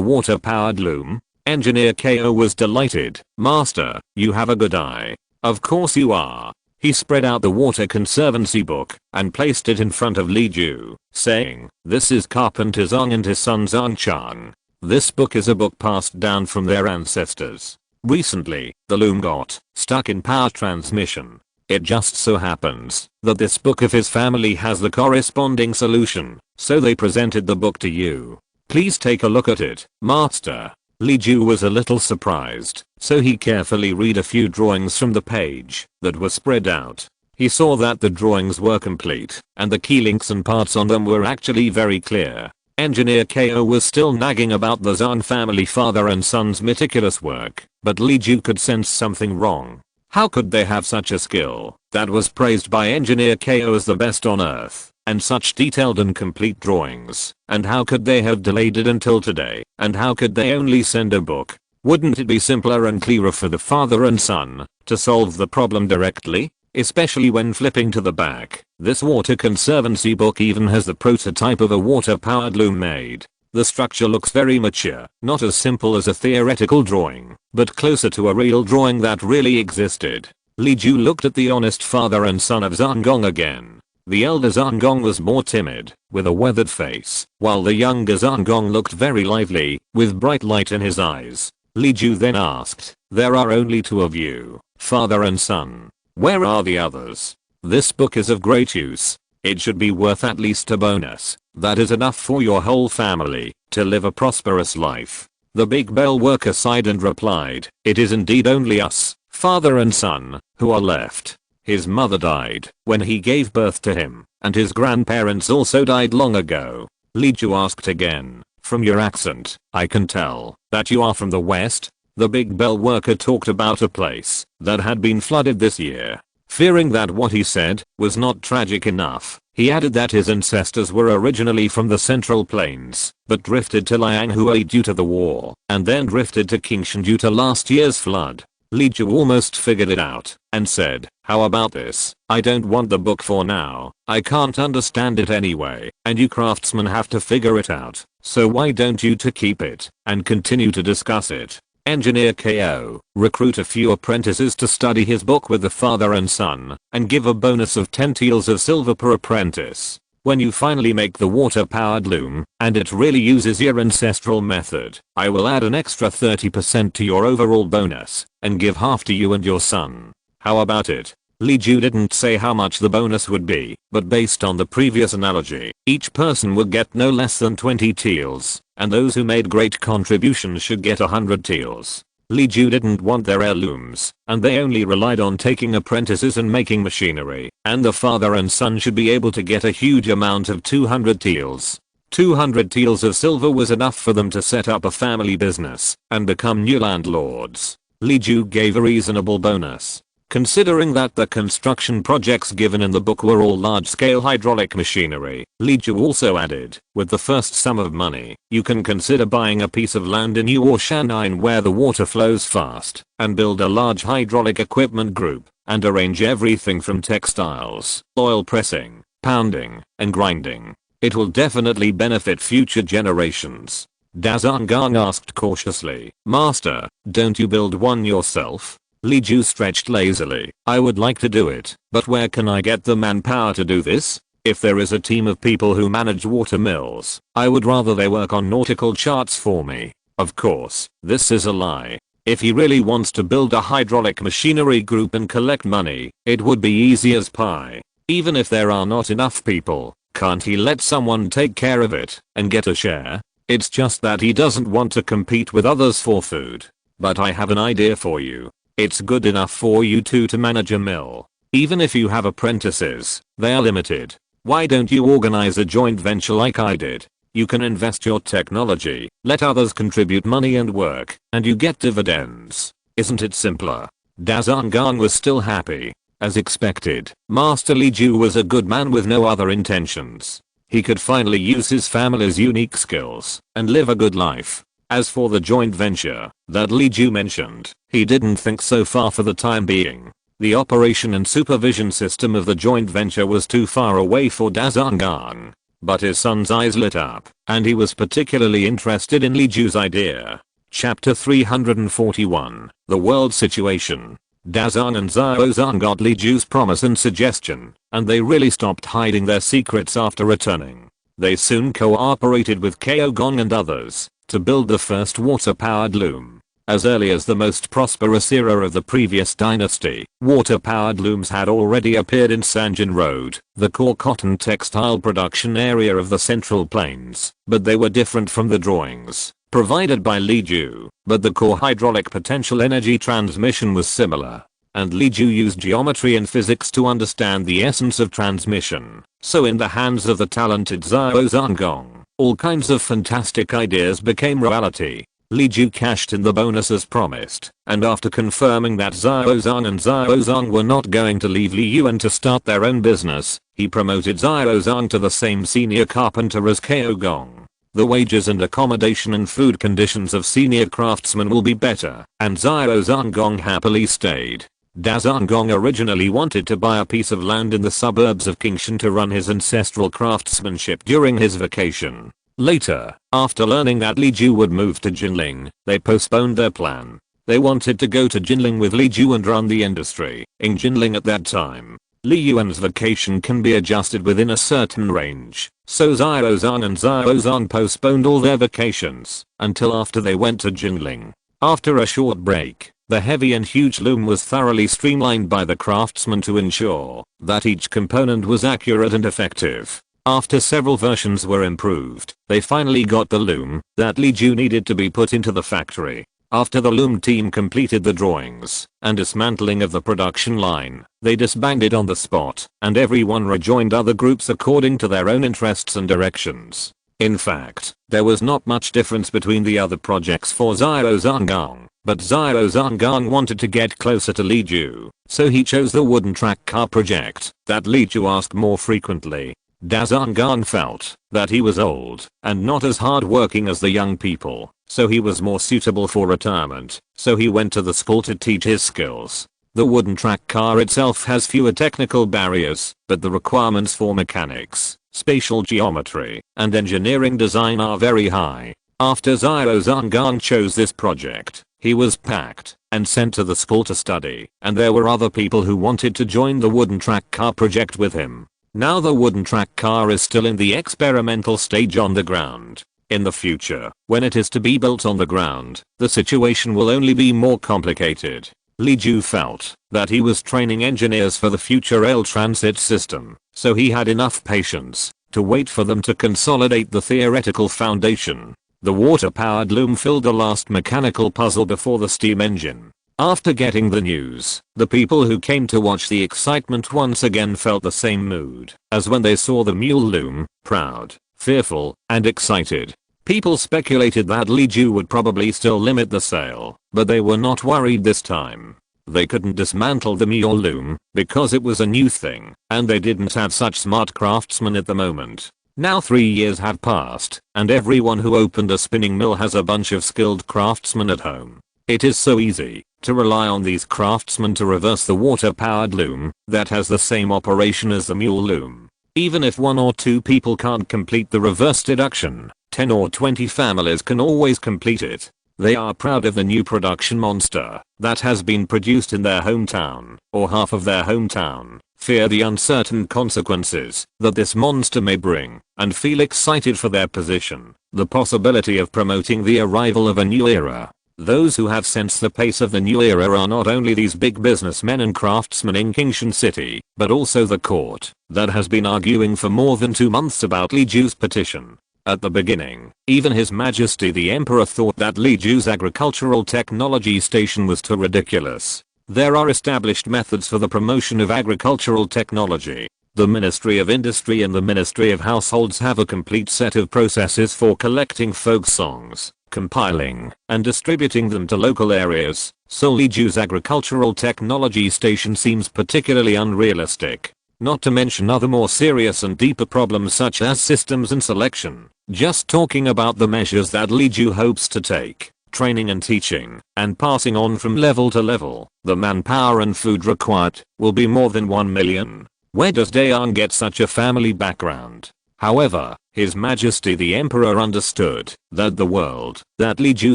water-powered loom?" Engineer Ko was delighted. "Master, you have a good eye." "Of course you are." He spread out the Water Conservancy book and placed it in front of Li Ju, saying, "This is Carpenter Zhang and his son Zhang Chang. This book is a book passed down from their ancestors. Recently, the loom got stuck in power transmission. It just so happens that this book of his family has the corresponding solution, so they presented the book to you. Please take a look at it, Master." Li Ju was a little surprised, so he carefully read a few drawings from the page that were spread out. He saw that the drawings were complete, and the key links and parts on them were actually very clear. Engineer Ko was still nagging about the Zhang family father and son's meticulous work, but Li Ju could sense something wrong. How could they have such a skill that was praised by Engineer Ko as the best on earth, and such detailed and complete drawings, and how could they have delayed it until today, and how could they only send a book? Wouldn't it be simpler and clearer for the father and son to solve the problem directly? Especially when flipping to the back, this Water Conservancy book even has the prototype of a water-powered loom made. The structure looks very mature, not as simple as a theoretical drawing, but closer to a real drawing that really existed. Li Ju looked at the honest father and son of Zhang again. The elder Zhang was more timid, with a weathered face, while the younger Zhang looked very lively, with bright light in his eyes. Li Ju then asked, "There are only two of you, father and son. Where are the others? This book is of great use. It should be worth at least a bonus. That is enough for your whole family to live a prosperous life." The big bell worker sighed and replied, "It is indeed only us, father and son, who are left. His mother died when he gave birth to him, and his grandparents also died long ago." Li Ju asked again, "From your accent, I can tell that you are from the west?" The big bell worker talked about a place that had been flooded this year. Fearing that what he said was not tragic enough, he added that his ancestors were originally from the Central Plains, but drifted to Lianghui due to the war, and then drifted to Qingshan due to last year's flood. Li Ju almost figured it out, and said, "How about this? I don't want the book for now. I can't understand it anyway, and you craftsmen have to figure it out, so why don't you two keep it, and continue to discuss it?" Engineer Ko, recruit a few apprentices to study his book with the father and son, and give a bonus of 10 taels of silver per apprentice. When you finally make the water-powered loom, and it really uses your ancestral method, I will add an extra 30% to your overall bonus, and give half to you and your son. How about it? Li Ju didn't say how much the bonus would be, but based on the previous analogy, each person would get no less than 20 taels, and those who made great contributions should get 100 taels. Li Ju didn't want their heirlooms, and they only relied on taking apprentices and making machinery, and the father and son should be able to get a huge amount of 200 taels. 200 taels of silver was enough for them to set up a family business and become new landlords. Li Ju gave a reasonable bonus. Considering that the construction projects given in the book were all large-scale hydraulic machinery, Li Ju also added, with the first sum of money, you can consider buying a piece of land in Yu Yaoniang where the water flows fast, and build a large hydraulic equipment group, and arrange everything from textiles, oil pressing, pounding, and grinding. It will definitely benefit future generations. Dazangang asked cautiously. Master, don't you build one yourself? Li Ju stretched lazily. I would like to do it, but where can I get the manpower to do this? If there is a team of people who manage water mills, I would rather they work on nautical charts for me. Of course, this is a lie. If he really wants to build a hydraulic machinery group and collect money, it would be easy as pie. Even if there are not enough people, can't he let someone take care of it and get a share? It's just that he doesn't want to compete with others for food. But I have an idea for you. It's good enough for you two to manage a mill. Even if you have apprentices, they are limited. Why don't you organize a joint venture like I did? You can invest your technology, let others contribute money and work, and you get dividends. Isn't it simpler? Dazangang was still happy. As expected, Master Li Ju was a good man with no other intentions. He could finally use his family's unique skills and live a good life. As for the joint venture that Li Ju mentioned, he didn't think so far for the time being. The operation and supervision system of the joint venture was too far away for Dazangang. But his son's eyes lit up, and he was particularly interested in Li Ju's idea. Chapter 341, The World Situation. Dazan and Xiaozang got Li Ju's promise and suggestion, and they really stopped hiding their secrets after returning. They soon cooperated with Kaogong and others to build the first water-powered loom. As early as the most prosperous era of the previous dynasty, water-powered looms had already appeared in Sanjin Road, the core cotton textile production area of the Central Plains, but they were different from the drawings provided by Li Ju, but the core hydraulic potential energy transmission was similar, and Li Ju used geometry and physics to understand the essence of transmission. So in the hands of the talented Xiaozang, all kinds of fantastic ideas became reality. Li Ju cashed in the bonus as promised, and after confirming that Xiaozang and Xiaozang were not going to leave Li Yuan to start their own business, he promoted Xiaozang to the same senior carpenter as Kaogong. The wages and accommodation and food conditions of senior craftsmen will be better, and Xiaozang happily stayed. Dazangang originally wanted to buy a piece of land in the suburbs of Qingshan to run his ancestral craftsmanship during his vacation. Later, after learning that Li Ju would move to Jinling, they postponed their plan. They wanted to go to Jinling with Li Ju and run the industry in Jinling at that time. Li Yuan's vacation can be adjusted within a certain range, so Xiaozang and Xiaozang postponed all their vacations until after they went to Jinling. After a short break, the heavy and huge loom was thoroughly streamlined by the craftsmen to ensure that each component was accurate and effective. After several versions were improved, they finally got the loom that Li Ju needed to be put into the factory. After the loom team completed the drawings and dismantling of the production line, they disbanded on the spot, and everyone rejoined other groups according to their own interests and directions. In fact, there was not much difference between the other projects for Xiaozang, but Xiaozang wanted to get closer to Li Ju, so he chose the wooden track car project that Li Ju asked more frequently. Dazangang felt that he was old and not as hard-working as the young people, so he was more suitable for retirement, so he went to the school to teach his skills. The wooden track car itself has fewer technical barriers, but the requirements for mechanics, spatial geometry, and engineering design are very high. After Xiaozang chose this project, he was packed and sent to the school to study, and there were other people who wanted to join the wooden track car project with him. Now the wooden track car is still in the experimental stage on the ground. In the future, when it is to be built on the ground, the situation will only be more complicated. Li Ju felt that he was training engineers for the future rail transit system, so he had enough patience to wait for them to consolidate the theoretical foundation. The water-powered loom filled the last mechanical puzzle before the steam engine. After getting the news, the people who came to watch the excitement once again felt the same mood as when they saw the mule loom, proud, fearful, and excited. People speculated that Li Ju would probably still limit the sale, but they were not worried this time. They couldn't dismantle the mule loom because it was a new thing, and they didn't have such smart craftsmen at the moment. Now 3 years have passed, and everyone who opened a spinning mill has a bunch of skilled craftsmen at home. It is so easy to rely on these craftsmen to reverse the water-powered loom that has the same operation as the mule loom. Even if 1 or 2 people can't complete the reverse deduction, 10 or 20 families can always complete it. They are proud of the new production monster that has been produced in their hometown or half of their hometown, fear the uncertain consequences that this monster may bring, and feel excited for their position, the possibility of promoting the arrival of a new era. Those who have sensed the pace of the new era are not only these big businessmen and craftsmen in Kingshan City, but also the court that has been arguing for more than 2 months about Li Ju's petition. At the beginning, even His Majesty the Emperor thought that Li Ju's agricultural technology station was too ridiculous. There are established methods for the promotion of agricultural technology. The Ministry of Industry and the Ministry of Households have a complete set of processes for collecting folk songs, compiling, and distributing them to local areas, so Li Ju's agricultural technology station seems particularly unrealistic. Not to mention other more serious and deeper problems such as systems and selection. Just talking about the measures that Li Ju hopes to take, training and teaching, and passing on from level to level, the manpower and food required will be more than 1 million. Where does Daeang get such a family background? However, His Majesty the Emperor understood that the world that Li Ju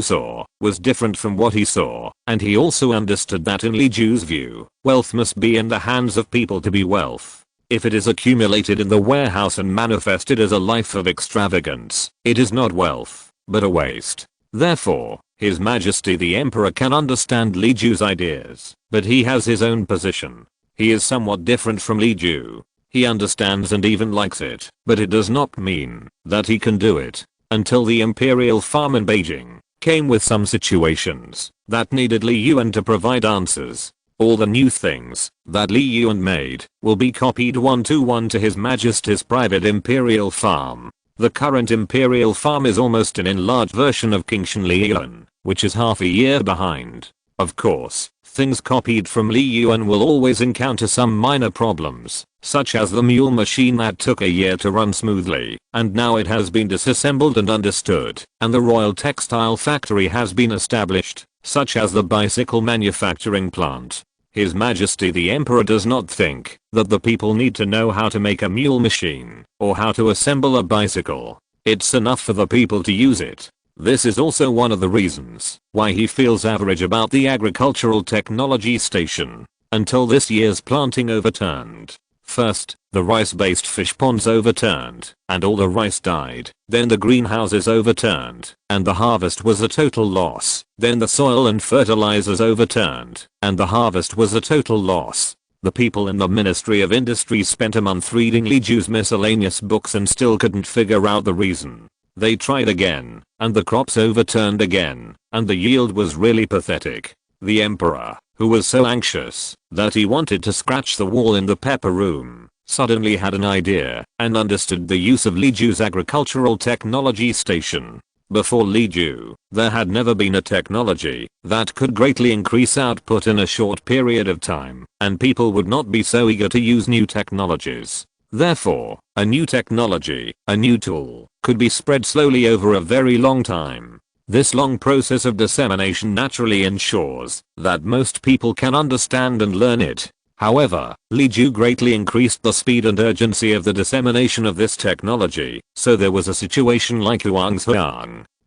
saw was different from what he saw, and he also understood that in Li Ju's view, wealth must be in the hands of people to be wealth. If it is accumulated in the warehouse and manifested as a life of extravagance, it is not wealth, but a waste. Therefore, His Majesty the Emperor can understand Li Ju's ideas, but he has his own position. He is somewhat different from Li Ju. He understands and even likes it, but it does not mean that he can do it. Until the imperial farm in Beijing came with some situations that needed Li Yuan to provide answers. All the new things that Li Yuan made will be copied 1-to-1 to His Majesty's private imperial farm. The current imperial farm is almost an enlarged version of Kingshan Li Yuan, which is half a year behind. Of course, things copied from Li Yuan will always encounter some minor problems, such as the mule machine that took a year to run smoothly, and now it has been disassembled and understood, and the royal textile factory has been established, such as the bicycle manufacturing plant. His Majesty the Emperor does not think that the people need to know how to make a mule machine or how to assemble a bicycle. It's enough for the people to use it. This is also one of the reasons why he feels average about the agricultural technology station until this year's planting overturned. First, the rice-based fish ponds overturned, and all the rice died. Then the greenhouses overturned, and the harvest was a total loss. Then the soil and fertilizers overturned, and the harvest was a total loss. The people in the Ministry of Industry spent a month reading Li Ju's miscellaneous books and still couldn't figure out the reason. They tried again, and the crops overturned again, and the yield was really pathetic. The Emperor, who was so anxious that he wanted to scratch the wall in the pepper room, suddenly had an idea and understood the use of Li Ju's agricultural technology station. Before Li Ju, there had never been a technology that could greatly increase output in a short period of time, and people would not be so eager to use new technologies. Therefore, a new technology, a new tool, could be spread slowly over a very long time. This long process of dissemination naturally ensures that most people can understand and learn it. However, Li Ju greatly increased the speed and urgency of the dissemination of this technology, so there was a situation like Huang's.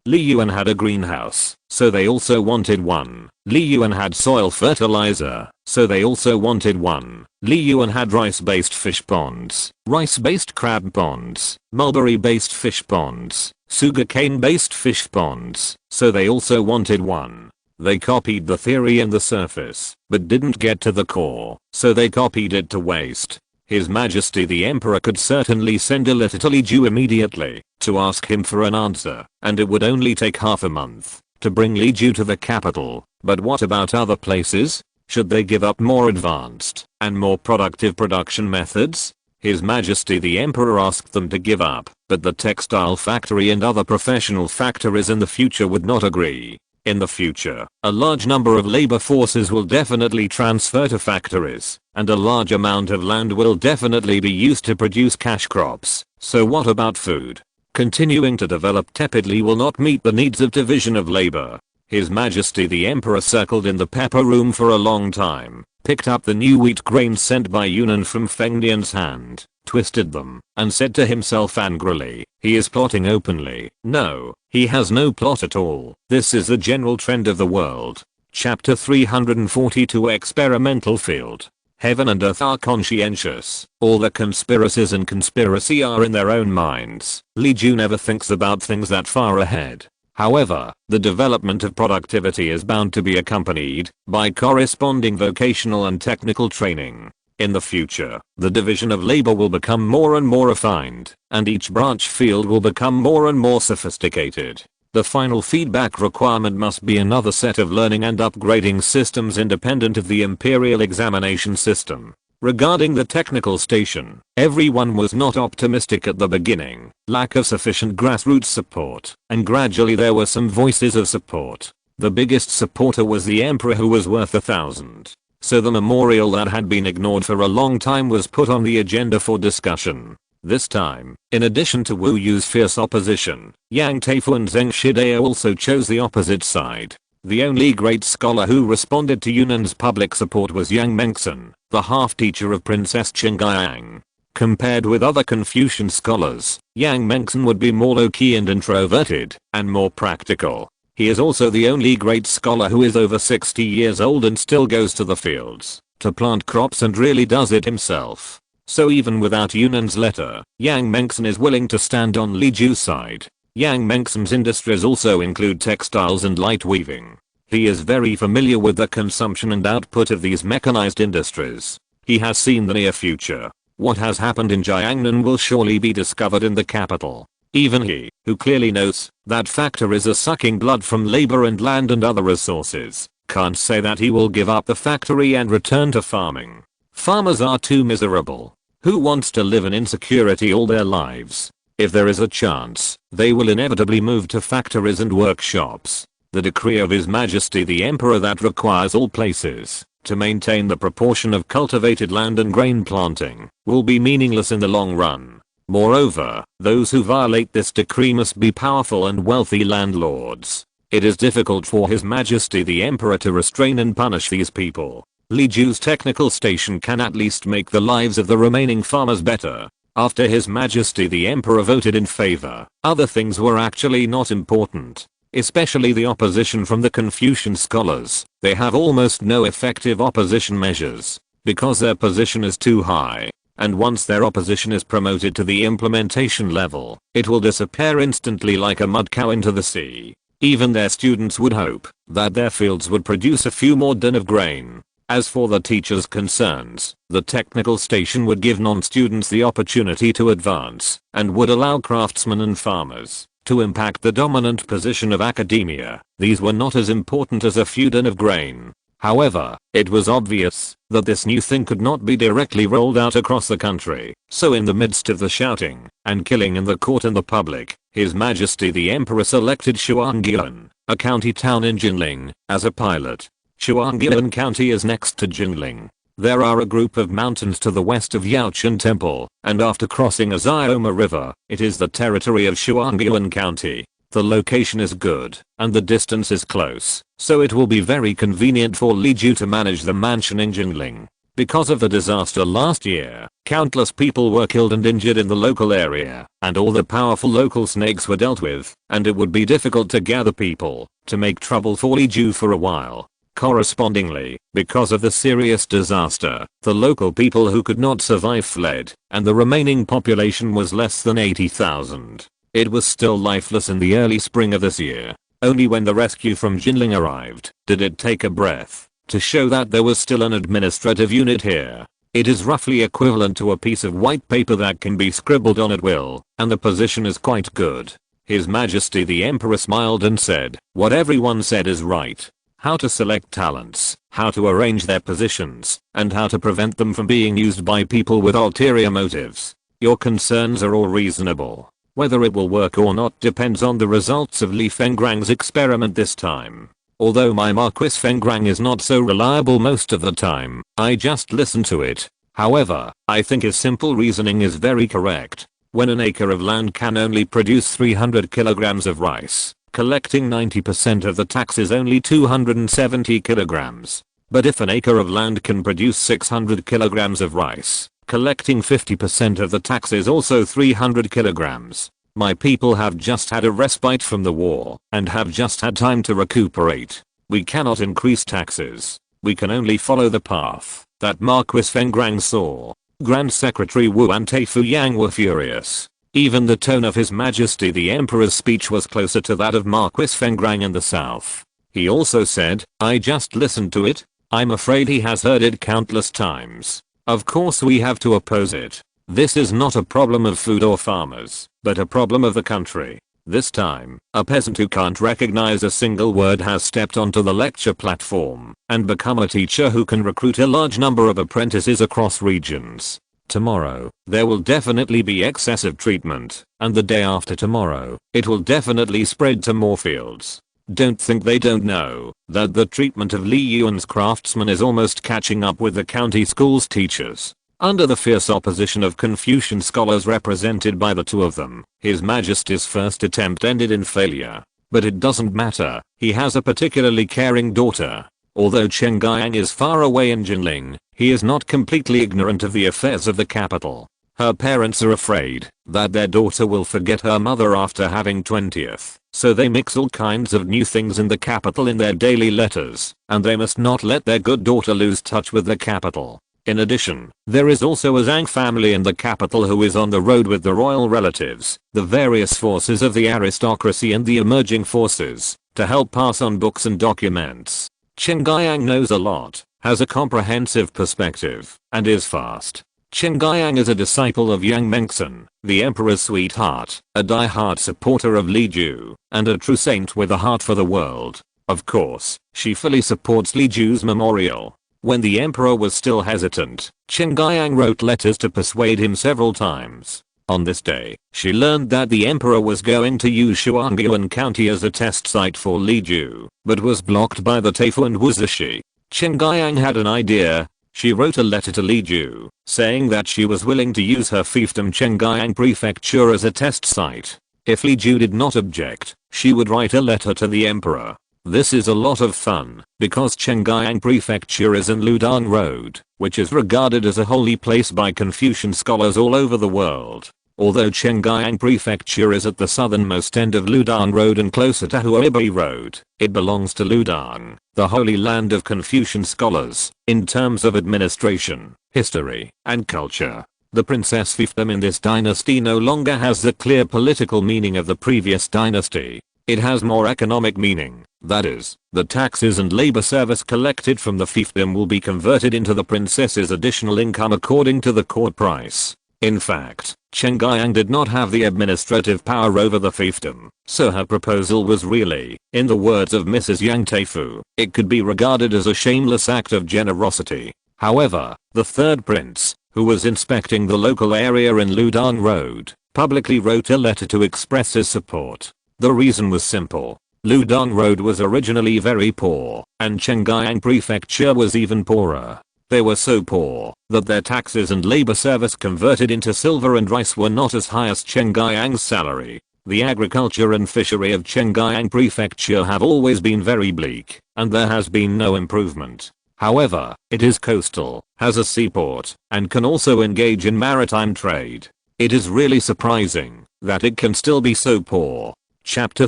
Li Yuan had a greenhouse, so they also wanted one. Li Yuan had soil fertilizer, so they also wanted one. Li Yuan had rice-based fish ponds, rice-based crab ponds, mulberry-based fish ponds, sugarcane-based fish ponds, so they also wanted one. They copied the theory and the surface, but didn't get to the core, so they copied it to waste. His Majesty the Emperor could certainly send a letter to Li Ju immediately to ask him for an answer, and it would only take half a month to bring Li Ju to the capital. But what about other places? Should they give up more advanced and more productive production methods? His Majesty the Emperor asked them to give up, but the textile factory and other professional factories in the future would not agree. In the future, a large number of labor forces will definitely transfer to factories, and a large amount of land will definitely be used to produce cash crops. So what about food? Continuing to develop tepidly will not meet the needs of division of labor. His Majesty the Emperor circled in the pepper room for a long time, picked up the new wheat grain sent by Yunnan from Feng Nian's hand, twisted them, and said to himself angrily, he is plotting openly. No, he has no plot at all. This is the general trend of the world. Chapter 342 Experimental Field. Heaven and earth are conscientious. All the conspiracies in conspiracy are in their own minds. Li Ju never thinks about things that far ahead. However, the development of productivity is bound to be accompanied by corresponding vocational and technical training. In the future, the division of labor will become more and more refined, and each branch field will become more and more sophisticated. The final feedback requirement must be another set of learning and upgrading systems independent of the imperial examination system. Regarding the technical station, everyone was not optimistic at the beginning, lack of sufficient grassroots support, and gradually there were some voices of support. The biggest supporter was the emperor, who was worth 1,000. So the memorial that had been ignored for a long time was put on the agenda for discussion. This time, in addition to Wu Yu's fierce opposition, Yang Taifu and Zheng Shidao also chose the opposite side. The only great scholar who responded to Yunan's public support was Yang Mengxin, the half-teacher of Princess Yu Yaoniang. Compared with other Confucian scholars, Yang Mengxin would be more low-key and introverted, and more practical. He is also the only great scholar who is over 60 years old and still goes to the fields to plant crops and really does it himself. So even without Yunan's letter, Yang Mengxin is willing to stand on Li Ju's side. Yang Mengxin's industries also include textiles and light weaving. He is very familiar with the consumption and output of these mechanized industries. He has seen the near future. What has happened in Jiangnan will surely be discovered in the capital. Even he, who clearly knows that factories are sucking blood from labor and land and other resources, can't say that he will give up the factory and return to farming. Farmers are too miserable. Who wants to live in insecurity all their lives? If there is a chance, they will inevitably move to factories and workshops. The decree of His Majesty the Emperor that requires all places to maintain the proportion of cultivated land and grain planting will be meaningless in the long run. Moreover, those who violate this decree must be powerful and wealthy landlords. It is difficult for His Majesty the Emperor to restrain and punish these people. Li Ju's technical station can at least make the lives of the remaining farmers better. After His Majesty the Emperor voted in favor, other things were actually not important. Especially the opposition from the Confucian scholars. They have almost no effective opposition measures, because their position is too high. And once their opposition is promoted to the implementation level, it will disappear instantly like a mud cow into the sea. Even their students would hope that their fields would produce a few more din of grain. As for the teachers' concerns, the technical station would give non-students the opportunity to advance, and would allow craftsmen and farmers to impact the dominant position of academia. These were not as important as a few din of grain. However, it was obvious that this new thing could not be directly rolled out across the country. So in the midst of the shouting and killing in the court and the public, His Majesty the Emperor selected Shuangyan, a county town in Jinling, as a pilot. Shuangyan County is next to Jinling. There are a group of mountains to the west of Yaochen Temple, and after crossing a Xiaoma River, it is the territory of Shuangyan County. The location is good, and the distance is close, so it will be very convenient for Li Ju to manage the mansion in Jinling. Because of the disaster last year, countless people were killed and injured in the local area, and all the powerful local snakes were dealt with, and it would be difficult to gather people to make trouble for Li Ju for a while. Correspondingly, because of the serious disaster, the local people who could not survive fled, and the remaining population was less than 80,000. It was still lifeless in the early spring of this year. Only when the rescue from Jinling arrived did it take a breath to show that there was still an administrative unit here. It is roughly equivalent to a piece of white paper that can be scribbled on at will, and the position is quite good. His Majesty the Emperor smiled and said, "What everyone said is right. How to select talents, how to arrange their positions, and how to prevent them from being used by people with ulterior motives. Your concerns are all reasonable. Whether it will work or not depends on the results of Li Fengrang's experiment this time. Although my Marquis Fengrang is not so reliable most of the time, I just listen to it. However, I think his simple reasoning is very correct. When an acre of land can only produce 300 kilograms of rice, collecting 90% of the tax is only 270 kilograms. But if an acre of land can produce 600 kilograms of rice, Collecting 50% of the tax is also 300 kilograms. My people have just had a respite from the war and have just had time to recuperate. We cannot increase taxes. We can only follow the path that Marquis Fengrang saw. Grand Secretary Wu and Teifu Yang were furious. Even the tone of His Majesty the Emperor's speech was closer to that of Marquis Fengrang in the south. He also said, "I just listened to it. I'm afraid he has heard it countless times. Of course we have to oppose it. This is not a problem of food or farmers, but a problem of the country." This time, a peasant who can't recognize a single word has stepped onto the lecture platform and become a teacher who can recruit a large number of apprentices across regions. Tomorrow, there will definitely be excessive treatment, and the day after tomorrow, it will definitely spread to more fields. Don't think they don't know that the treatment of Li Yuan's craftsmen is almost catching up with the county school's teachers. Under the fierce opposition of Confucian scholars represented by the two of them, His Majesty's first attempt ended in failure. But it doesn't matter, he has a particularly caring daughter. Although Chen Guiyang is far away in Jinling, he is not completely ignorant of the affairs of the capital. Her parents are afraid that their daughter will forget her mother after having 20th, so they mix all kinds of new things in the capital in their daily letters, and they must not let their good daughter lose touch with the capital. In addition, there is also a Zhang family in the capital who is on the road with the royal relatives, the various forces of the aristocracy and the emerging forces, to help pass on books and documents. Chen Guiyang knows a lot, has a comprehensive perspective, and is fast. Chen Guiyang is a disciple of Yang Mengxin, the emperor's sweetheart, a die-hard supporter of Li Ju, and a true saint with a heart for the world. Of course, she fully supports Li Ju's memorial. When the emperor was still hesitant, Chen Guiyang wrote letters to persuade him several times. On this day, she learned that the emperor was going to use Shuangyuan County as a test site for Li Ju, but was blocked by the Teifu and Wuzishi. Chen Guiyang had an idea. She wrote a letter to Li Ju, saying that she was willing to use her fiefdom Chen Guiyang Prefecture as a test site. If Li Ju did not object, she would write a letter to the emperor. This is a lot of fun, because Chen Guiyang Prefecture is in Ludang Road, which is regarded as a holy place by Confucian scholars all over the world. Although Chen Guiyang Prefecture is at the southernmost end of Ludang Road and closer to Huobi Road, it belongs to Ludang, the holy land of Confucian scholars, in terms of administration, history, and culture. The princess fiefdom in this dynasty no longer has the clear political meaning of the previous dynasty. It has more economic meaning, that is, the taxes and labor service collected from the fiefdom will be converted into the princess's additional income according to the court price. In fact, Chen Guiyang did not have the administrative power over the fiefdom, so her proposal was really, in the words of Mrs. Yang Teifu, it could be regarded as a shameless act of generosity. However, the third prince, who was inspecting the local area in Ludang Road, publicly wrote a letter to express his support. The reason was simple. Ludang Road was originally very poor, and Chen Guiyang Prefecture was even poorer. They were so poor that their taxes and labor service converted into silver and rice were not as high as Chen Guiyang's salary. The agriculture and fishery of Chen Guiyang Prefecture have always been very bleak, and there has been no improvement. However, it is coastal, has a seaport, and can also engage in maritime trade. It is really surprising that it can still be so poor. Chapter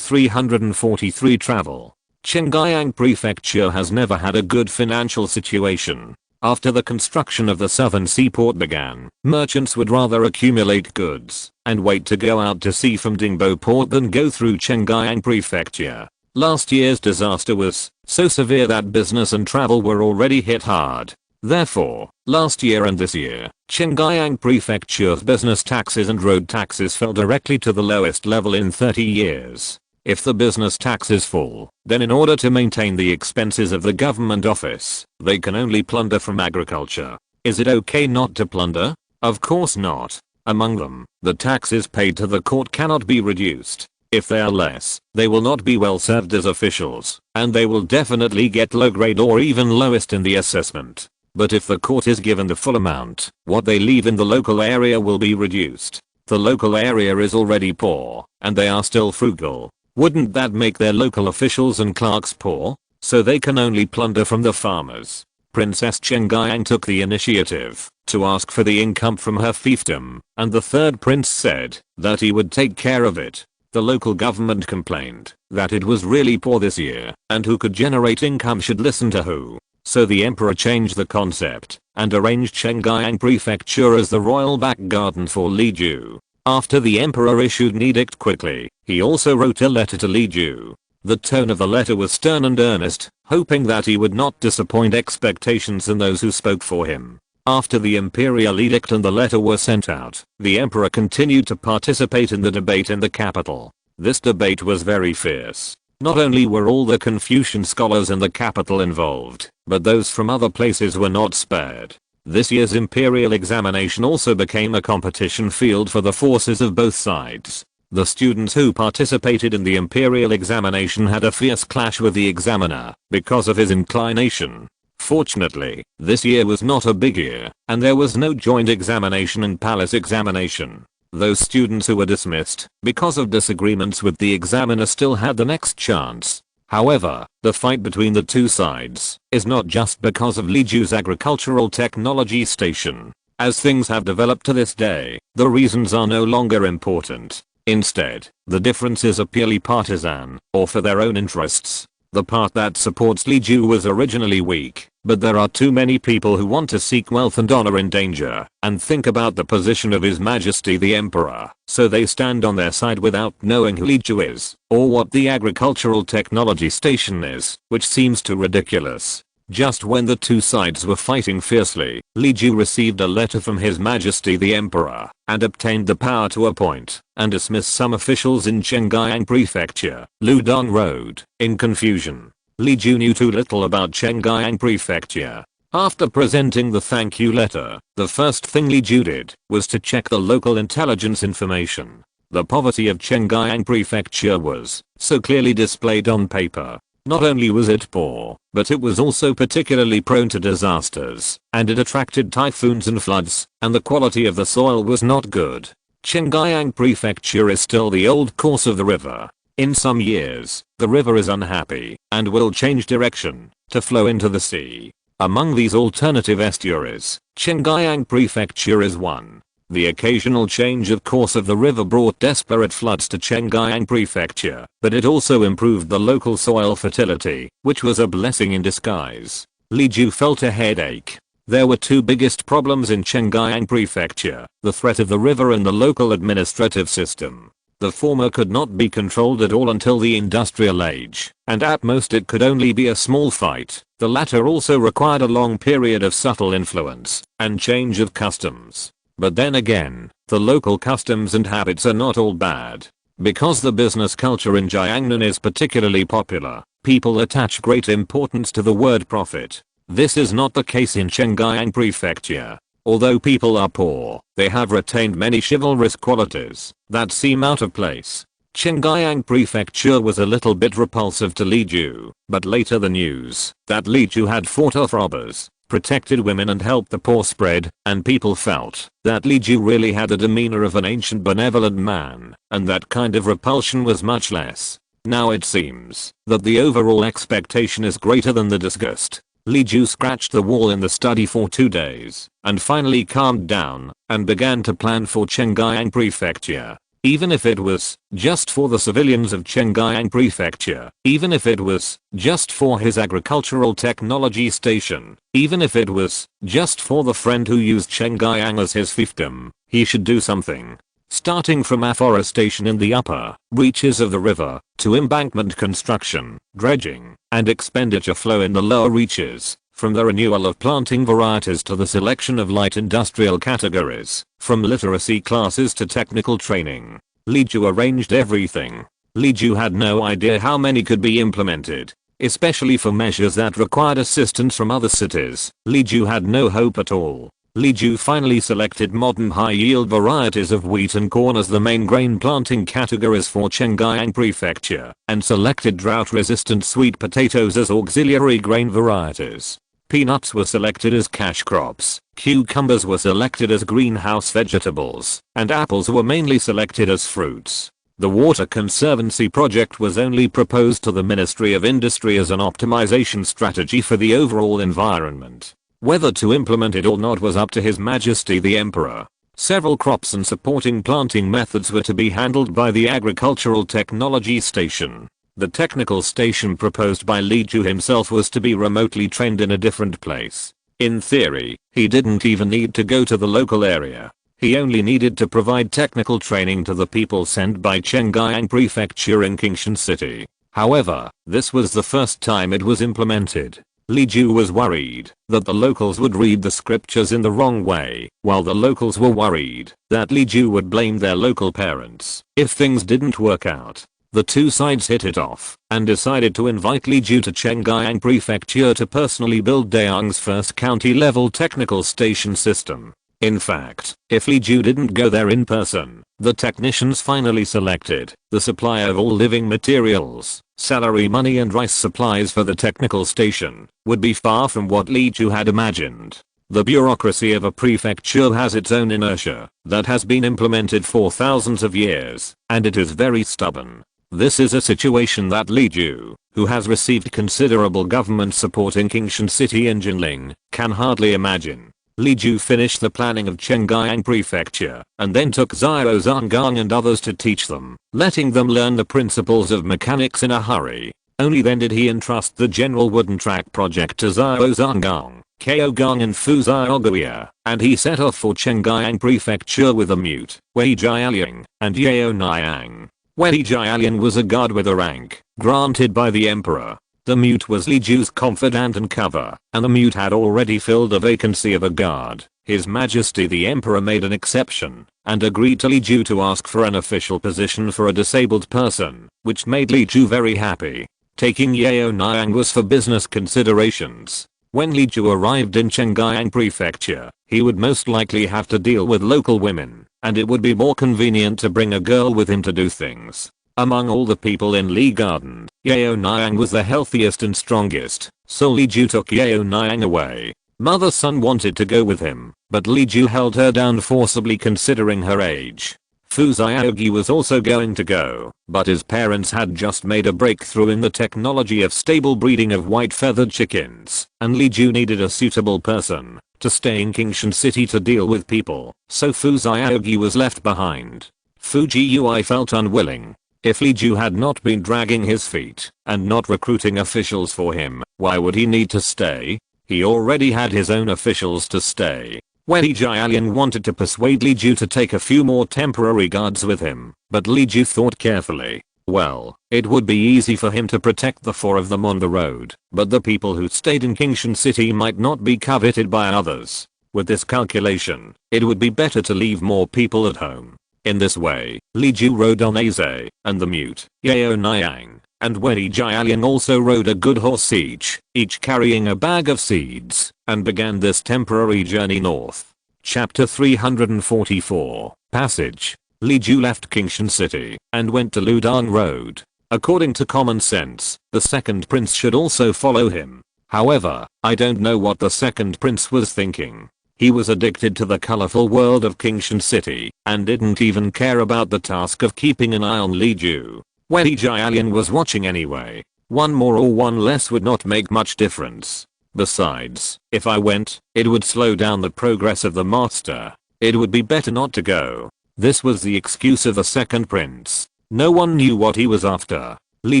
343 Travel. Chen Guiyang Prefecture has never had a good financial situation. After the construction of the southern seaport began, merchants would rather accumulate goods and wait to go out to sea from Dingbo port than go through Chen Guiyang Prefecture. Last year's disaster was so severe that business and travel were already hit hard. Therefore, last year and this year, Chen Guiyang Prefecture's business taxes and road taxes fell directly to the lowest level in 30 years. If the business taxes fall, then in order to maintain the expenses of the government office, they can only plunder from agriculture. Is it okay not to plunder? Of course not. Among them, the taxes paid to the court cannot be reduced. If they are less, they will not be well served as officials, and they will definitely get low grade or even lowest in the assessment. But if the court is given the full amount, what they leave in the local area will be reduced. The local area is already poor, and they are still frugal. Wouldn't that make their local officials and clerks poor? So they can only plunder from the farmers. Princess Chenggyang took the initiative to ask for the income from her fiefdom, and the third prince said that he would take care of it. The local government complained that it was really poor this year, and who could generate income should listen to who. So the emperor changed the concept and arranged Chenggyang prefecture as the royal back garden for Li Ju. After the emperor issued an edict quickly, he also wrote a letter to Li Ju. The tone of the letter was stern and earnest, hoping that he would not disappoint expectations in those who spoke for him. After the imperial edict and the letter were sent out, the emperor continued to participate in the debate in the capital. This debate was very fierce. Not only were all the Confucian scholars in the capital involved, but those from other places were not spared. This year's imperial examination also became a competition field for the forces of both sides. The students who participated in the imperial examination had a fierce clash with the examiner because of his inclination. Fortunately, this year was not a big year, and there was no joint examination and palace examination. Those students who were dismissed because of disagreements with the examiner still had the next chance. However, the fight between the two sides is not just because of Li Ju's agricultural technology station. As things have developed to this day, the reasons are no longer important. Instead, the differences are purely partisan, or for their own interests. The part that supports Li Ju was originally weak, but there are too many people who want to seek wealth and honor in danger, and think about the position of His Majesty the Emperor, so they stand on their side without knowing who Li Ju is, or what the agricultural technology station is, which seems too ridiculous. Just when the two sides were fighting fiercely, Li Ju received a letter from His Majesty the Emperor, and obtained the power to appoint and dismiss some officials in Chenggyang Prefecture. Ludong Road. In confusion, Li Ju knew too little about Chenggyang Prefecture. After presenting the thank you letter, the first thing Li Ju did was to check the local intelligence information. The poverty of Chenggyang Prefecture was so clearly displayed on paper. Not only was it poor, but it was also particularly prone to disasters, and it attracted typhoons and floods, and the quality of the soil was not good. Chenggyang Prefecture is still the old course of the river. In some years, the river is unhappy, and will change direction, to flow into the sea. Among these alternative estuaries, Chenggyang Prefecture is one. The occasional change of course of the river brought desperate floods to Chenggyang Prefecture, but it also improved the local soil fertility, which was a blessing in disguise. Li Ju felt a headache. There were two biggest problems in Chenggyang Prefecture, the threat of the river and the local administrative system. The former could not be controlled at all until the industrial age, and at most it could only be a small fight. The latter also required a long period of subtle influence and change of customs. But then again, the local customs and habits are not all bad. Because the business culture in Jiangnan is particularly popular, people attach great importance to the word profit. This is not the case in Chenggyang Prefecture. Although people are poor, they have retained many chivalrous qualities that seem out of place. Chenggyang Prefecture was a little bit repulsive to Li Ju, but later the news that Li Ju had fought off robbers, protected women and helped the poor spread, and people felt that Li Ju really had the demeanor of an ancient benevolent man, and that kind of repulsion was much less. Now it seems that the overall expectation is greater than the disgust. Li Ju scratched the wall in the study for 2 days, and finally calmed down, and began to plan for Chenggyang Prefecture. Even if it was just for the civilians of Chenggyang Prefecture, even if it was just for his agricultural technology station, even if it was just for the friend who used Chenggyang as his fiefdom, he should do something. Starting from afforestation in the upper reaches of the river, to embankment construction, dredging, and expenditure flow in the lower reaches. From the renewal of planting varieties to the selection of light industrial categories, from literacy classes to technical training, Li Ju arranged everything. Li Ju had no idea how many could be implemented, especially for measures that required assistance from other cities. Li Ju had no hope at all. Li Ju finally selected modern high-yield varieties of wheat and corn as the main grain planting categories for Chenggyang Prefecture, and selected drought-resistant sweet potatoes as auxiliary grain varieties. Peanuts were selected as cash crops, cucumbers were selected as greenhouse vegetables, and apples were mainly selected as fruits. The Water Conservancy project was only proposed to the Ministry of Industry as an optimization strategy for the overall environment. Whether to implement it or not was up to His Majesty the Emperor. Several crops and supporting planting methods were to be handled by the Agricultural Technology Station. The technical station proposed by Li Ju himself was to be remotely trained in a different place. In theory, he didn't even need to go to the local area. He only needed to provide technical training to the people sent by Chengyang Prefecture in Kingshan City. However, this was the first time it was implemented. Li Ju was worried that the locals would read the scriptures in the wrong way, while the locals were worried that Li Ju would blame their local parents if things didn't work out. The two sides hit it off and decided to invite Li Ju to Chengyang Prefecture to personally build Dayang's first county-level technical station system. In fact, if Li Ju didn't go there in person, the technicians finally selected the supply of all living materials, salary money and rice supplies for the technical station would be far from what Li Ju had imagined. The bureaucracy of a prefecture has its own inertia that has been implemented for thousands of years, and it is very stubborn. This is a situation that Li Ju, who has received considerable government support in Kingshan City and Jinling, can hardly imagine. Li Ju finished the planning of Chengyang Prefecture and then took Xiao Zhangang and others to teach them, letting them learn the principles of mechanics in a hurry. Only then did he entrust the General Wooden Track project to Xiao Zhangang, Ko Gong and Fu Xiaoguya, and he set off for Chengyang Prefecture with a mute, Yu Yaoniang, and Yu Yaoniang. Yu Yaoniang was a guard with a rank granted by the Emperor. The mute was Li Ju's confidant and cover, and the mute had already filled a vacancy of a guard. His Majesty the Emperor made an exception and agreed to Li Ju to ask for an official position for a disabled person, which made Li Ju very happy. Taking Yu Yaoniang was for business considerations. When Li Ju arrived in Chengyang Prefecture, he would most likely have to deal with local women, and it would be more convenient to bring a girl with him to do things. Among all the people in Li Garden, Yu Yaoniang was the healthiest and strongest, so Li Ju took Yu Yaoniang away. Mother's son wanted to go with him, but Li Ju held her down forcibly considering her age. Fu Xiaogi was also going to go, but his parents had just made a breakthrough in the technology of stable breeding of white-feathered chickens, and Li Ju needed a suitable person to stay in Kingshan City to deal with people, so Fu Xiaogi was left behind. Fu Jiui felt unwilling. If Li Ju had not been dragging his feet and not recruiting officials for him, why would he need to stay? He already had his own officials to stay. Yu Yaoniang wanted to persuade Li Ju to take a few more temporary guards with him, but Li Ju thought carefully. Well, it would be easy for him to protect the four of them on the road, but the people who stayed in Kingshan City might not be coveted by others. With this calculation, it would be better to leave more people at home. In this way, Li Ju rode on Aze, and the mute, Yu Yaoniang, and Yu Yaoniang also rode a good horse each carrying a bag of seeds, and began this temporary journey north. Chapter 344, Passage. Li Ju left Kingshan City and went to Ludang Road. According to common sense, the second prince should also follow him. However, I don't know what the second prince was thinking. He was addicted to the colorful world of Kingshan City and didn't even care about the task of keeping an eye on Li Ju. Yu Yaoniang was watching anyway. One more or one less would not make much difference. Besides, if I went, it would slow down the progress of the master. It would be better not to go. This was the excuse of the second prince. No one knew what he was after. Li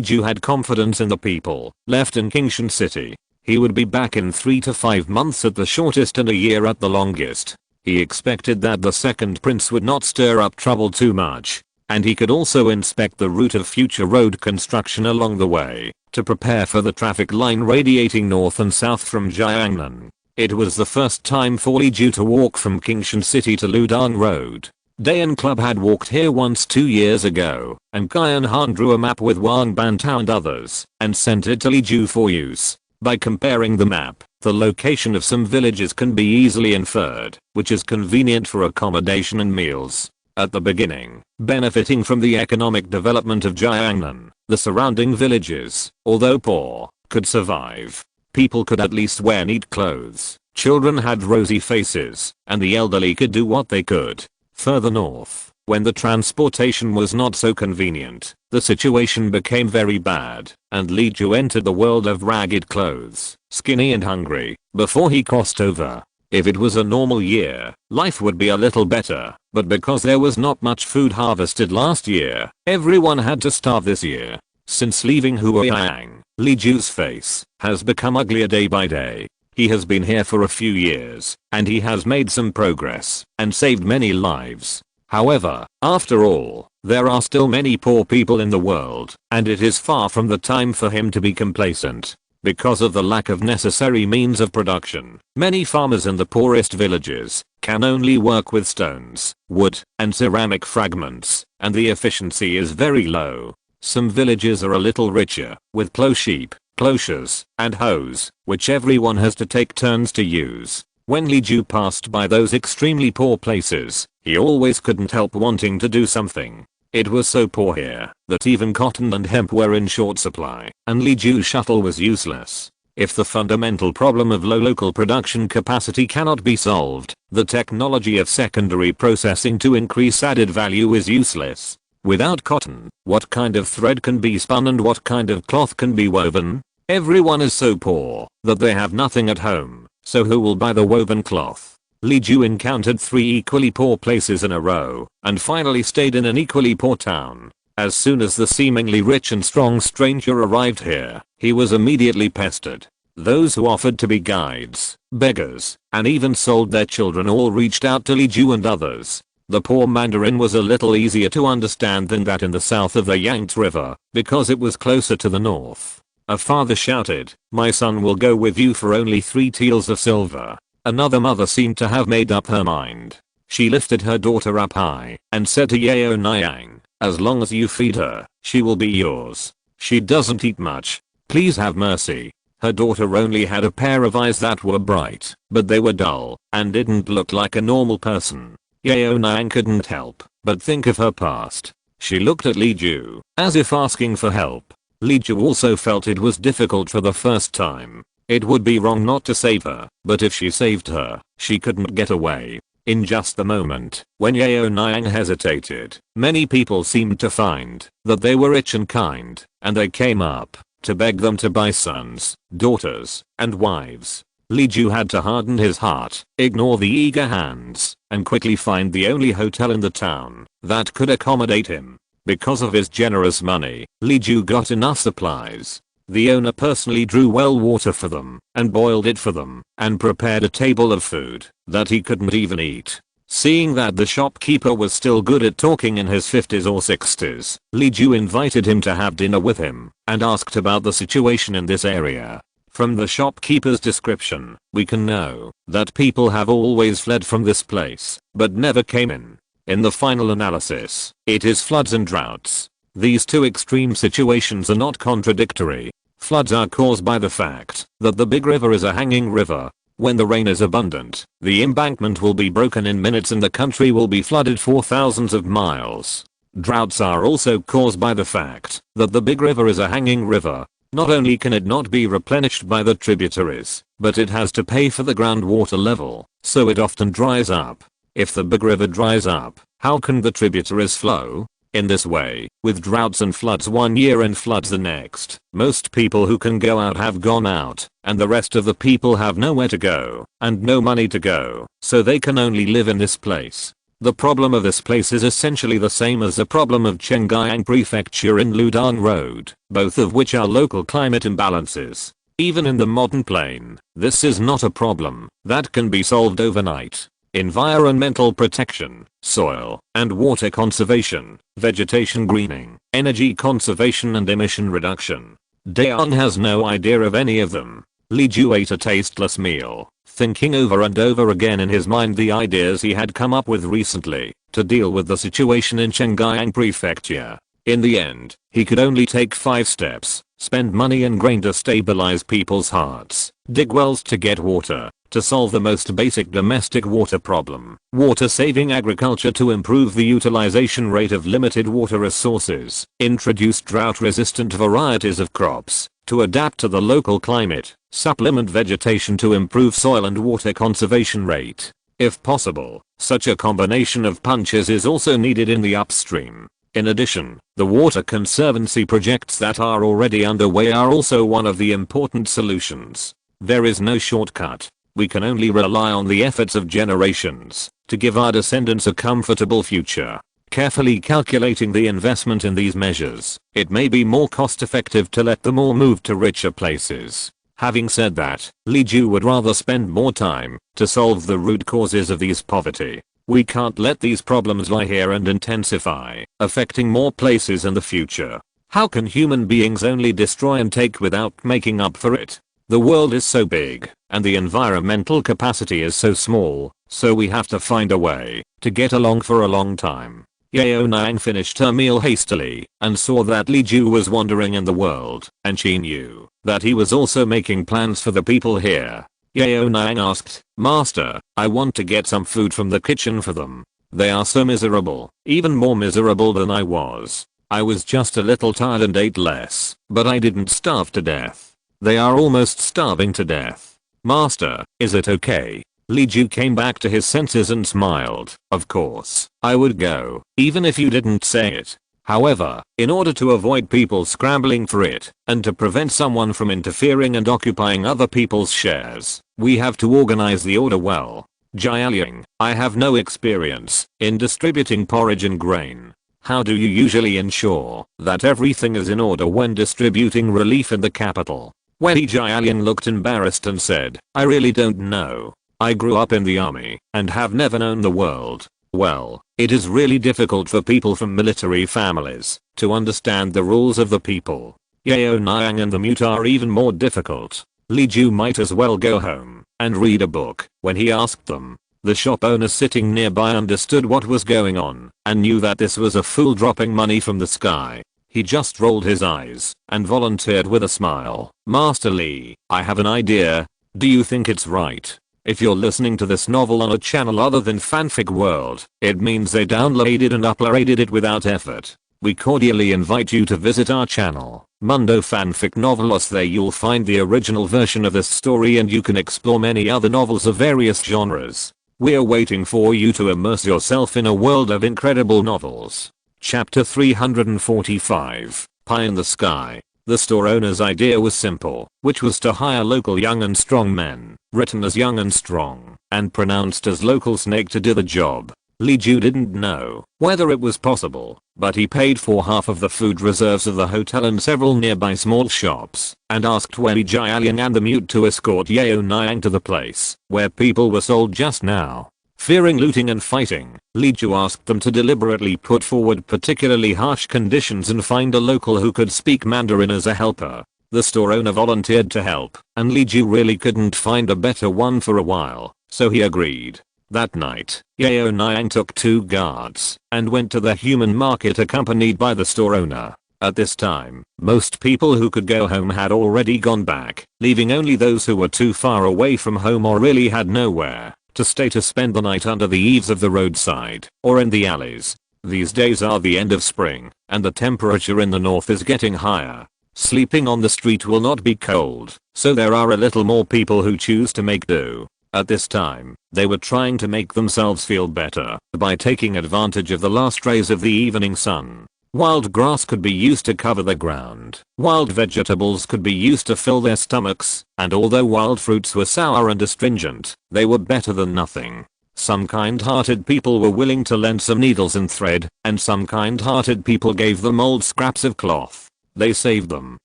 Ju had confidence in the people left in Kingshan City. He would be back in 3 to 5 months at the shortest and a year at the longest. He expected that the second prince would not stir up trouble too much, and he could also inspect the route of future road construction along the way to prepare for the traffic line radiating north and south from Jiangnan. It was the first time for Li Ju to walk from Kingshan City to Ludang Road. Dayan Club had walked here once 2 years ago, and Guyan Han drew a map with Wang Bantao and others and sent it to Li Ju for use. By comparing the map, the location of some villages can be easily inferred, which is convenient for accommodation and meals. At the beginning, benefiting from the economic development of Jiangnan, the surrounding villages, although poor, could survive. People could at least wear neat clothes, children had rosy faces, and the elderly could do what they could. Further north, When the transportation was not so convenient, the situation became very bad, and Li Ju entered the world of ragged clothes, skinny and hungry, before he crossed over. If it was a normal year, life would be a little better, but because there was not much food harvested last year, everyone had to starve this year. Since leaving Yu Yaoniang, Li Ju's face has become uglier day by day. He has been here for a few years, and he has made some progress, and saved many lives. However, after all, there are still many poor people in the world, and it is far from the time for him to be complacent. Because of the lack of necessary means of production, many farmers in the poorest villages can only work with stones, wood, and ceramic fragments, and the efficiency is very low. Some villages are a little richer, with plough sheep, plowshares, and hoes, which everyone has to take turns to use. When Li Ju passed by those extremely poor places, he always couldn't help wanting to do something. It was so poor here that even cotton and hemp were in short supply, and Li Ju's shuttle was useless. If the fundamental problem of low local production capacity cannot be solved, the technology of secondary processing to increase added value is useless. Without cotton, what kind of thread can be spun and what kind of cloth can be woven? Everyone is so poor that they have nothing at home, so who will buy the woven cloth? Li Ju encountered 3 equally poor places in a row, and finally stayed in an equally poor town. As soon as the seemingly rich and strong stranger arrived here, he was immediately pestered. Those who offered to be guides, beggars, and even sold their children all reached out to Li Ju and others. The poor Mandarin was a little easier to understand than that in the south of the Yangtze River, because it was closer to the north. A father shouted, "My son will go with you for only 3 taels of silver." Another mother seemed to have made up her mind. She lifted her daughter up high and said to Yu Yaoniang, "As long as you feed her, she will be yours. She doesn't eat much. Please have mercy." Her daughter only had a pair of eyes that were bright, but they were dull and didn't look like a normal person. Yu Yaoniang couldn't help but think of her past. She looked at Li Ju, as if asking for help. Li Ju also felt it was difficult for the first time. It would be wrong not to save her, but if she saved her, she couldn't get away. In just the moment, when Yu Yaoniang hesitated, many people seemed to find that they were rich and kind, and they came up to beg them to buy sons, daughters, and wives. Li Ju had to harden his heart, ignore the eager hands, and quickly find the only hotel in the town that could accommodate him. Because of his generous money, Li Ju got enough supplies. The owner personally drew well water for them, and boiled it for them, and prepared a table of food that he couldn't even eat. Seeing that the shopkeeper was still good at talking in his 50s or 60s, Li Ju invited him to have dinner with him, and asked about the situation in this area. From the shopkeeper's description, we can know that people have always fled from this place, but never came in. In the final analysis, it is floods and droughts. These two extreme situations are not contradictory. Floods are caused by the fact that the big river is a hanging river. When the rain is abundant, the embankment will be broken in minutes and the country will be flooded for thousands of miles. Droughts are also caused by the fact that the big river is a hanging river. Not only can it not be replenished by the tributaries, but it has to pay for the groundwater level, so it often dries up. If the big river dries up, how can the tributaries flow? In this way, with droughts and floods one year and floods the next, most people who can go out have gone out, and the rest of the people have nowhere to go, and no money to go, so they can only live in this place. The problem of this place is essentially the same as the problem of Chengyang Prefecture in Ludan Road, both of which are local climate imbalances. Even in the modern plain, this is not a problem that can be solved overnight. Environmental protection, soil and water conservation, vegetation greening, energy conservation and emission reduction. Daeon has no idea of any of them. Li Ju ate a tasteless meal, thinking over and over again in his mind the ideas he had come up with recently to deal with the situation in Chengyang Prefecture. In the end, he could only take 5 steps: spend money and grain to stabilize people's hearts, dig wells to get water, to solve the most basic domestic water problem, water-saving agriculture to improve the utilization rate of limited water resources, introduce drought-resistant varieties of crops to adapt to the local climate, supplement vegetation to improve soil and water conservation rate. If possible, such a combination of punches is also needed in the upstream. In addition, the Water Conservancy projects that are already underway are also one of the important solutions. There is no shortcut. We can only rely on the efforts of generations to give our descendants a comfortable future. Carefully calculating the investment in these measures, it may be more cost effective to let them all move to richer places. Having said that, Li Ju would rather spend more time to solve the root causes of these poverty. We can't let these problems lie here and intensify, affecting more places in the future. How can human beings only destroy and take without making up for it? The world is so big, and the environmental capacity is so small, so we have to find a way to get along for a long time. Yaoniang finished her meal hastily and saw that Li Ju was wandering in the world, and she knew that he was also making plans for the people here. Yaoniang asked, "Master, I want to get some food from the kitchen for them. They are so miserable, even more miserable than I was. I was just a little tired and ate less, but I didn't starve to death. They are almost starving to death. Master, is it okay?" Li Ju came back to his senses and smiled. "Of course, I would go, even if you didn't say it. However, in order to avoid people scrambling for it, and to prevent someone from interfering and occupying other people's shares, we have to organize the order well. Jialing, I have no experience in distributing porridge and grain. How do you usually ensure that everything is in order when distributing relief in the capital?" Wei Jialing looked embarrassed and said, "I really don't know. I grew up in the army and have never known the world. Well, it is really difficult for people from military families to understand the rules of the people. Yaoniang and the mute are even more difficult. Li Ju might as well go home and read a book." When he asked them, the shop owner sitting nearby understood what was going on and knew that this was a fool dropping money from the sky. He just rolled his eyes and volunteered with a smile. "Master Li, I have an idea. Do you think it's right? If you're listening to this novel on a channel other than Fanfic World, it means they downloaded and uploaded it without effort. We cordially invite you to visit our channel, Mundo Fanfic Novelos. There you'll find the original version of this story and you can explore many other novels of various genres. We're waiting for you to immerse yourself in a world of incredible novels." Chapter 345, Pie in the Sky. The store owner's idea was simple, which was to hire local young and strong men, written as young and strong, and pronounced as local snake to do the job. Li Ju didn't know whether it was possible, but he paid for half of the food reserves of the hotel and several nearby small shops, and asked Wei Jialing and the mute to escort Yaoniang to the place where people were sold just now. Fearing looting and fighting, Li Ju asked them to deliberately put forward particularly harsh conditions and find a local who could speak Mandarin as a helper. The store owner volunteered to help, and Li Ju really couldn't find a better one for a while, so he agreed. That night, Yaoniang took 2 guards and went to the human market accompanied by the store owner. At this time, most people who could go home had already gone back, leaving only those who were too far away from home or really had nowhere to stay to spend the night under the eaves of the roadside or in the alleys. These days are the end of spring, and the temperature in the north is getting higher. Sleeping on the street will not be cold, so there are a little more people who choose to make do. At this time, they were trying to make themselves feel better by taking advantage of the last rays of the evening sun. Wild grass could be used to cover the ground. Wild vegetables could be used to fill their stomachs, and although wild fruits were sour and astringent, they were better than nothing. Some kind-hearted people were willing to lend some needles and thread, and some kind-hearted people gave them old scraps of cloth. They saved them,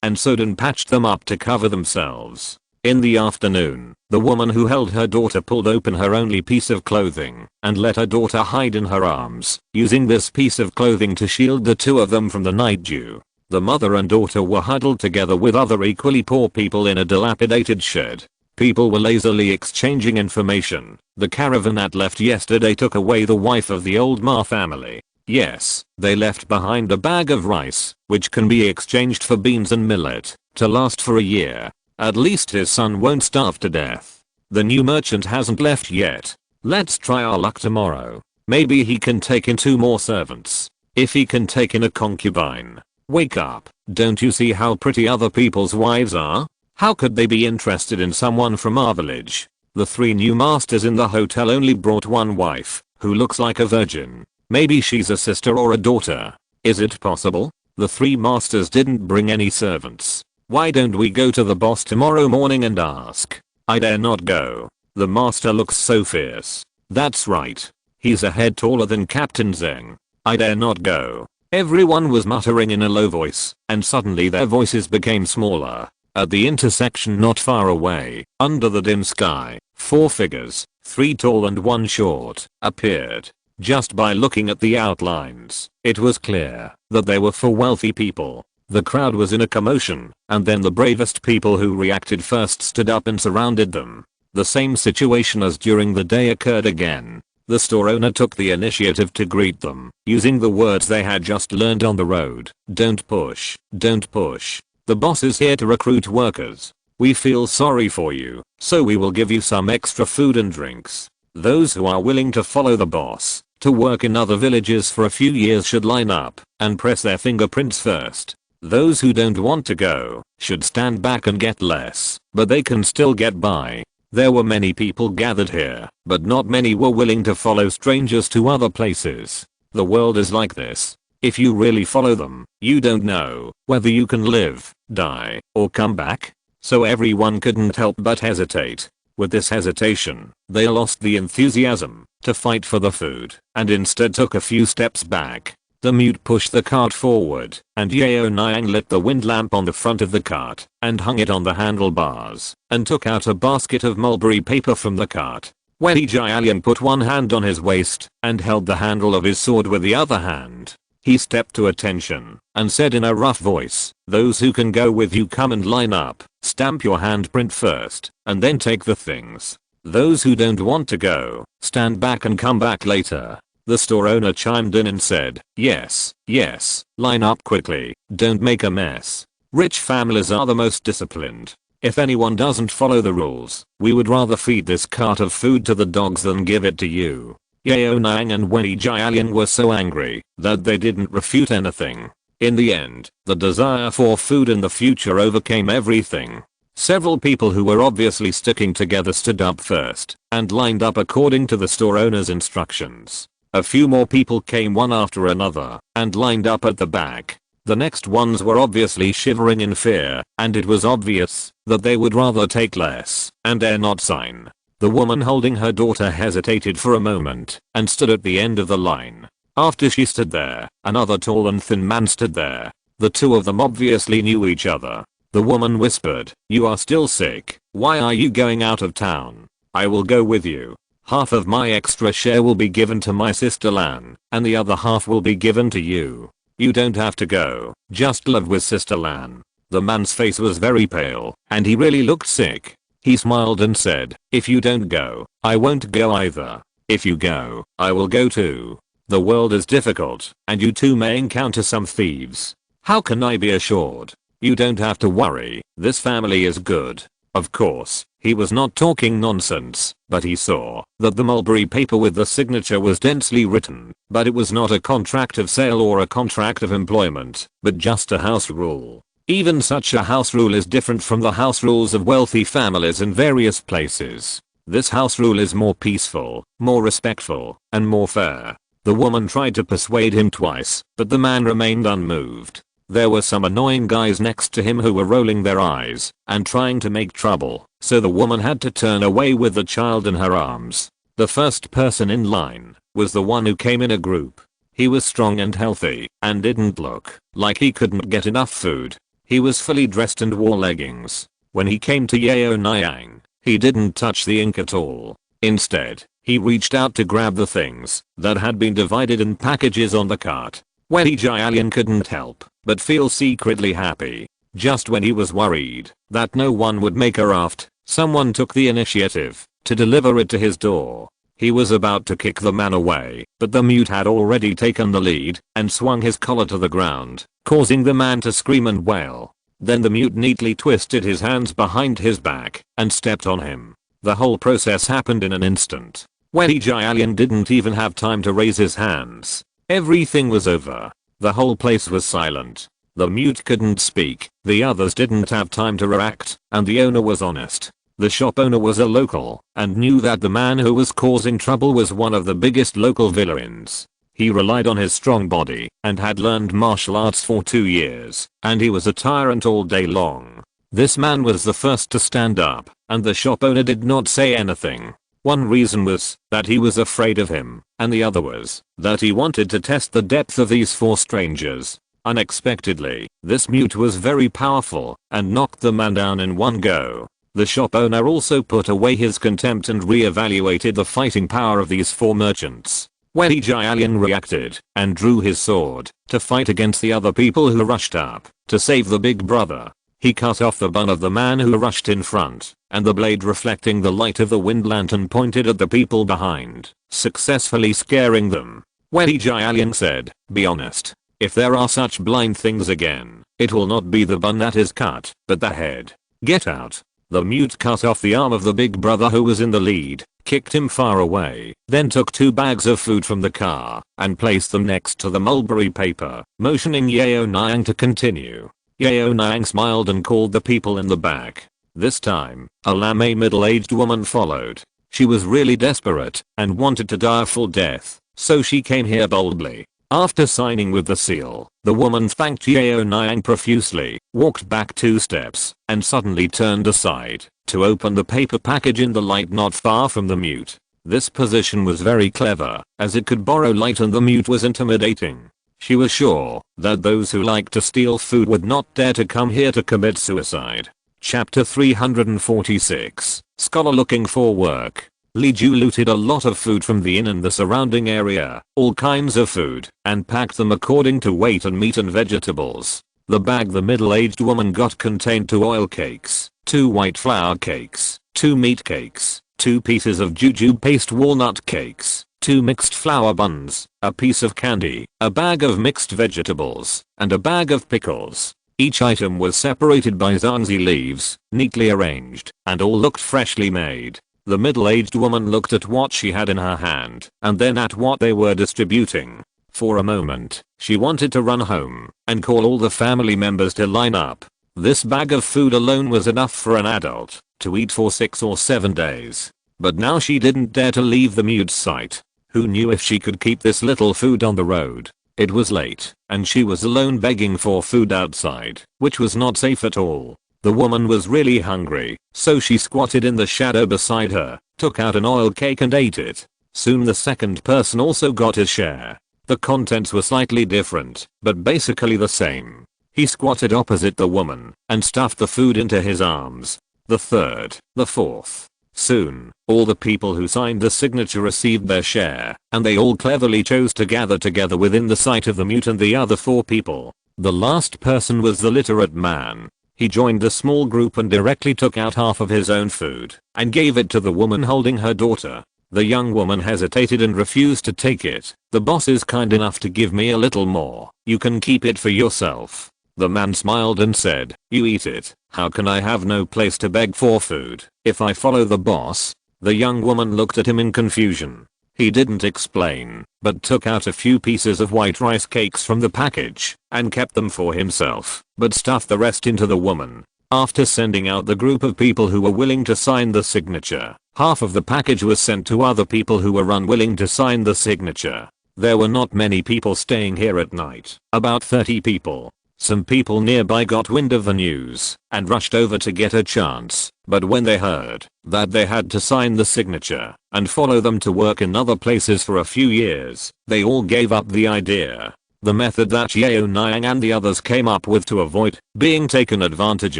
and sewed and patched them up to cover themselves. In the afternoon, the woman who held her daughter pulled open her only piece of clothing and let her daughter hide in her arms, using this piece of clothing to shield the two of them from the night dew. The mother and daughter were huddled together with other equally poor people in a dilapidated shed. People were lazily exchanging information. The caravan that left yesterday took away the wife of the old Ma family. Yes, they left behind a bag of rice, which can be exchanged for beans and millet, to last for a year. At least his son won't starve to death. The new merchant hasn't left yet. Let's try our luck tomorrow. Maybe he can take in 2 more servants. If he can take in a concubine. Wake up, don't you see how pretty other people's wives are? How could they be interested in someone from our village? The 3 new masters in the hotel only brought one wife, who looks like a virgin. Maybe she's a sister or a daughter. Is it possible? The 3 masters didn't bring any servants. Why don't we go to the boss tomorrow morning and ask? I dare not go. The master looks so fierce. That's right. He's a head taller than Captain Zeng. I dare not go. Everyone was muttering in a low voice, and suddenly their voices became smaller. At the intersection not far away, under the dim sky, 4 figures, 3 tall and 1 short, appeared. Just by looking at the outlines, it was clear that they were for wealthy people. The crowd was in a commotion, and then the bravest people who reacted first stood up and surrounded them. The same situation as during the day occurred again. The store owner took the initiative to greet them, using the words they had just learned on the road. Don't push. Don't push. The boss is here to recruit workers. We feel sorry for you, so we will give you some extra food and drinks. Those who are willing to follow the boss, to work in other villages for a few years should line up and press their fingerprints first. Those who don't want to go should stand back and get less, but they can still get by. There were many people gathered here, but not many were willing to follow strangers to other places. The world is like this. If you really follow them, you don't know whether you can live, die, or come back. So everyone couldn't help but hesitate. With this hesitation, they lost the enthusiasm to fight for the food and instead took a few steps back. The mute pushed the cart forward, and Yu Yaoniang lit the wind lamp on the front of the cart and hung it on the handlebars and took out a basket of mulberry paper from the cart. Yu Yaoniang put one hand on his waist and held the handle of his sword with the other hand. He stepped to attention and said in a rough voice, "Those who can go with you come and line up, stamp your handprint first, and then take the things. Those who don't want to go, stand back and come back later." The store owner chimed in and said, "Yes, yes, line up quickly, don't make a mess. Rich families are the most disciplined. If anyone doesn't follow the rules, we would rather feed this cart of food to the dogs than give it to you." Yu Yaoniang and Yu Yaoniang were so angry that they didn't refute anything. In the end, the desire for food in the future overcame everything. Several people who were obviously sticking together stood up first and lined up according to the store owner's instructions. A few more people came one after another and lined up at the back. The next ones were obviously shivering in fear, and it was obvious that they would rather take less and dare not sign. The woman holding her daughter hesitated for a moment and stood at the end of the line. After she stood there, another tall and thin man stood there. The two of them obviously knew each other. The woman whispered, "You are still sick. Why are you going out of town? I will go with you. Half of my extra share will be given to my sister Lan, and the other half will be given to you. You don't have to go, just live with sister Lan." The man's face was very pale, and he really looked sick. He smiled and said, "If you don't go, I won't go either. If you go, I will go too. The world is difficult, and you too may encounter some thieves. How can I be assured? You don't have to worry, this family is good." Of course, he was not talking nonsense, but he saw that the mulberry paper with the signature was densely written, but it was not a contract of sale or a contract of employment, but just a house rule. Even such a house rule is different from the house rules of wealthy families in various places. This house rule is more peaceful, more respectful, and more fair. The woman tried to persuade him twice, but the man remained unmoved. There were some annoying guys next to him who were rolling their eyes and trying to make trouble, so the woman had to turn away with the child in her arms. The first person in line was the one who came in a group. He was strong and healthy and didn't look like he couldn't get enough food. He was fully dressed and wore leggings. When he came to Yu Yaoniang, he didn't touch the ink at all. Instead, he reached out to grab the things that had been divided in packages on the cart. Yu Yaoniang couldn't help but feel secretly happy. Just when he was worried that no one would make a raft, someone took the initiative to deliver it to his door. He was about to kick the man away, but the mute had already taken the lead and swung his collar to the ground, causing the man to scream and wail. Then the mute neatly twisted his hands behind his back and stepped on him. The whole process happened in an instant. Yu Yaoniang didn't even have time to raise his hands. Everything was over. The whole place was silent. The mute couldn't speak, the others didn't have time to react, and the owner was honest. The shop owner was a local and knew that the man who was causing trouble was one of the biggest local villains. He relied on his strong body and had learned martial arts for 2 years, and he was a tyrant all day long. This man was the first to stand up, and the shop owner did not say anything. One reason was that he was afraid of him, and the other was that he wanted to test the depth of these 4 strangers. Unexpectedly, this mute was very powerful and knocked the man down in one go. The shop owner also put away his contempt and re-evaluated the fighting power of these 4 merchants. When Yu Yaoniang reacted and drew his sword to fight against the other people who rushed up to save the big brother, he cut off the bun of the man who rushed in front, and the blade, reflecting the light of the wind lantern, pointed at the people behind, successfully scaring them. When Yu Yaoniang said, "Be honest. If there are such blind things again, it will not be the bun that is cut, but the head. Get out." The mute cut off the arm of the big brother who was in the lead, kicked him far away, then took 2 bags of food from the car and placed them next to the mulberry paper, motioning Yu Yaoniang to continue. Yu Yaoniang smiled and called the people in the back. This time, a lame middle-aged woman followed. She was really desperate and wanted to die a full death, so she came here boldly. After signing with the seal, the woman thanked Yu Yaoniang profusely, walked back 2 steps, and suddenly turned aside to open the paper package in the light not far from the mute. This position was very clever, as it could borrow light and the mute was intimidating. She was sure that those who like to steal food would not dare to come here to commit suicide. Chapter 346, Scholar Looking for Work. Li Ju looted a lot of food from the inn and the surrounding area, all kinds of food, and packed them according to weight and meat and vegetables. The bag the middle-aged woman got contained 2 oil cakes, 2 white flour cakes, 2 meat cakes, 2 pieces of jujube paste walnut cakes, 2 mixed flour buns, a piece of candy, a bag of mixed vegetables, and a bag of pickles. Each item was separated by zanzi leaves, neatly arranged, and all looked freshly made. The middle-aged woman looked at what she had in her hand, and then at what they were distributing. For a moment, she wanted to run home and call all the family members to line up. This bag of food alone was enough for an adult to eat for 6 or 7 days. But now she didn't dare to leave the mute's sight. Who knew if she could keep this little food on the road? It was late, and she was alone begging for food outside, which was not safe at all. The woman was really hungry, so she squatted in the shadow beside her, took out an oil cake and ate it. Soon the second person also got his share. The contents were slightly different, but basically the same. He squatted opposite the woman and stuffed the food into his arms. The third, the fourth. Soon, all the people who signed the signature received their share, and they all cleverly chose to gather together within the sight of the mute and the other 4 people. The last person was the literate man. He joined the small group and directly took out half of his own food and gave it to the woman holding her daughter. The young woman hesitated and refused to take it. "The boss is kind enough to give me a little more. You can keep it for yourself." The man smiled and said, "You eat it. How can I have no place to beg for food if I follow the boss?" The young woman looked at him in confusion. He didn't explain, but took out a few pieces of white rice cakes from the package and kept them for himself, but stuffed the rest into the woman. After sending out the group of people who were willing to sign the signature, half of the package was sent to other people who were unwilling to sign the signature. There were not many people staying here at night, about 30 people. Some people nearby got wind of the news and rushed over to get a chance, but when they heard that they had to sign the signature and follow them to work in other places for a few years, they all gave up the idea. The method that Yu Yaoniang and the others came up with to avoid being taken advantage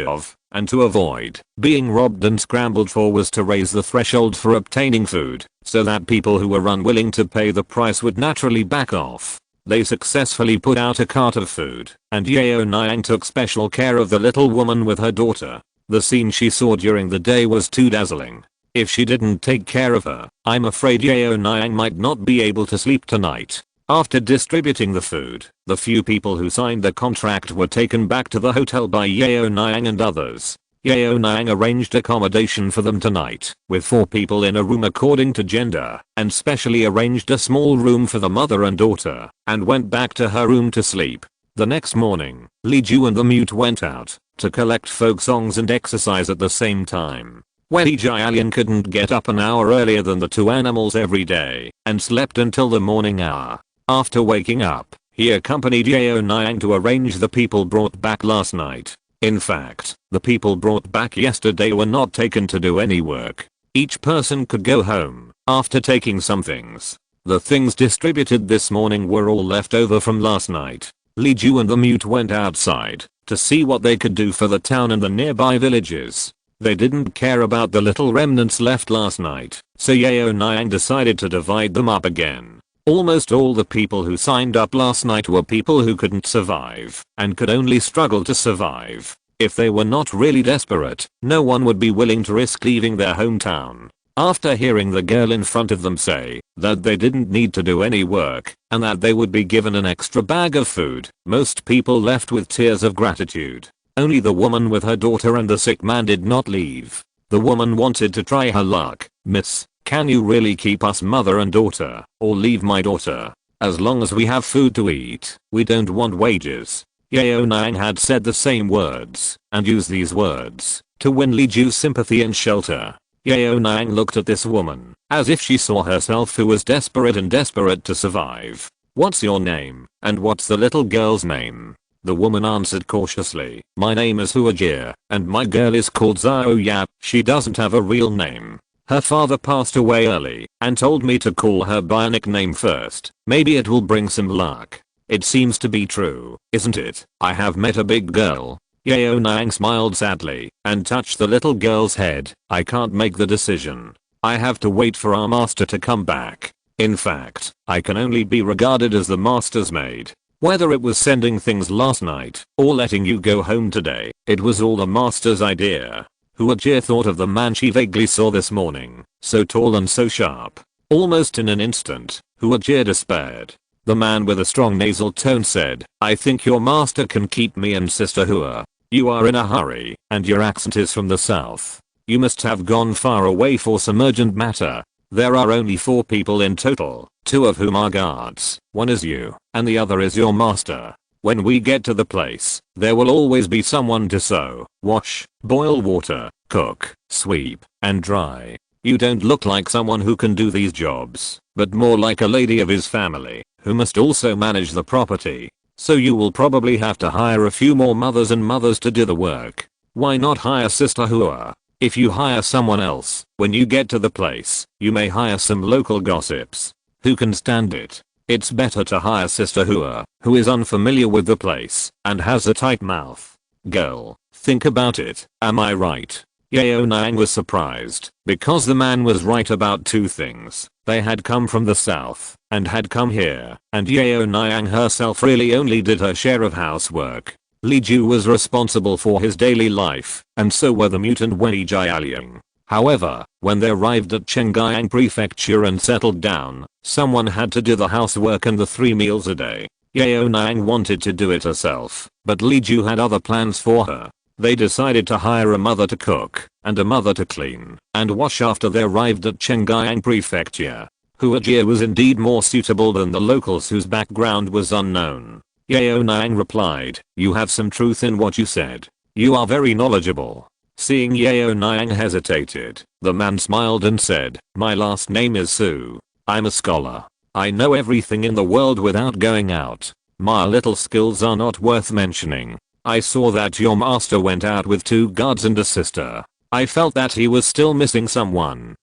of and to avoid being robbed and scrambled for was to raise the threshold for obtaining food so that people who were unwilling to pay the price would naturally back off. They successfully put out a cart of food, and Yu Yaoniang took special care of the little woman with her daughter. The scene she saw during the day was too dazzling. If she didn't take care of her, I'm afraid Yu Yaoniang might not be able to sleep tonight. After distributing the food, the few people who signed the contract were taken back to the hotel by Yu Yaoniang and others. Yu Yaoniang arranged accommodation for them tonight, with 4 people in a room according to gender, and specially arranged a small room for the mother and daughter, and went back to her room to sleep. The next morning, Li Ju and the mute went out to collect folk songs and exercise at the same time. Wen Jialian couldn't get up an hour earlier than the two animals every day and slept until the morning hour. After waking up, he accompanied Yu Yaoniang to arrange the people brought back last night. In fact, the people brought back yesterday were not taken to do any work. Each person could go home after taking some things. The things distributed this morning were all left over from last night. Li Ju and the mute went outside to see what they could do for the town and the nearby villages. They didn't care about the little remnants left last night, so Yu Yaoniang decided to divide them up again. Almost all the people who signed up last night were people who couldn't survive and could only struggle to survive. If they were not really desperate, no one would be willing to risk leaving their hometown. After hearing the girl in front of them say that they didn't need to do any work and that they would be given an extra bag of food, most people left with tears of gratitude. Only the woman with her daughter and the sick man did not leave. The woman wanted to try her luck. "Miss, can you really keep us mother and daughter, or leave my daughter? As long as we have food to eat, we don't want wages." Yu Yaoniang had said the same words and used these words to win Li Ju's sympathy and shelter. Yu Yaoniang looked at this woman as if she saw herself, who was desperate and desperate to survive. "What's your name, and what's the little girl's name?" The woman answered cautiously. "My name is Huajie, and my girl is called Xiao Yap. She doesn't have a real name. Her father passed away early and told me to call her by a nickname first. Maybe it will bring some luck." "It seems to be true, isn't it? I have met a big girl." Yu Yaoniang smiled sadly and touched the little girl's head. "I can't make the decision. I have to wait for our master to come back. In fact, I can only be regarded as the master's maid. Whether it was sending things last night or letting you go home today, it was all the master's idea." Huajie thought of the man she vaguely saw this morning, so tall and so sharp. Almost in an instant, Huajie despaired. The man with a strong nasal tone said, "I think your master can keep me and Sister Hua. You are in a hurry, and your accent is from the south. You must have gone far away for some urgent matter. There are only 4 people in total, 2 of whom are guards. One is you, and the other is your master. When we get to the place, there will always be someone to sew, wash, boil water, cook, sweep, and dry. You don't look like someone who can do these jobs, but more like a lady of his family, who must also manage the property. So you will probably have to hire a few more mothers and mothers to do the work. Why not hire Sister Hua? If you hire someone else, when you get to the place, you may hire some local gossips. Who can stand it? It's better to hire Sister Hua, who is unfamiliar with the place and has a tight mouth. Girl, think about it, am I right?" Yu Yaoniang was surprised, because the man was right about 2 things. They had come from the south and had come here, and Yu Yaoniang herself really only did her share of housework. Li Ju was responsible for his daily life, and so were the mutant Wen Jialiang. However, when they arrived at Chengyang Prefecture and settled down, someone had to do the housework and the 3 meals a day. Yu Yaoniang wanted to do it herself, but Li Ju had other plans for her. They decided to hire a mother to cook, and a mother to clean, and wash after they arrived at Chengyang Prefecture. Huajie was indeed more suitable than the locals whose background was unknown. Yu Yaoniang replied, "You have some truth in what you said. You are very knowledgeable." Seeing Yu Yaoniang hesitated, the man smiled and said, "My last name is Su. I'm a scholar. I know everything in the world without going out. My little skills are not worth mentioning. I saw that your master went out with 2 guards and a sister. I felt that he was still missing someone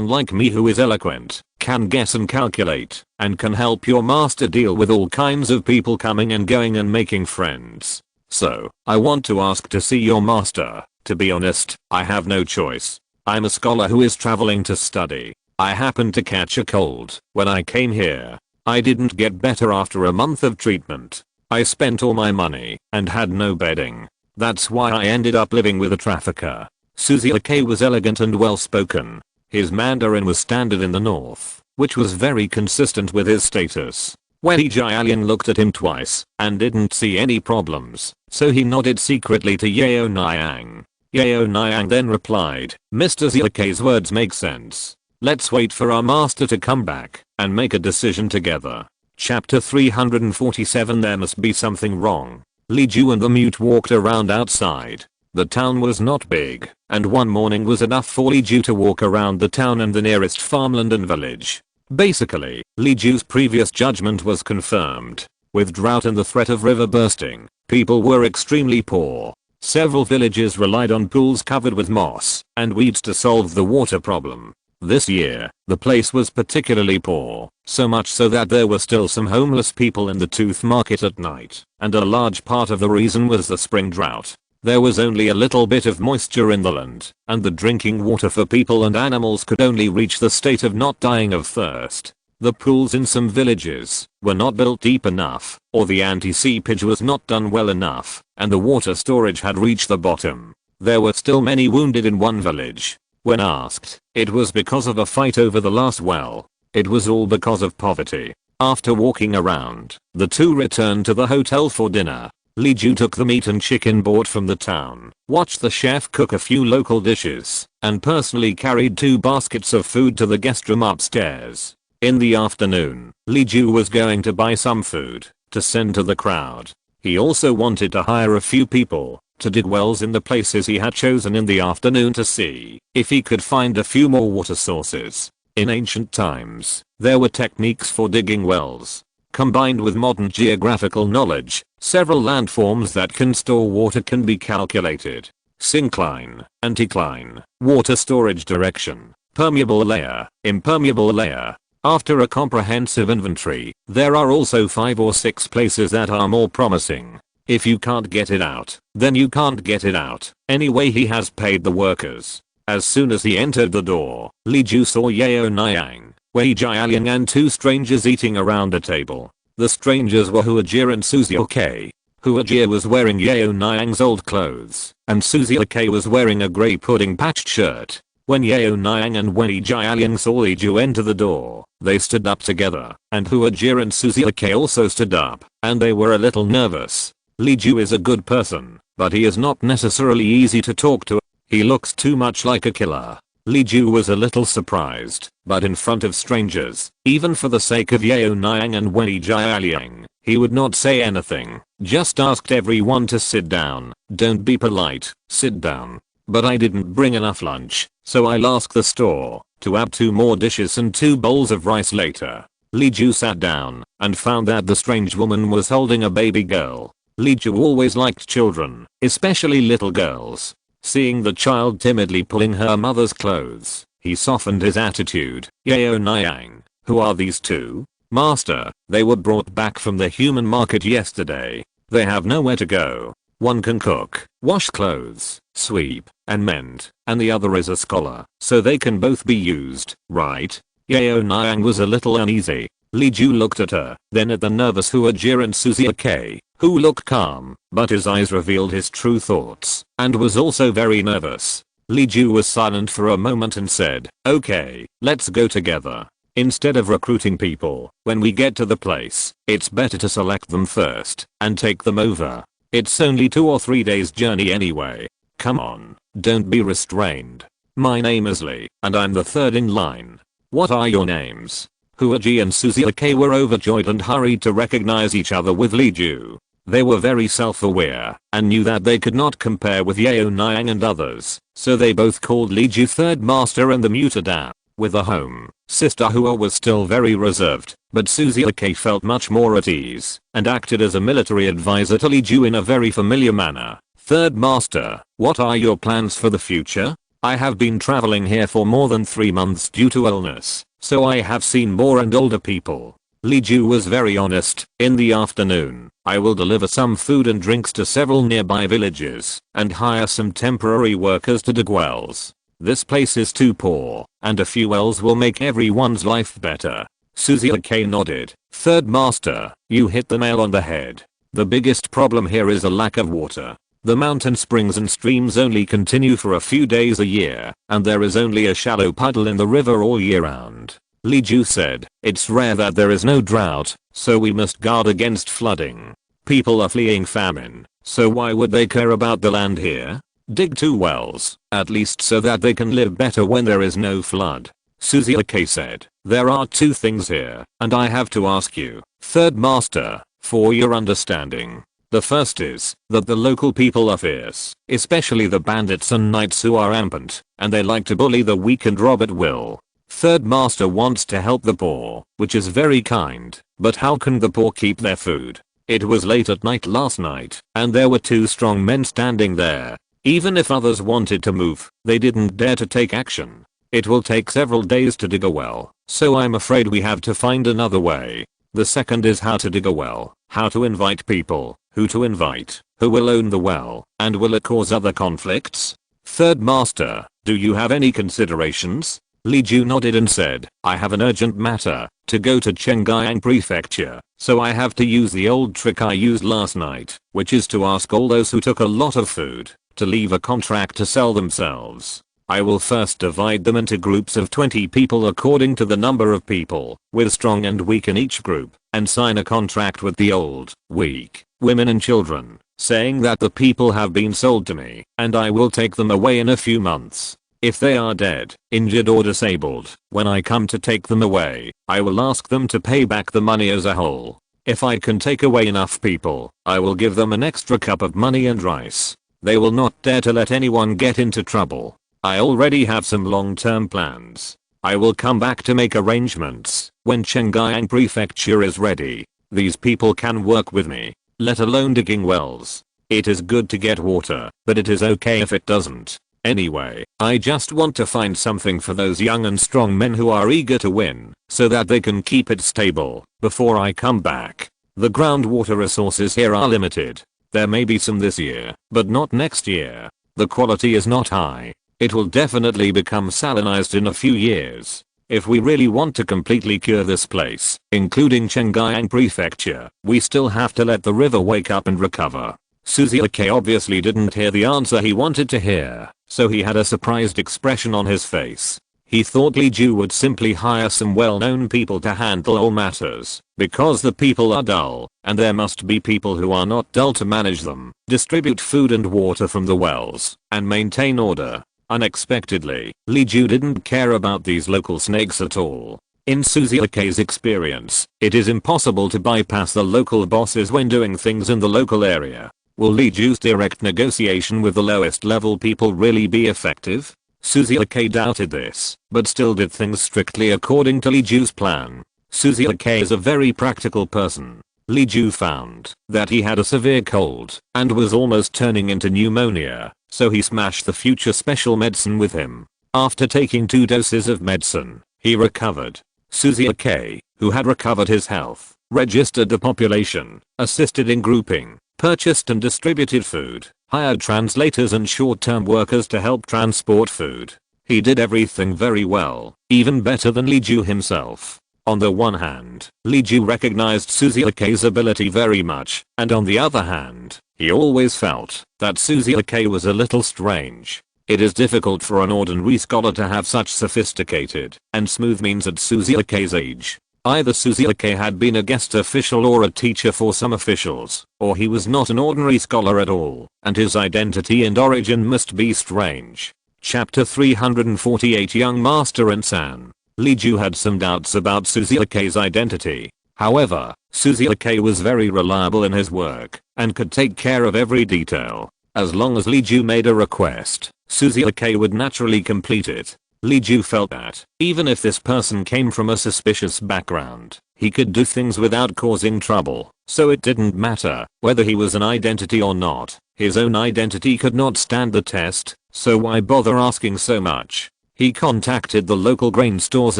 like me who is eloquent, can guess and calculate, and can help your master deal with all kinds of people coming and going and making friends. So, I want to ask to see your master. To be honest, I have no choice. I'm a scholar who is traveling to study. I happened to catch a cold when I came here. I didn't get better after a month of treatment. I spent all my money and had no bedding. That's why I ended up living with a trafficker." Suzuki was elegant and well spoken. His Mandarin was standard in the north, which was very consistent with his status. Wen Jialian looked at him twice and didn't see any problems, so he nodded secretly to Yu Yaoniang. Yu Yaoniang then replied, "Mr. Zuki's words make sense. Let's wait for our master to come back and make a decision together." Chapter 347. There must be something wrong. Li Ju and the mute walked around outside. The town was not big, and one morning was enough for Li Ju to walk around the town and the nearest farmland and village. Basically, Li Ju's previous judgment was confirmed. With drought and the threat of river bursting, people were extremely poor. Several villages relied on pools covered with moss and weeds to solve the water problem. This year, the place was particularly poor, so much so that there were still some homeless people in the tooth market at night, and a large part of the reason was the spring drought. There was only a little bit of moisture in the land, and the drinking water for people and animals could only reach the state of not dying of thirst. The pools in some villages were not built deep enough, or the anti-seepage was not done well enough, and the water storage had reached the bottom. There were still many wounded in one village. When asked, it was because of a fight over the last well. It was all because of poverty. After walking around, the two returned to the hotel for dinner. Li Ju took the meat and chicken bought from the town, watched the chef cook a few local dishes, and personally carried 2 baskets of food to the guest room upstairs. In the afternoon, Li Ju was going to buy some food to send to the crowd. He also wanted to hire a few people to dig wells in the places he had chosen in the afternoon to see if he could find a few more water sources. In ancient times, there were techniques for digging wells. Combined with modern geographical knowledge, several landforms that can store water can be calculated. Syncline, anticline, water storage direction, permeable layer, impermeable layer. After a comprehensive inventory, there are also 5 or 6 places that are more promising. If you can't get it out, then you can't get it out. Anyway, he has paid the workers. As soon as he entered the door, Li Ju saw Yu Yaoniang, Yu Yaoniang and 2 strangers eating around a table. The strangers were Huajie and Suzuki. Huajie was wearing Yu Yaoniang's old clothes, and Suzuki was wearing a grey pudding patched shirt. When Yu Yaoniang and Yu Yaoniang saw Li Ju enter the door, they stood up together, and Huajie and Suzuki also stood up, and they were a little nervous. Li Ju is a good person, but he is not necessarily easy to talk to. He looks too much like a killer. Li Ju was a little surprised, but in front of strangers, even for the sake of Yu Yaoniang and Yu Yaoniang, he would not say anything, just asked everyone to sit down. Don't be polite, sit down. But I didn't bring enough lunch, so I'll ask the store to add 2 more dishes and 2 bowls of rice later. Li Ju sat down and found that the strange woman was holding a baby girl. Li Ju always liked children, especially little girls. Seeing the child timidly pulling her mother's clothes, he softened his attitude. Yu Yaoniang, who are these 2? Master, they were brought back from the human market yesterday. They have nowhere to go. One can cook, wash clothes, sweep, and mend, and the other is a scholar, so they can both be used, right? Yu Yaoniang was a little uneasy. Li Ju looked at her, then at the nervous Huajie and Suzuki, who looked calm, but his eyes revealed his true thoughts, and was also very nervous. Li Ju was silent for a moment and said, okay, let's go together. Instead of recruiting people, when we get to the place, it's better to select them first, and take them over. It's only 2 or 3 days journey anyway. Come on, don't be restrained. My name is Li, and I'm the 3rd in line. What are your names? Huajie and Suzuki were overjoyed and hurried to recognize each other with Li Ju. They were very self-aware, and knew that they could not compare with Yu Yaoniang and others, so they both called Li Ju 3rd Master and the Mutadam. With a home sister Hua was still very reserved, but Suzuki felt much more at ease, and acted as a military advisor to Li Ju in a very familiar manner. 3rd Master, what are your plans for the future? I have been traveling here for more than 3 months due to illness, so I have seen more and older people. Li Ju was very honest. In the afternoon, I will deliver some food and drinks to several nearby villages, and hire some temporary workers to dig wells. This place is too poor, and a few wells will make everyone's life better. Suzuki nodded. 3rd Master, you hit the nail on the head. The biggest problem here is a lack of water. The mountain springs and streams only continue for a few days a year, and there is only a shallow puddle in the river all year round. Li Ju said, it's rare that there is no drought, so we must guard against flooding. People are fleeing famine, so why would they care about the land here? Dig 2 wells, at least so that they can live better when there is no flood. Suzuki said, there are 2 things here, and I have to ask you, 3rd Master, for your understanding. The first is that the local people are fierce, especially the bandits and knights who are rampant, and they like to bully the weak and rob at will. Third master wants to help the poor, which is very kind, but how can the poor keep their food? It was late at night last night, and there were two strong men standing there. Even if others wanted to move, they didn't dare to take action. It will take several days to dig a well, so I'm afraid we have to find another way. The second is how to dig a well, how to invite people, who to invite, who will own the well, and will it cause other conflicts? Third master, do you have any considerations? Li Ju nodded and said, I have an urgent matter, to go to Chengyang prefecture, so I have to use the old trick I used last night, which is to ask all those who took a lot of food, to leave a contract to sell themselves. I will first divide them into groups of 20 people according to the number of people, with strong and weak in each group, and sign a contract with the old, weak, women and children, saying that the people have been sold to me, and I will take them away in a few months. If they are dead, injured or disabled, when I come to take them away, I will ask them to pay back the money as a whole. If I can take away enough people, I will give them an extra cup of money and rice. They will not dare to let anyone get into trouble. I already have some long-term plans. I will come back to make arrangements when Chengyang prefecture is ready. These people can work with me, let alone digging wells. It is good to get water, but it is okay if it doesn't. Anyway, I just want to find something for those young and strong men who are eager to win, so that they can keep it stable before I come back. The groundwater resources here are limited. There may be some this year, but not next year. The quality is not high. It will definitely become salinized in a few years. If we really want to completely cure this place, including Chengyang prefecture, we still have to let the river wake up and recover. Suzuki obviously didn't hear the answer he wanted to hear, so he had a surprised expression on his face. He thought Li Ju would simply hire some well-known people to handle all matters, because the people are dull, and there must be people who are not dull to manage them, distribute food and water from the wells, and maintain order. Unexpectedly, Li Ju didn't care about these local snakes at all. In Suzuki's experience, it is impossible to bypass the local bosses when doing things in the local area. Will Li Ju's direct negotiation with the lowest level people really be effective? Suzuki doubted this, but still did things strictly according to Li Ju's plan. Suzuki is a very practical person. Li Ju found that he had a severe cold and was almost turning into pneumonia, so he smashed the future special medicine with him. After taking 2 doses of medicine, he recovered. Suzuki, who had recovered his health, registered the population, assisted in grouping, purchased and distributed food, hired translators and short-term workers to help transport food. He did everything very well, even better than Li Ju himself. On the one hand, Li Ju recognized Suzuki's ability very much, and on the other hand, he always felt that Suzuki was a little strange. It is difficult for an ordinary scholar to have such sophisticated and smooth means at Suzuki's age. Either Suzuki had been a guest official or a teacher for some officials, or he was not an ordinary scholar at all, and his identity and origin must be strange. Chapter 348 Young Master and San. Li Ju had some doubts about Suzuki's identity. However, Suzuki was very reliable in his work, and could take care of every detail. As long as Li Ju made a request, Suzuki would naturally complete it. Li Ju felt that, even if this person came from a suspicious background, he could do things without causing trouble, so it didn't matter whether he was an identity or not. His own identity could not stand the test, so why bother asking so much? He contacted the local grain stores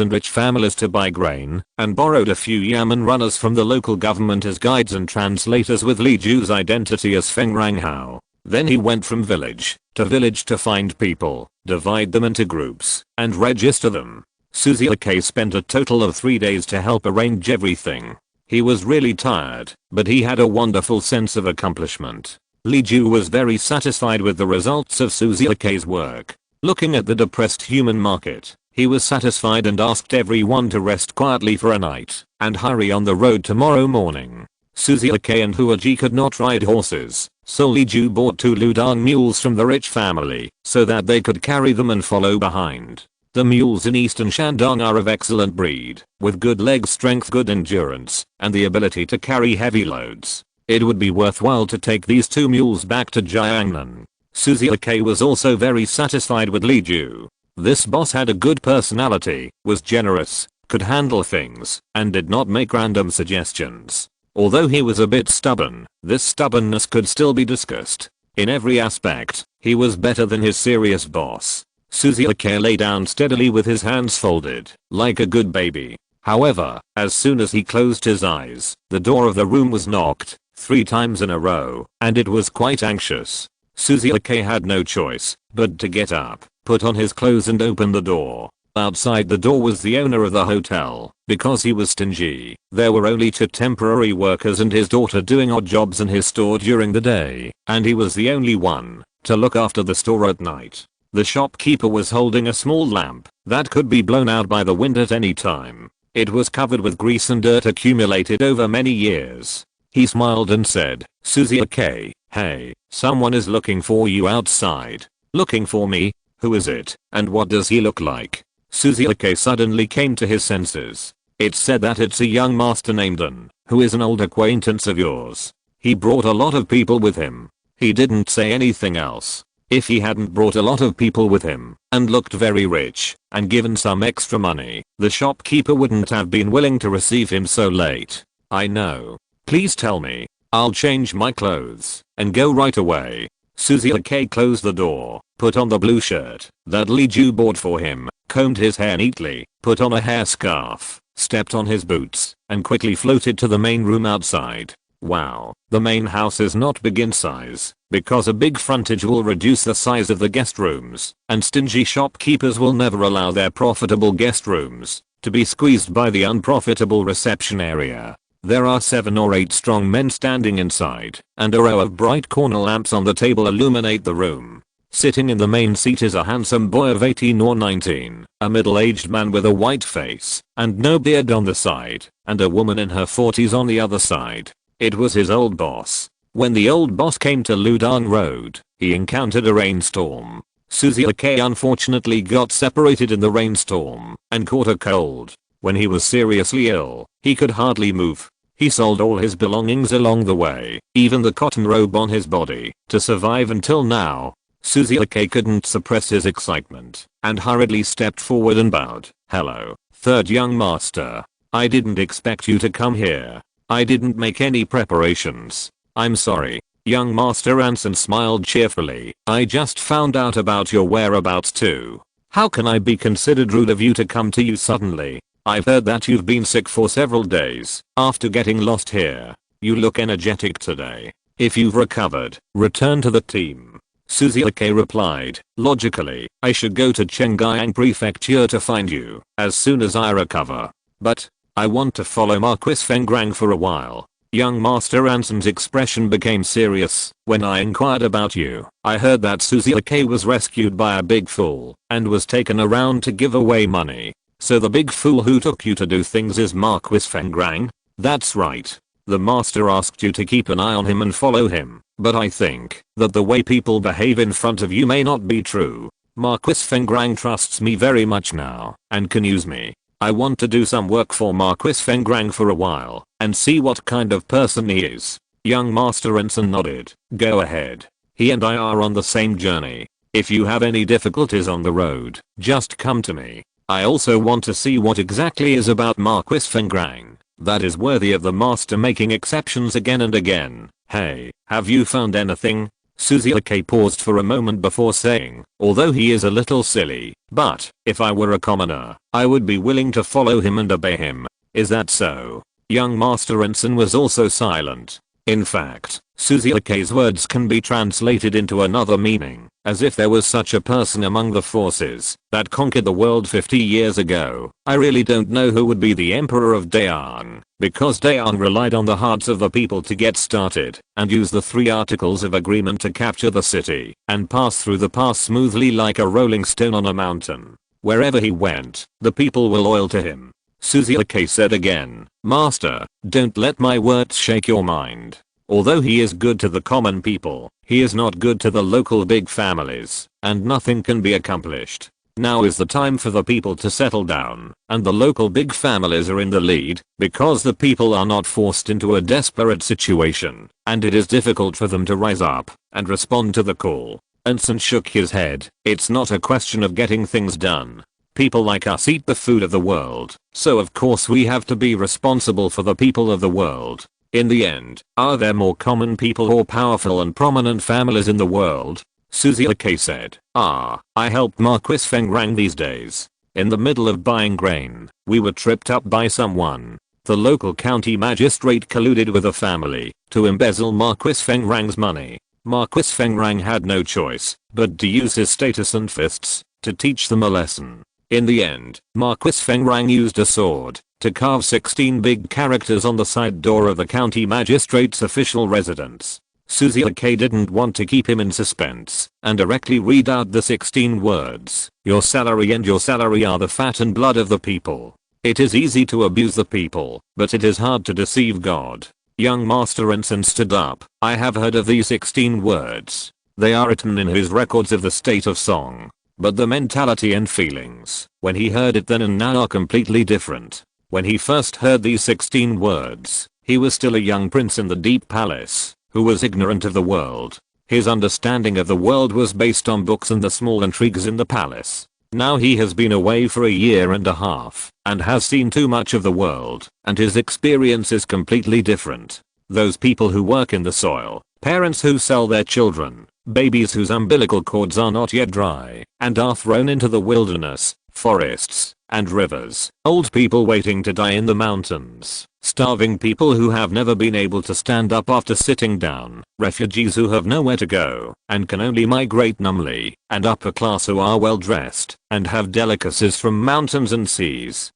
and rich families to buy grain, and borrowed a few yamen runners from the local government as guides and translators with Li Ju's identity as Feng Ranghao. Then he went from village to find people, divide them into groups, and register them. Suzuki spent a total of 3 days to help arrange everything. He was really tired, but he had a wonderful sense of accomplishment. Li Ju was very satisfied with the results of Suzuki's work. Looking at the depressed human market, he was satisfied and asked everyone to rest quietly for a night and hurry on the road tomorrow morning. Suzuki and Huaji could not ride horses, so Li Ju bought 2 Ludang mules from the rich family so that they could carry them and follow behind. The mules in eastern Shandong are of excellent breed, with good leg strength, good endurance, and the ability to carry heavy loads. It would be worthwhile to take these 2 mules back to Jiangnan. Suzuki was also very satisfied with Li Ju. This boss had a good personality, was generous, could handle things, and did not make random suggestions. Although he was a bit stubborn, this stubbornness could still be discussed. In every aspect, he was better than his serious boss. Suzuki lay down steadily with his hands folded, like a good baby. However, as soon as he closed his eyes, the door of the room was knocked 3 times in a row, and it was quite anxious. Suzuki had no choice but to get up, put on his clothes and open the door. Outside the door was the owner of the hotel. Because he was stingy, there were only 2 temporary workers and his daughter doing odd jobs in his store during the day, and he was the only one to look after the store at night. The shopkeeper was holding a small lamp that could be blown out by the wind at any time. It was covered with grease and dirt accumulated over many years. He smiled and said, "Suzuki, hey, someone is looking for you outside." "Looking for me? Who is it, and what does he look like?" Suzuki suddenly came to his senses. "It's said that it's a young master named An, who is an old acquaintance of yours. He brought a lot of people with him." He didn't say anything else. If he hadn't brought a lot of people with him, and looked very rich, and given some extra money, the shopkeeper wouldn't have been willing to receive him so late. "I know. Please tell me. I'll change my clothes and go right away." Suzuki closed the door, put on the blue shirt that Li Ju bought for him, combed his hair neatly, put on a hairscarf, stepped on his boots, and quickly floated to the main room outside. Wow, the main house is not big in size, because a big frontage will reduce the size of the guest rooms, and stingy shopkeepers will never allow their profitable guest rooms to be squeezed by the unprofitable reception area. There are 7 or 8 strong men standing inside, and a row of bright corner lamps on the table illuminate the room. Sitting in the main seat is a handsome boy of 18 or 19, a middle-aged man with a white face and no beard on the side, and a woman in her 40s on the other side. It was his old boss. When the old boss came to Ludang Road, he encountered a rainstorm. Suzuki unfortunately got separated in the rainstorm and caught a cold. When he was seriously ill, he could hardly move. He sold all his belongings along the way, even the cotton robe on his body, to survive until now. Suzuki couldn't suppress his excitement and hurriedly stepped forward and bowed. "Hello, third young master. I didn't expect you to come here. I didn't make any preparations. I'm sorry." Young Master Anson smiled cheerfully. "I just found out about your whereabouts too. How can I be considered rude of you to come to you suddenly? I've heard that you've been sick for several days after getting lost here. You look energetic today. If you've recovered, return to the team." Suzuki replied, "Logically, I should go to Chengyang Prefecture to find you as soon as I recover. But I want to follow Marquis Fengrang for a while." Young Master Anson's expression became serious. "When I inquired about you, I heard that Suzuki was rescued by a big fool and was taken around to give away money. So the big fool who took you to do things is Marquis Fengrang?" "That's right. The master asked you to keep an eye on him and follow him, but I think that the way people behave in front of you may not be true. Marquis Fengrang trusts me very much now and can use me. I want to do some work for Marquis Fengrang for a while and see what kind of person he is." Young Master Anson nodded. "Go ahead. He and I are on the same journey. If you have any difficulties on the road, just come to me. I also want to see what exactly is about Marquis Fengrang that is worthy of the master making exceptions again and again. Hey, have you found anything?" Suzuki paused for a moment before saying, "Although he is a little silly, but if I were a commoner, I would be willing to follow him and obey him. Is that so?" Young Master Anson was also silent. In fact, Suzuki's words can be translated into another meaning, as if there was such a person among the forces that conquered the world 50 years ago. I really don't know who would be the Emperor of Dayang, because Dayang relied on the hearts of the people to get started, and used the 3 articles of agreement to capture the city, and pass through the pass smoothly like a rolling stone on a mountain. Wherever he went, the people were loyal to him. Suzuki said again, "Master, don't let my words shake your mind. Although he is good to the common people, he is not good to the local big families, and nothing can be accomplished." Now is the time for the people to settle down, and the local big families are in the lead, because the people are not forced into a desperate situation, and it is difficult for them to rise up and respond to the call. Ensign shook his head. It's not a question of getting things done. People like us eat the food of the world, so of course we have to be responsible for the people of the world. In the end, are there more common people or powerful and prominent families in the world? Susie K said, I helped Marquis Feng Rang these days. In the middle of buying grain, we were tripped up by someone. The local county magistrate colluded with a family to embezzle Marquis Feng Rang's money. Marquis Feng Rang had no choice but to use his status and fists to teach them a lesson. In the end, Marquis Feng Rang used a sword to carve 16 big characters on the side door of the county magistrate's official residence. Susie K didn't want to keep him in suspense and directly read out the 16 words. Your salary and your salary are the fat and blood of the people. It is easy to abuse the people, but it is hard to deceive God. Young Master Ensign stood up. I have heard of these 16 words. They are written in his records of the state of song. But the mentality and feelings when he heard it then and now are completely different. When he first heard these 16 words, he was still a young prince in the deep palace, who was ignorant of the world. His understanding of the world was based on books and the small intrigues in the palace. Now he has been away for a year and a half, and has seen too much of the world, and his experience is completely different. Those people who work in the soil, parents who sell their children, babies whose umbilical cords are not yet dry, and are thrown into the wilderness, forests, and rivers, old people waiting to die in the mountains, starving people who have never been able to stand up after sitting down, refugees who have nowhere to go, and can only migrate numbly, and upper class who are well dressed, and have delicacies from mountains and seas.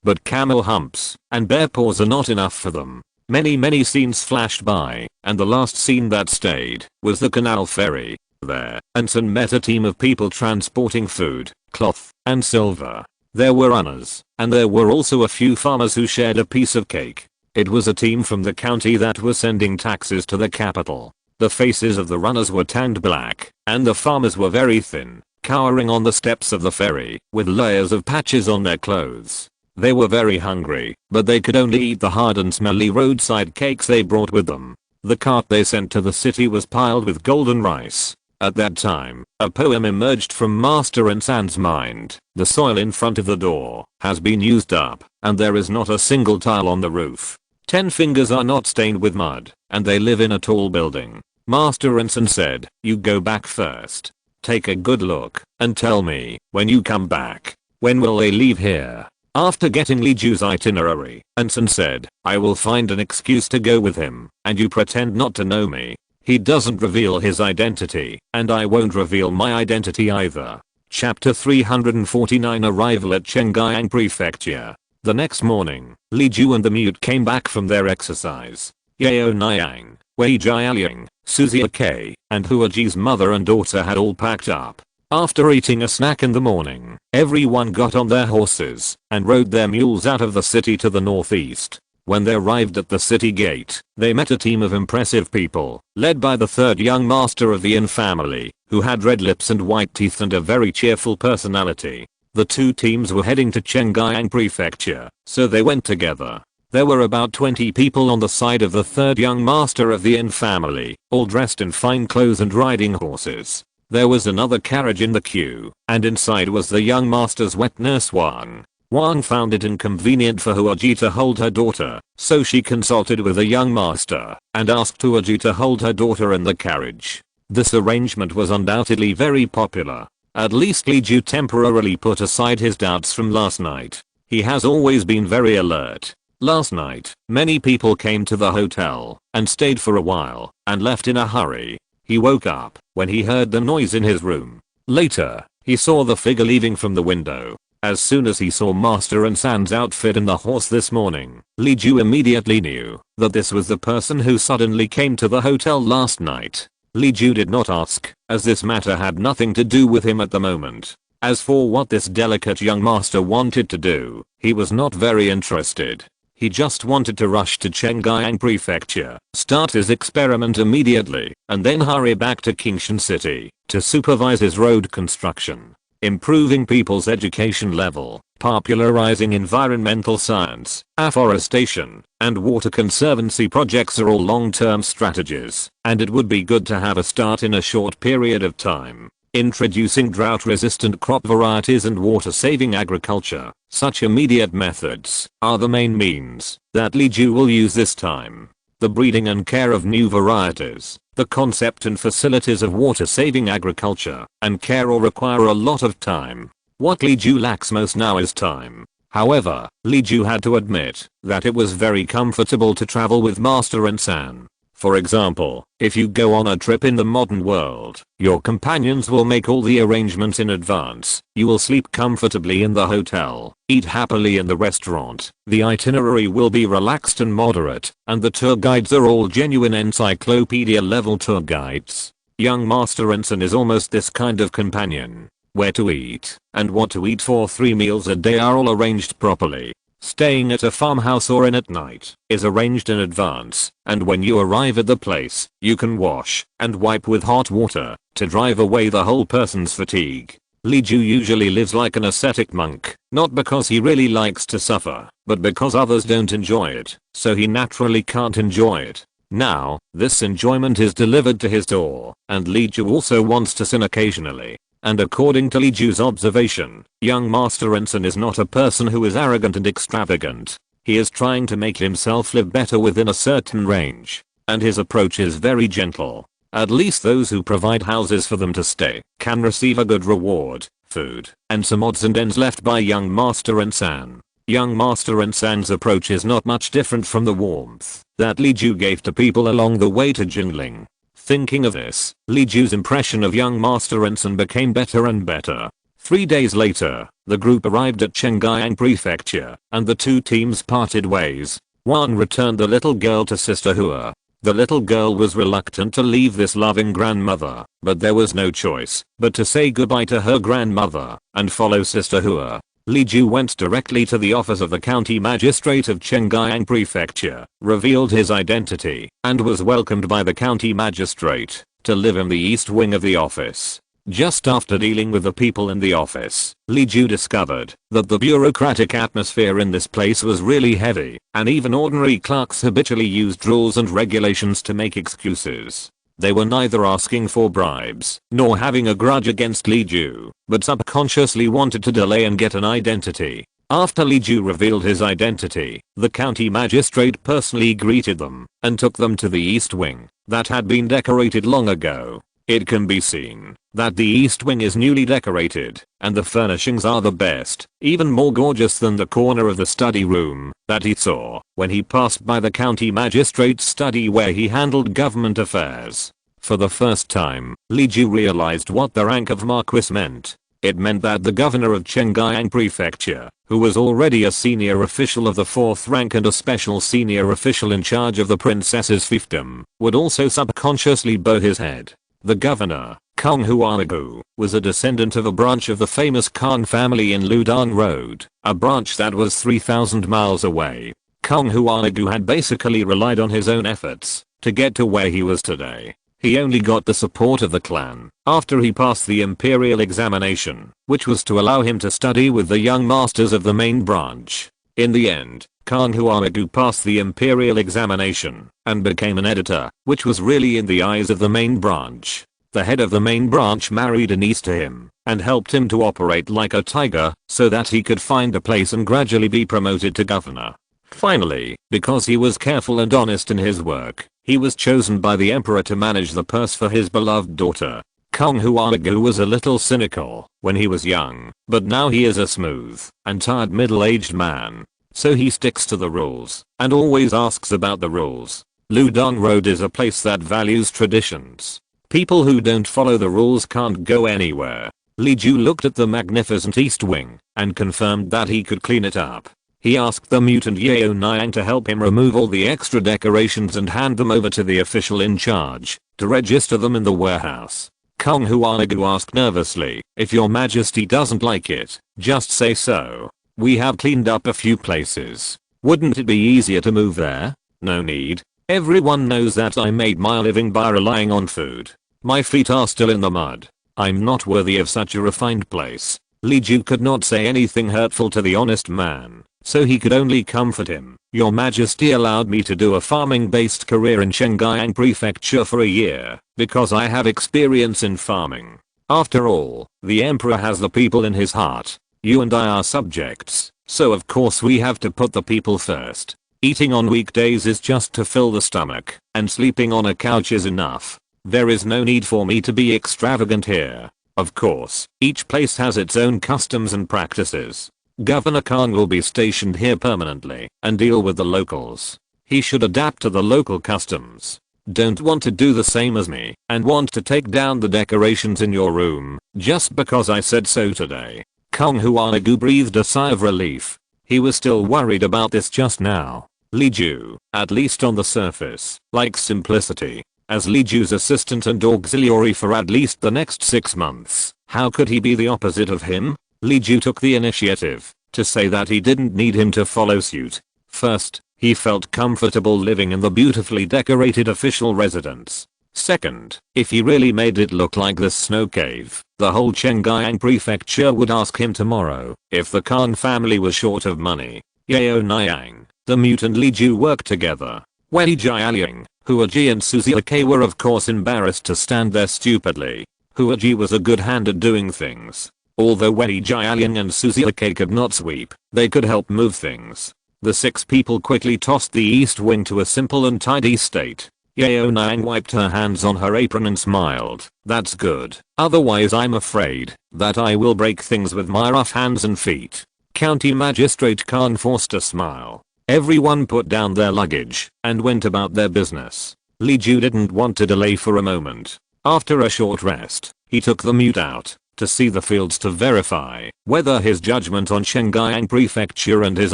But camel humps and bear paws are not enough for them. Many scenes flashed by, and the last scene that stayed was the canal ferry. There, Ensign met a team of people transporting food, cloth, and silver. There were runners, and there were also a few farmers who shared a piece of cake. It was a team from the county that was sending taxes to the capital. The faces of the runners were tanned black, and the farmers were very thin, cowering on the steps of the ferry, with layers of patches on their clothes. They were very hungry, but they could only eat the hard and smelly roadside cakes they brought with them. The cart they sent to the city was piled with golden rice. At that time, a poem emerged from Master Ensign's mind. The soil in front of the door has been used up, and there is not a single tile on the roof. 10 fingers are not stained with mud, and they live in a tall building. Master Ensign said, you go back first. Take a good look, and tell me, when you come back, when will they leave here? After getting Li Ju's itinerary, Ensign said, I will find an excuse to go with him, and you pretend not to know me. He doesn't reveal his identity, and I won't reveal my identity either. Chapter 349 Arrival at Chengyang Prefecture. The next morning, Li Ju and the mute came back from their exercise. Yu Yaoniang, Yu Yaoniang, Susie K, and Huaji's mother and daughter had all packed up. After eating a snack in the morning, everyone got on their horses and rode their mules out of the city to the northeast. When they arrived at the city gate, they met a team of impressive people, led by the third young master of the Yin family, who had red lips and white teeth and a very cheerful personality. The two teams were heading to Chengyang Prefecture, so they went together. There were about 20 people on the side of the third young master of the Yin family, all dressed in fine clothes and riding horses. There was another carriage in the queue, and inside was the young master's wet nurse Wang. Wang found it inconvenient for Huaji to hold her daughter, so she consulted with the young master and asked Huaji to hold her daughter in the carriage. This arrangement was undoubtedly very popular. At least Li Ju temporarily put aside his doubts from last night. He has always been very alert. Last night, many people came to the hotel and stayed for a while and left in a hurry. He woke up when he heard the noise in his room. Later, he saw the figure leaving from the window. As soon as he saw Master Ensign's outfit and the horse this morning, Li Ju immediately knew that this was the person who suddenly came to the hotel last night. Li Ju did not ask, as this matter had nothing to do with him at the moment. As for what this delicate young master wanted to do, he was not very interested. He just wanted to rush to Chengyang Prefecture, start his experiment immediately, and then hurry back to Qingshan City to supervise his road construction. improving people's education level, popularizing environmental science, afforestation, and water conservancy projects are all long-term strategies, and it would be good to have a start in a short period of time. Introducing drought-resistant crop varieties and water-saving agriculture, such immediate methods, are the main means that Li Ju will use this time. The breeding and care of new varieties, the concept and facilities of water-saving agriculture, and care all require a lot of time. What Li Ju lacks most now is time. However, Li Ju had to admit that it was very comfortable to travel with Master and San. For example, if you go on a trip in the modern world, your companions will make all the arrangements in advance. You will sleep comfortably in the hotel, eat happily in the restaurant, the itinerary will be relaxed and moderate, and the tour guides are all genuine encyclopedia level tour guides. Young Master Ensign is almost this kind of companion. Where to eat, and what to eat for 3 meals a day are all arranged properly. Staying at a farmhouse or inn at night is arranged in advance, and when you arrive at the place, you can wash and wipe with hot water to drive away the whole person's fatigue. Li Ju usually lives like an ascetic monk, not because he really likes to suffer, but because others don't enjoy it, so he naturally can't enjoy it. Now, this enjoyment is delivered to his door, and Li Ju also wants to sin occasionally. And according to Li Ju's observation, young Master Ensign is not a person who is arrogant and extravagant. He is trying to make himself live better within a certain range, and his approach is very gentle. At least those who provide houses for them to stay can receive a good reward, food, and some odds and ends left by young Master Ensign. Young Master Ensign's approach is not much different from the warmth that Li Ju gave to people along the way to Jingling. Thinking of this, Li Ju's impression of young Master Ensign became better and better. 3 days later, the group arrived at Chengyang Prefecture, and the two teams parted ways. One returned the little girl to Sister Hua. The little girl was reluctant to leave this loving grandmother, but there was no choice but to say goodbye to her grandmother and follow Sister Hua. Li Ju went directly to the office of the county magistrate of Chengyang Prefecture, revealed his identity, and was welcomed by the county magistrate to live in the east wing of the office. Just after dealing with the people in the office, Li Ju discovered that the bureaucratic atmosphere in this place was really heavy, and even ordinary clerks habitually used rules and regulations to make excuses. They were neither asking for bribes nor having a grudge against Li Ju, but subconsciously wanted to delay and get an identity. After Li Ju revealed his identity, the county magistrate personally greeted them and took them to the East Wing that had been decorated long ago. It can be seen that the East Wing is newly decorated, and the furnishings are the best, even more gorgeous than the corner of the study room that he saw when he passed by the county magistrate's study where he handled government affairs. For the first time, Li Ju realized what the rank of Marquis meant. It meant that the governor of Chengyang Prefecture, who was already a senior official of the 4th rank and a special senior official in charge of the princess's fiefdom, would also subconsciously bow his head. The governor, Kong Huanagu, was a descendant of a branch of the famous Kong family in Ludong Road, a branch that was 3,000 miles away. Kong Huanagu had basically relied on his own efforts to get to where he was today. He only got the support of the clan after he passed the imperial examination, which was to allow him to study with the young masters of the main branch. In the end, Kong Huanagu passed the imperial examination and became an editor, which was really in the eyes of the main branch. The head of the main branch married a niece to him and helped him to operate like a tiger so that he could find a place and gradually be promoted to governor. Finally, because he was careful and honest in his work, he was chosen by the emperor to manage the purse for his beloved daughter. Kong Huanagu was a little cynical when he was young, but now he is a smooth and tired middle-aged man. So he sticks to the rules and always asks about the rules. Ludong Road is a place that values traditions. People who don't follow the rules can't go anywhere. Li Ju looked at the magnificent East Wing and confirmed that he could clean it up. He asked the mutant Yu Yaoniang to help him remove all the extra decorations and hand them over to the official in charge to register them in the warehouse. Kong Huanagu asked nervously, "If your majesty doesn't like it, just say so. We have cleaned up a few places. Wouldn't it be easier to move there?" "No need. Everyone knows that I made my living by relying on food. My feet are still in the mud. I'm not worthy of such a refined place. Li Ju could not say anything hurtful to the honest man, so he could only comfort him. Your Majesty allowed me to do a farming-based career in Shengyang Prefecture for a year, because I have experience in farming. After all, the Emperor has the people in his heart. You and I are subjects, so of course we have to put the people first. Eating on weekdays is just to fill the stomach, and sleeping on a couch is enough. There is no need for me to be extravagant here. Of course, each place has its own customs and practices. Governor Khan will be stationed here permanently and deal with the locals. He should adapt to the local customs. Don't want to do the same as me and want to take down the decorations in your room just because I said so today. Kong Huanagu breathed a sigh of relief. He was still worried about this just now. Li Ju, at least on the surface, likes simplicity. As Li Ju's assistant and auxiliary for at least the next 6 months, how could he be the opposite of him? Li Ju took the initiative to say that he didn't need him to follow suit. First, he felt comfortable living in the beautifully decorated official residence. Second, if he really made it look like this snow cave, the whole Shengyang Prefecture would ask him tomorrow if the Khan family was short of money. Yu Yaoniang, the mute and Li Ju worked together. Yu Yaoniang, Huaji and Suziake were of course embarrassed to stand there stupidly. Huaji was a good hand at doing things. Although Yu Yaoniang and Suziake could not sweep, they could help move things. The 6 people quickly tossed the east wing to a simple and tidy state. Yu Yaoniang wiped her hands on her apron and smiled. That's good. Otherwise I'm afraid that I will break things with my rough hands and feet. County Magistrate Khan forced a smile. Everyone put down their luggage and went about their business. Li Ju didn't want to delay for a moment. After a short rest, he took the mute out to see the fields to verify whether his judgment on Shengyang Prefecture and his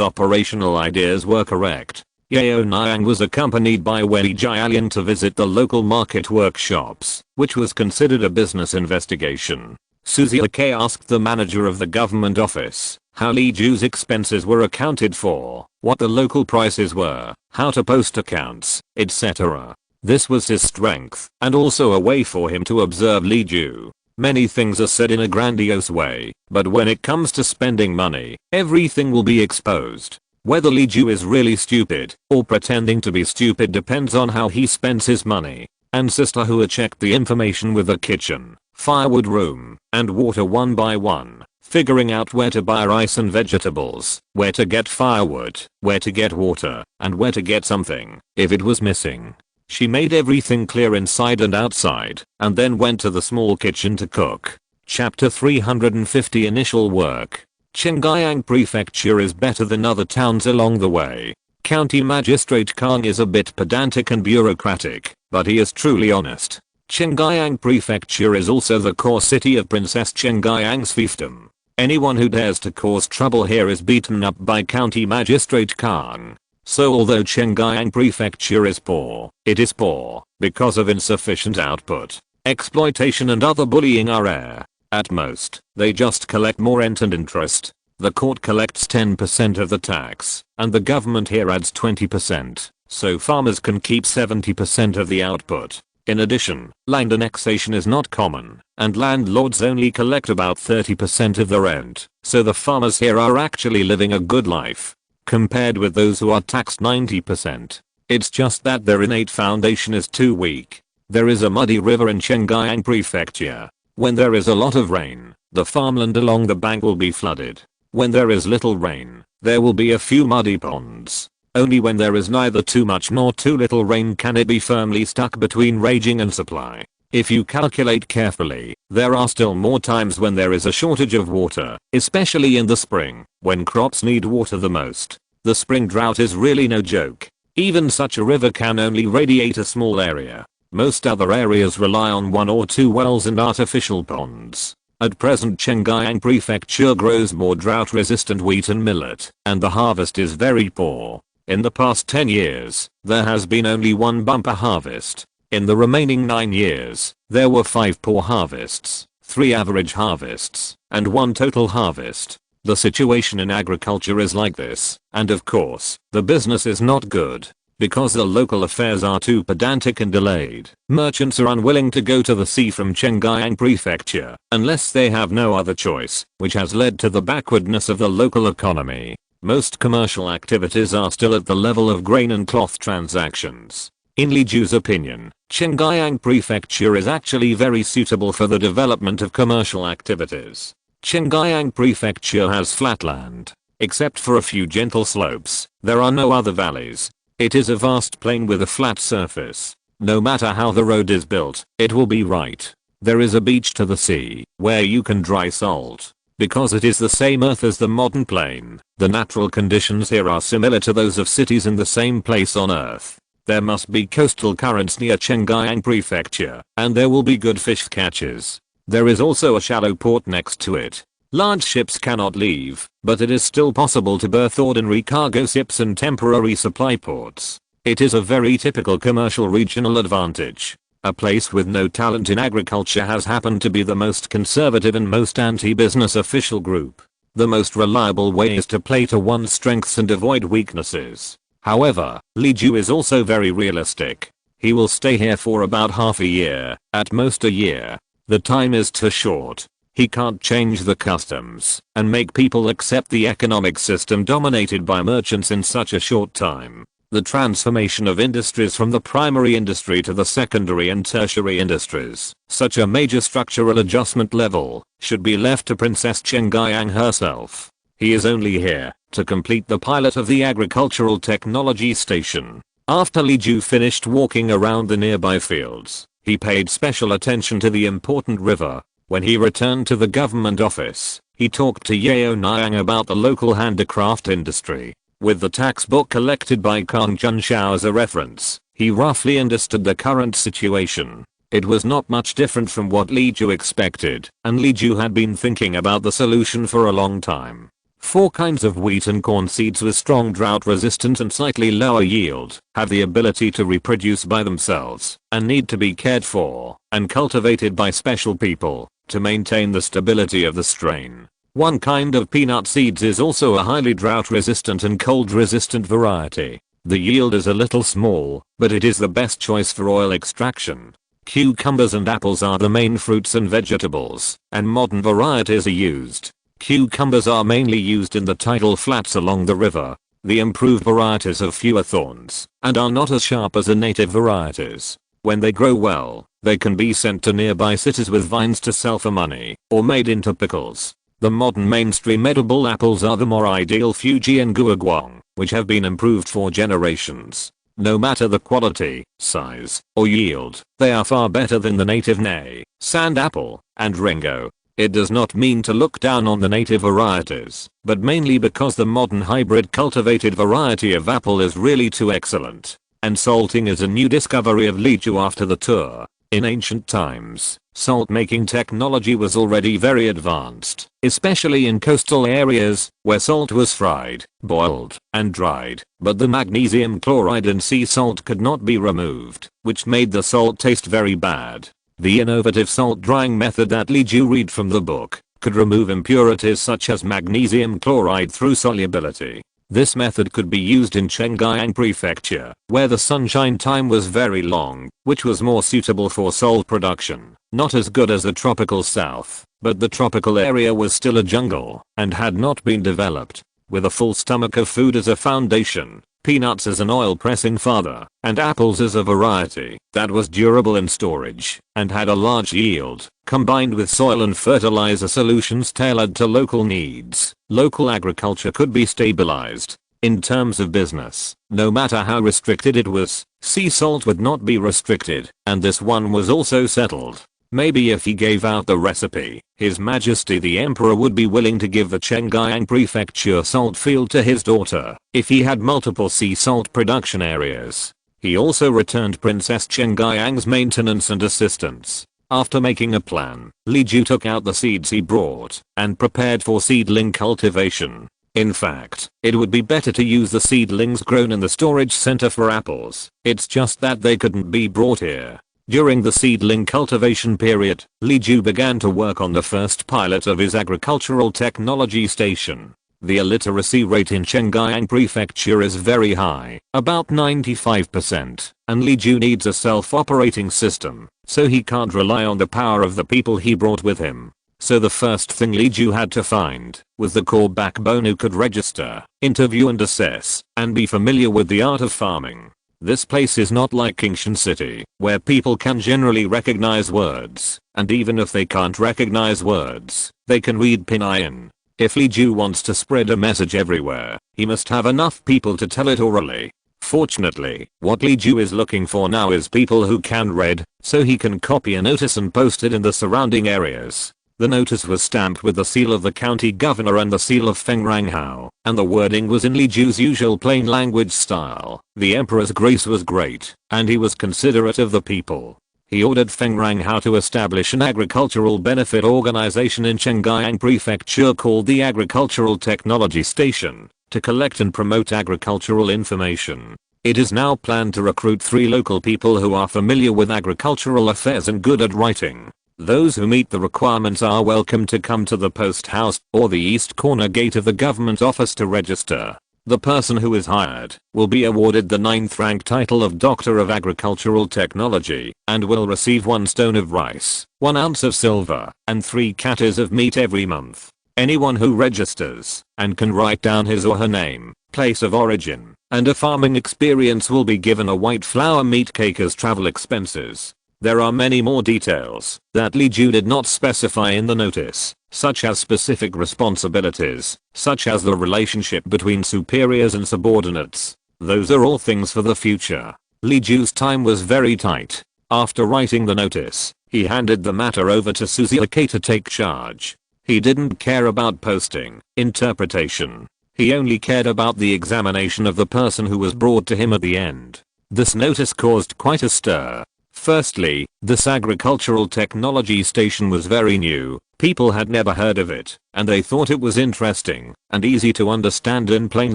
operational ideas were correct. Yu Yaoniang was accompanied by Yu Yaoniang to visit the local market workshops, which was considered a business investigation. Suziake asked the manager of the government office how Li Ju's expenses were accounted for, what the local prices were, how to post accounts, etc. This was his strength and also a way for him to observe Li Ju. Many things are said in a grandiose way, but when it comes to spending money, everything will be exposed. Whether Li Ju is really stupid or pretending to be stupid depends on how he spends his money. And Sister Hua checked the information with the kitchen, firewood room, and water one by one, figuring out where to buy rice and vegetables, where to get firewood, where to get water, and where to get something if it was missing. She made everything clear inside and outside, and then went to the small kitchen to cook. Chapter 350 Initial Work. Shengyang Prefecture is better than other towns along the way. County Magistrate Kang is a bit pedantic and bureaucratic, but he is truly honest. Shengyang Prefecture is also the core city of Princess Shengyang's fiefdom. Anyone who dares to cause trouble here is beaten up by County Magistrate Kang. So although Shengyang Prefecture is poor, it is poor because of insufficient output. Exploitation and other bullying are rare. At most, they just collect more rent and interest. The court collects 10% of the tax, and the government here adds 20%, so farmers can keep 70% of the output. In addition, land annexation is not common, and landlords only collect about 30% of the rent, so the farmers here are actually living a good life compared with those who are taxed 90%. It's just that their innate foundation is too weak. There is a muddy river in Shengyang Prefecture. When there is a lot of rain, the farmland along the bank will be flooded. When there is little rain, there will be a few muddy ponds. Only when there is neither too much nor too little rain can it be firmly stuck between raging and supply. If you calculate carefully, there are still more times when there is a shortage of water, especially in the spring, when crops need water the most. The spring drought is really no joke. Even such a river can only radiate a small area. Most other areas rely on 1 or 2 wells and artificial ponds. At present Shengyang Prefecture grows more drought-resistant wheat and millet, and the harvest is very poor. In the past 10 years, there has been only 1 bumper harvest. In the remaining 9 years, there were 5 poor harvests, 3 average harvests, and 1 total harvest. The situation in agriculture is like this, and of course, the business is not good. Because the local affairs are too pedantic and delayed, merchants are unwilling to go to the sea from Chengyang Prefecture unless they have no other choice, which has led to the backwardness of the local economy. Most commercial activities are still at the level of grain and cloth transactions. In Li Ju's opinion, Chengyang Prefecture is actually very suitable for the development of commercial activities. Chengyang Prefecture has flat land. Except for a few gentle slopes, there are no other valleys. It is a vast plain with a flat surface. No matter how the road is built, it will be right. There is a beach to the sea, where you can dry salt. Because it is the same earth as the modern plain, the natural conditions here are similar to those of cities in the same place on earth. There must be coastal currents near Chengyang Prefecture, and there will be good fish catches. There is also a shallow port next to it. Large ships cannot leave, but it is still possible to berth ordinary cargo ships and temporary supply ports. It is a very typical commercial regional advantage. A place with no talent in agriculture has happened to be the most conservative and most anti-business official group. The most reliable way is to play to one's strengths and avoid weaknesses. However, Li Ju is also very realistic. He will stay here for about half a year, at most a year. The time is too short. He can't change the customs and make people accept the economic system dominated by merchants in such a short time. The transformation of industries from the primary industry to the secondary and tertiary industries, such a major structural adjustment level, should be left to Princess Chengyang herself. He is only here to complete the pilot of the agricultural technology station. After Li Ju finished walking around the nearby fields, he paid special attention to the important river. When he returned to the government office, he talked to Yu Yaoniang about the local handicraft industry. With the tax book collected by Kang Junshao as a reference, he roughly understood the current situation. It was not much different from what Li Ju expected, and Li Ju had been thinking about the solution for a long time. 4 kinds of wheat and corn seeds with strong drought resistant and slightly lower yield have the ability to reproduce by themselves and need to be cared for and cultivated by special people to maintain the stability of the strain. 1 kind of peanut seeds is also a highly drought resistant and cold resistant variety. The yield is a little small, but it is the best choice for oil extraction. Cucumbers and apples are the main fruits and vegetables, and modern varieties are used. Cucumbers are mainly used in the tidal flats along the river. The improved varieties have fewer thorns and are not as sharp as the native varieties. When they grow well, they can be sent to nearby cities with vines to sell for money or made into pickles. The modern mainstream edible apples are the more ideal Fuji and Guoguang, which have been improved for generations. No matter the quality, size, or yield, they are far better than the native Nei, sand apple, and Ringo. It does not mean to look down on the native varieties, but mainly because the modern hybrid cultivated variety of apple is really too excellent. And salting is a new discovery of Li Ju after the tour. In ancient times, salt making technology was already very advanced, especially in coastal areas where salt was fried, boiled, and dried, but the magnesium chloride in sea salt could not be removed, which made the salt taste very bad. The innovative salt drying method that Li Ju read from the book could remove impurities such as magnesium chloride through solubility. This method could be used in Chengyang Prefecture, where the sunshine time was very long, which was more suitable for salt production. Not as good as the tropical south, but the tropical area was still a jungle and had not been developed. With a full stomach of food as a foundation, peanuts as an oil pressing father, and apples as a variety that was durable in storage and had a large yield, combined with soil and fertilizer solutions tailored to local needs, local agriculture could be stabilized. In terms of business, no matter how restricted it was, sea salt would not be restricted, and this one was also settled. Maybe if he gave out the recipe, His Majesty the Emperor would be willing to give the Chengyang Prefecture salt field to his daughter if he had multiple sea salt production areas. He also returned Princess Chengyang's maintenance and assistance. After making a plan, Li Ju took out the seeds he brought and prepared for seedling cultivation. In fact, it would be better to use the seedlings grown in the storage center for apples. It's just that they couldn't be brought here. During the seedling cultivation period, Li Ju began to work on the first pilot of his agricultural technology station. The illiteracy rate in Chengjiang Prefecture is very high, about 95%, and Li Ju needs a self-operating system, so he can't rely on the power of the people he brought with him. So the first thing Li Ju had to find was the core backbone who could register, interview and assess, and be familiar with the art of farming. This place is not like Kingshan City, where people can generally recognize words, and even if they can't recognize words, they can read Pinyin. If Li Ju wants to spread a message everywhere, he must have enough people to tell it orally. Fortunately, what Li Ju is looking for now is people who can read, so he can copy a notice and post it in the surrounding areas. The notice was stamped with the seal of the county governor and the seal of Feng Ranghao, and the wording was in Li Ju's usual plain language style. The emperor's grace was great, and he was considerate of the people. He ordered Feng Ranghao to establish an agricultural benefit organization in Chengjiang Prefecture called the Agricultural Technology Station, to collect and promote agricultural information. It is now planned to recruit 3 local people who are familiar with agricultural affairs and good at writing. Those who meet the requirements are welcome to come to the post house or the east corner gate of the government office to register. The person who is hired will be awarded the 9th rank title of Doctor of Agricultural Technology and will receive 1 stone of rice, 1 ounce of silver, and 3 katas of meat every month. Anyone who registers and can write down his or her name, place of origin, and a farming experience will be given a white flour meat cake as travel expenses. There are many more details that Li Ju did not specify in the notice, such as specific responsibilities, such as the relationship between superiors and subordinates. Those are all things for the future. Li Ju's time was very tight. After writing the notice, he handed the matter over to Suzuki to take charge. He didn't care about posting, interpretation. He only cared about the examination of the person who was brought to him at the end. This notice caused quite a stir. Firstly, this agricultural technology station was very new, people had never heard of it, and they thought it was interesting and easy to understand in plain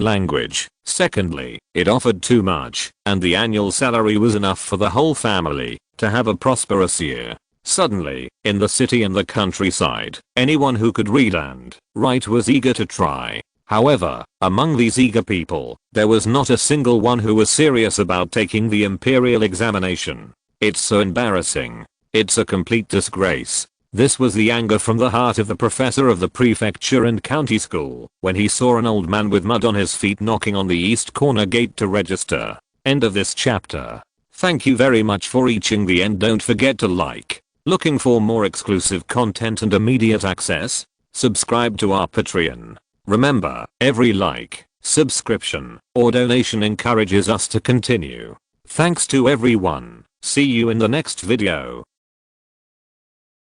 language. Secondly, it offered too much, and the annual salary was enough for the whole family to have a prosperous year. Suddenly, in the city and the countryside, anyone who could read and write was eager to try. However, among these eager people, there was not a single one who was serious about taking the imperial examination. It's so embarrassing. It's a complete disgrace. This was the anger from the heart of the professor of the prefecture and county school when he saw an old man with mud on his feet knocking on the east corner gate to register. End of this chapter. Thank you very much for reaching the end. Don't forget to like. Looking for more exclusive content and immediate access? Subscribe to our Patreon. Remember, every like, subscription, or donation encourages us to continue. Thanks to everyone. See you in the next video.